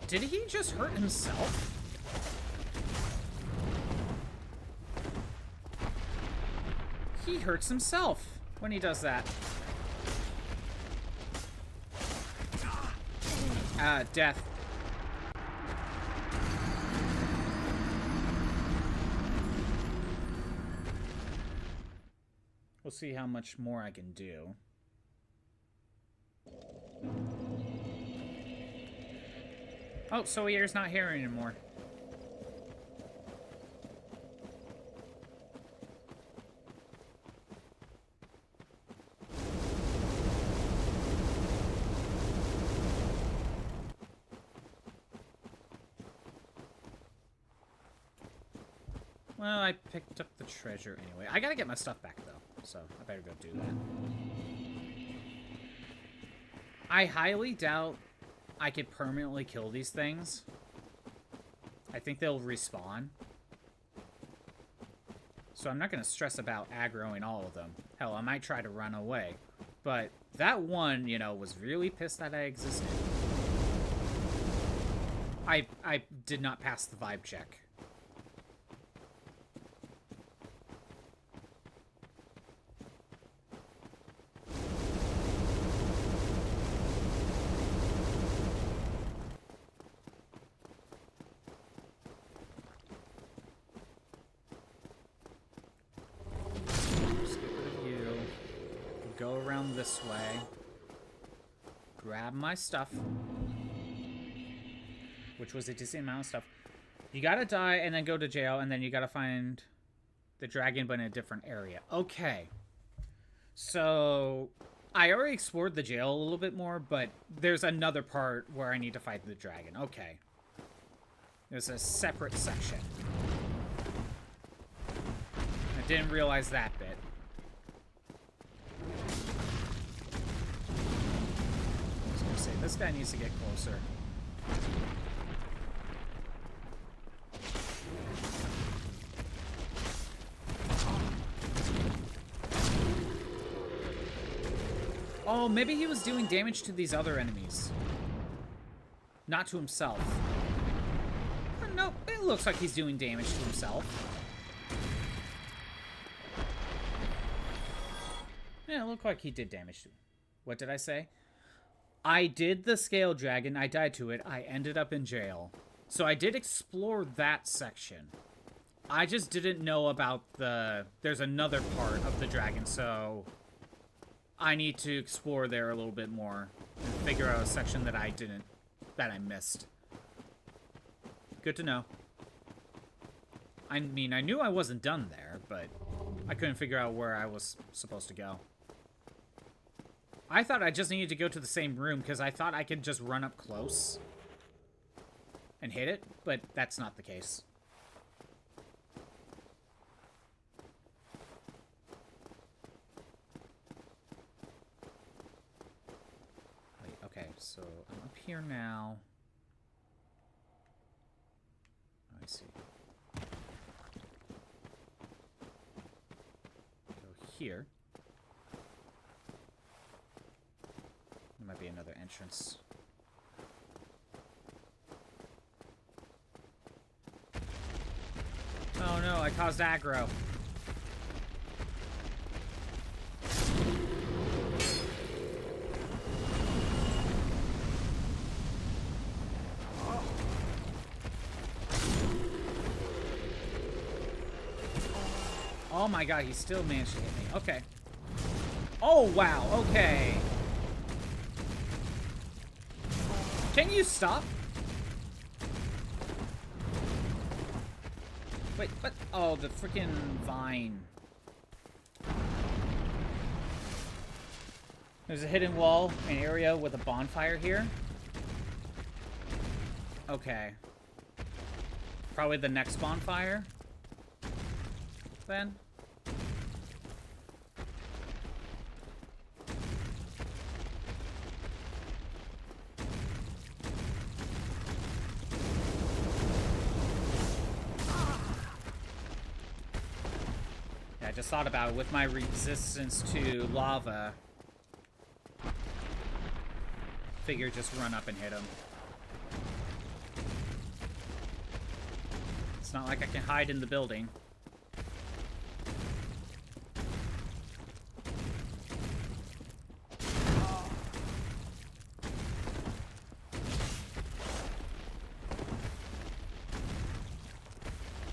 Did he just hurt himself? He hurts himself when he does that. Death. We'll see how much more I can do. Oh, Sawyer's not here anymore. Well, I picked up the treasure anyway. I gotta get my stuff back, though, so I better go do that. I highly doubt I could permanently kill these things. I think they'll respawn. So I'm not going to stress about aggroing all of them. Hell, I might try to run away. But that one, you know, was really pissed that I existed. I did not pass the vibe check. This way. Grab my stuff. Which was a decent amount of stuff. You gotta die and then go to jail, and then you gotta find the dragon, but in a different area. Okay. So, I already explored the jail a little bit more, but there's another part where I need to fight the dragon. Okay. There's a separate section. I didn't realize that bit. This guy needs to get closer. Oh, maybe he was doing damage to these other enemies. Not to himself. No, it looks like he's doing damage to himself. Yeah, it looked like he did damage to him. What did I say? I did the scale dragon, I died to it, I ended up in jail. So I did explore that section. I just didn't know about there's another part of the dragon, so I need to explore there a little bit more and figure out a section that I missed. Good to know. I mean, I knew I wasn't done there, but I couldn't figure out where I was supposed to go. I thought I just needed to go to the same room because I thought I could just run up close and hit it, but that's not the case. Wait, okay, so I'm up here now. I see. Go here. Might be another entrance. Oh no, I caused aggro. Oh my god, he still managed to hit me. Okay. Oh wow, okay. Can you stop? Wait, what? Oh, the freaking vine. There's a hidden wall, an area with a bonfire here. Okay. Probably the next bonfire. Then. Yeah, I just thought about it. With my resistance to lava, figure just run up and hit him. It's not like I can hide in the building.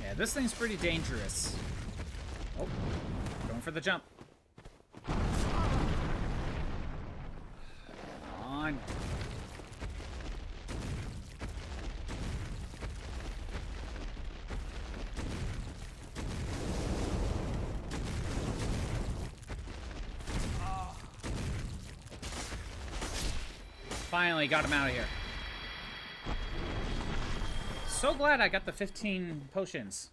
Yeah, this thing's pretty dangerous. Oh, going for the jump. Come on. Finally got him out of here. So glad I got the 15 potions.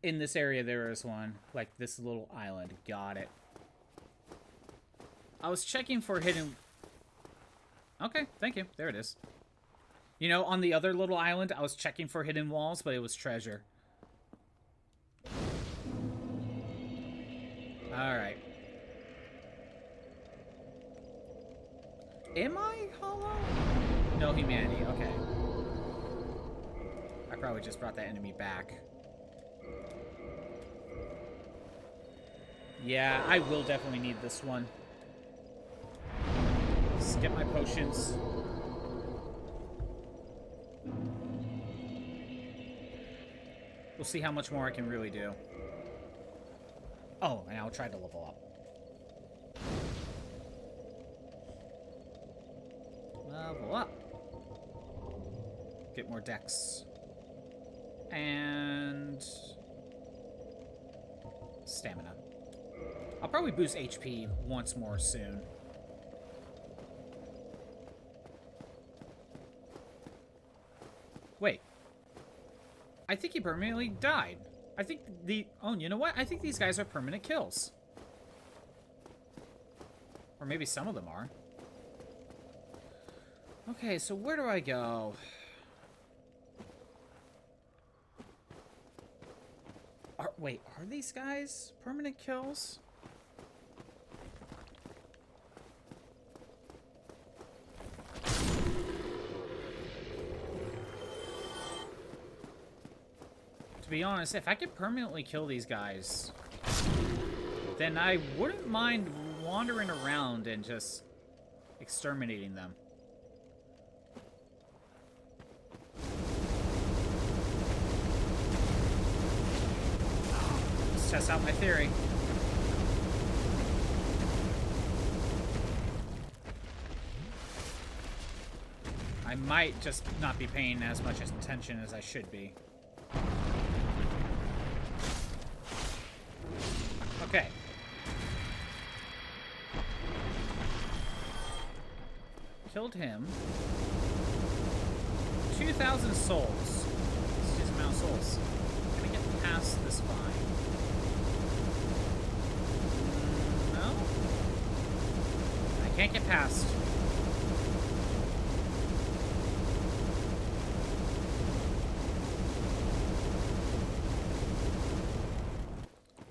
In this area there is one. Like this little island. Got it. I was checking for hidden... Okay, thank you. There it is. You know, on the other little island, I was checking for hidden walls, but it was treasure. Alright. Am I hollow? No humanity, okay. I probably just brought that enemy back. Yeah, I will definitely need this one. Skip my potions. We'll see how much more I can really do. Oh, and I'll try to level up. Level up. Get more dex. And... stamina. I'll probably boost HP once more soon. Wait. I think he permanently died. I think the... Oh, you know what? I think these guys are permanent kills. Or maybe some of them are. Okay, so where do I go? Wait, are these guys permanent kills? To be honest, if I could permanently kill these guys, then I wouldn't mind wandering around and just exterminating them. Let's test out my theory. I might just not be paying as much attention as I should be. Okay. Killed him. 2,000 souls. That's his amount of souls. Can I get past this vine? No? I can't get past.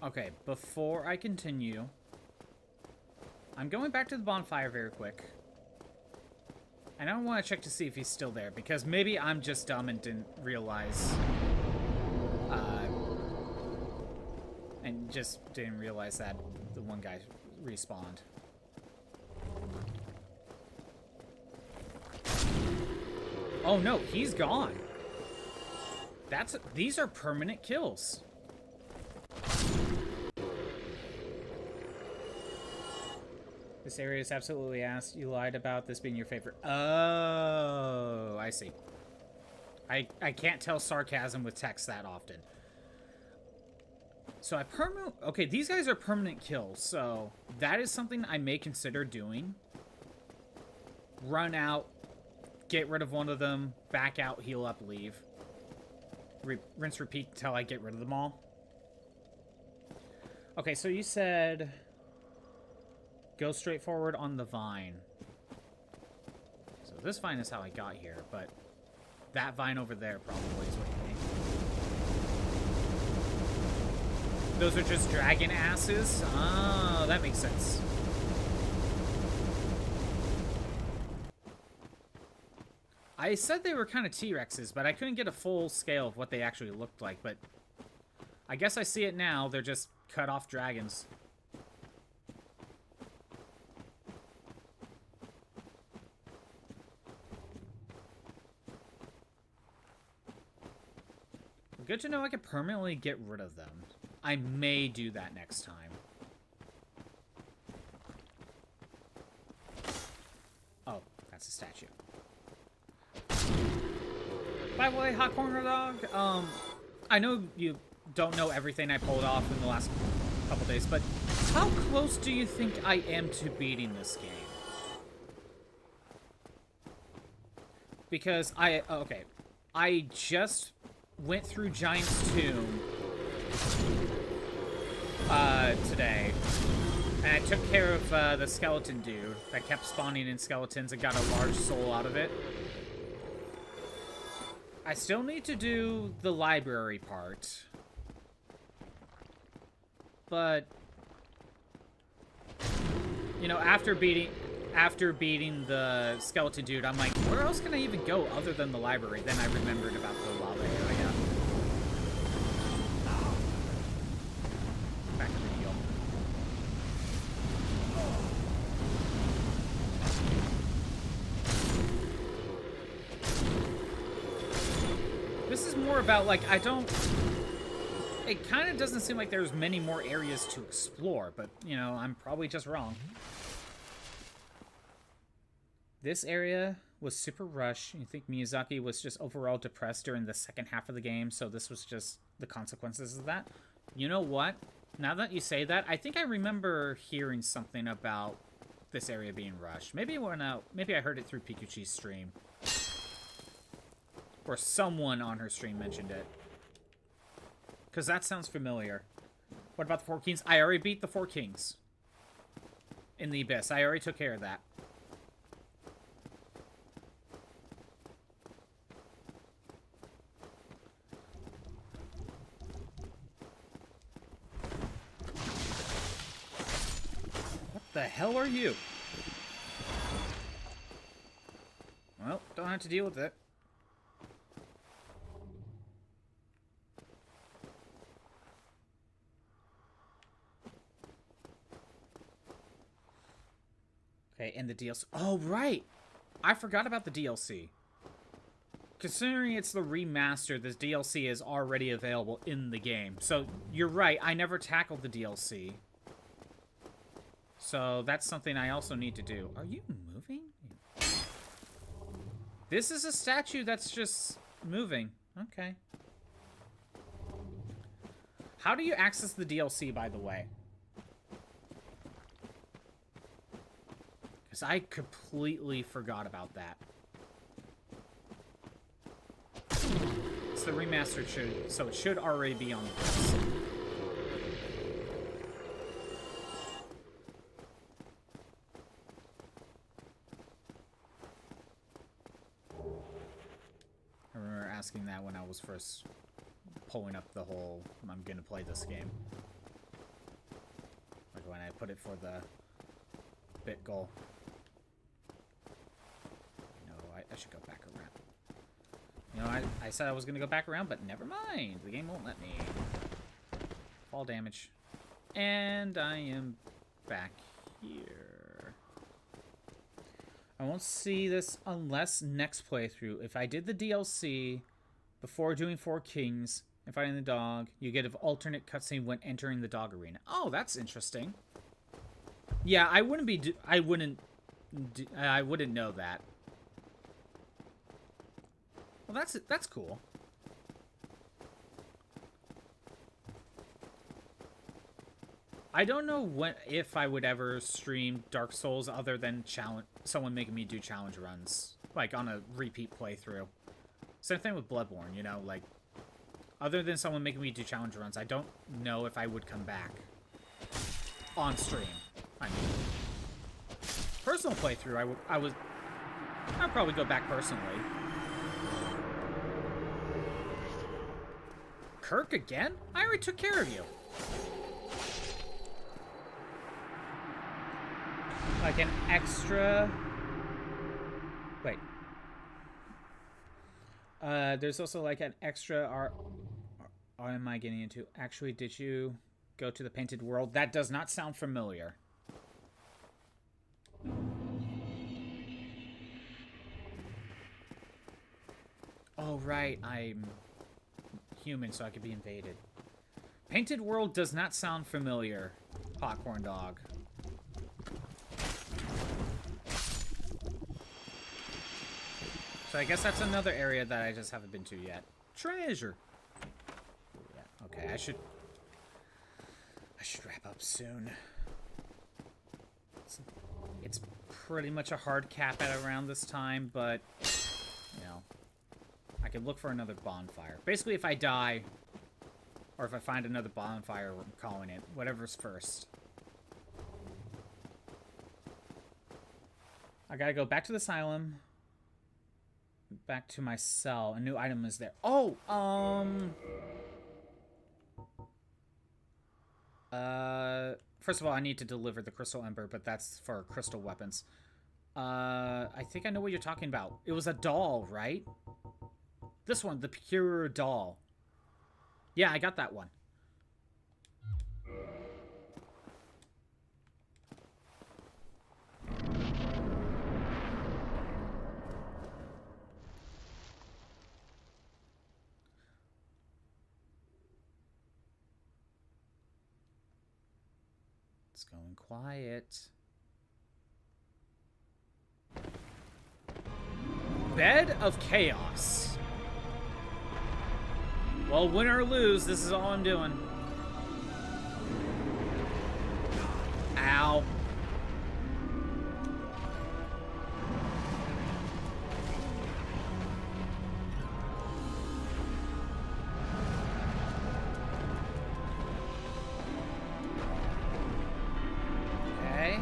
Okay, before I continue, I'm going back to the bonfire very quick. And I want to check to see if he's still there, because maybe I'm just dumb and didn't realize, that the one guy respawned. Oh no, he's gone. These are permanent kills. This area is absolutely ass. You lied about this being your favorite. Oh, I see. I can't tell sarcasm with text that often. So okay, these guys are permanent kills, so that is something I may consider doing. run out, get rid of one of them, back out, heal up, leave. Rinse, repeat until I get rid of them all. Okay, so you said go straight forward on the vine. So this vine is how I got here, but that vine over there probably is what you mean. Those are just dragon asses? Oh, that makes sense. I said they were kind of T-Rexes, but I couldn't get a full scale of what they actually looked like, but I guess I see it now. They're just cut off dragons. Good to know I can permanently get rid of them. I may do that next time. Oh, that's a statue. By the way, Hot Corner Dog, I know you don't know everything I pulled off in the last couple days, but how close do you think I am to beating this game? Because I just went through Giant's Tomb today, and I took care of the skeleton dude that kept spawning in skeletons and got a large soul out of it. I still need to do the library part, but you know, after beating the skeleton dude, I'm like, where else can I even go other than the library? Then I remembered about the lava area. Back to the heel. This is more about, like, it kind of doesn't seem like there's many more areas to explore, but, you know, I'm probably just wrong. This area was super rushed. You think Miyazaki was just overall depressed during the second half of the game, so this was just the consequences of that? You know what? Now that you say that, I think I remember hearing something about this area being rushed. Maybe I heard it through Pikachu's stream. Or someone on her stream mentioned it. Because that sounds familiar. What about the Four Kings? I already beat the Four Kings. In the Abyss. I already took care of that. What the hell are you? Well, don't have to deal with it. Okay, and the DLC. Oh, right! I forgot about the DLC. Considering it's the remaster, this DLC is already available in the game. So, you're right, I never tackled the DLC. So, that's something I also need to do. Are you moving? This is a statue that's just moving. Okay. How do you access the DLC, by the way? Because I completely forgot about that. It's the remastered, so it should already be on the list. I remember asking that when I was first pulling up the whole, I'm gonna play this game. Like when I put it for the bit goal. I should go back around. You know, I said I was going to go back around, but never mind. The game won't let me. Fall damage. And I am back here. I won't see this unless next playthrough. If I did the DLC before doing Four Kings and fighting the dog, you get an alternate cutscene when entering the dog arena. Oh, that's interesting. Yeah, I wouldn't know that. Well, that's cool. I don't know if I would ever stream Dark Souls other than someone making me do challenge runs, like on a repeat playthrough. Same thing with Bloodborne, you know, like other than someone making me do challenge runs, I don't know if I would come back on stream. I mean, personal playthrough, I'd probably go back personally. Kirk again? I already took care of you. Like an extra... Wait. There's also like an extra... What am I getting into? Actually, did you go to the Painted World? That does not sound familiar. Oh, right. I'm human, so I could be invaded. Painted World does not sound familiar, Popcorn Dog. So I guess that's another area that I just haven't been to yet. Treasure. Yeah, okay, I should wrap up soon. It's pretty much a hard cap at around this time, but you know, I could look for another bonfire. Basically, if I die, or if I find another bonfire, I'm calling it. Whatever's first. I gotta go back to the asylum. Back to my cell. A new item is there. Oh, first of all, I need to deliver the crystal ember, but that's for crystal weapons. I think I know what you're talking about. It was a doll, right? This one, the pure doll. Yeah, I got that one. It's going quiet. Bed of Chaos. Well, win or lose, this is all I'm doing. Ow. Okay.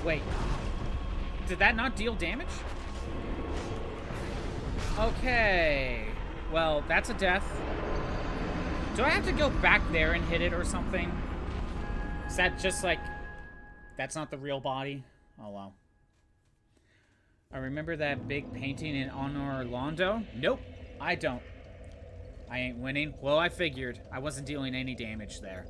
Wait, did that not deal damage? Okay, well, that's a death. Do I have to go back there and hit it or something? Is that just like, that's not the real body? Oh, well. I remember that big painting in Orlando? Nope, I don't. I ain't winning. Well, I figured. I wasn't dealing any damage there.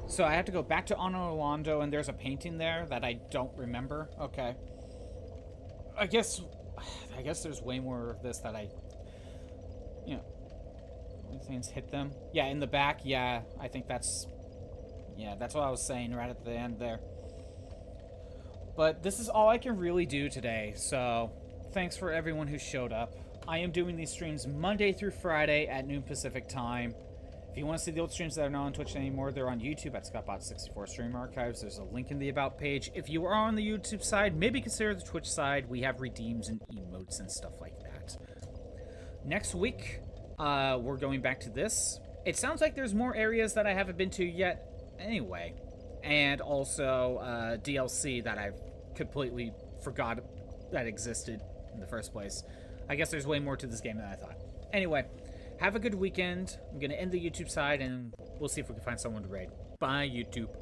So I have to go back to Orlando, and there's a painting there that I don't remember. Okay. I guess there's way more of this that you know, things hit them. Yeah, in the back. Yeah, I think that's what I was saying right at the end there. But this is all I can really do today. So thanks for everyone who showed up. I am doing these streams Monday through Friday at noon Pacific time. If you want to see the old streams that are not on Twitch anymore, they're on YouTube at ScottBot64 Stream Archives. There's a link in the About page. If you are on the YouTube side, maybe consider the Twitch side. We have redeems and emotes and stuff like that. Next week, we're going back to this. It sounds like there's more areas that I haven't been to yet anyway. And also DLC that I've completely forgot that existed in the first place. I guess there's way more to this game than I thought. Anyway. Have a good weekend. I'm going to end the YouTube side, and we'll see if we can find someone to raid. Bye, YouTube.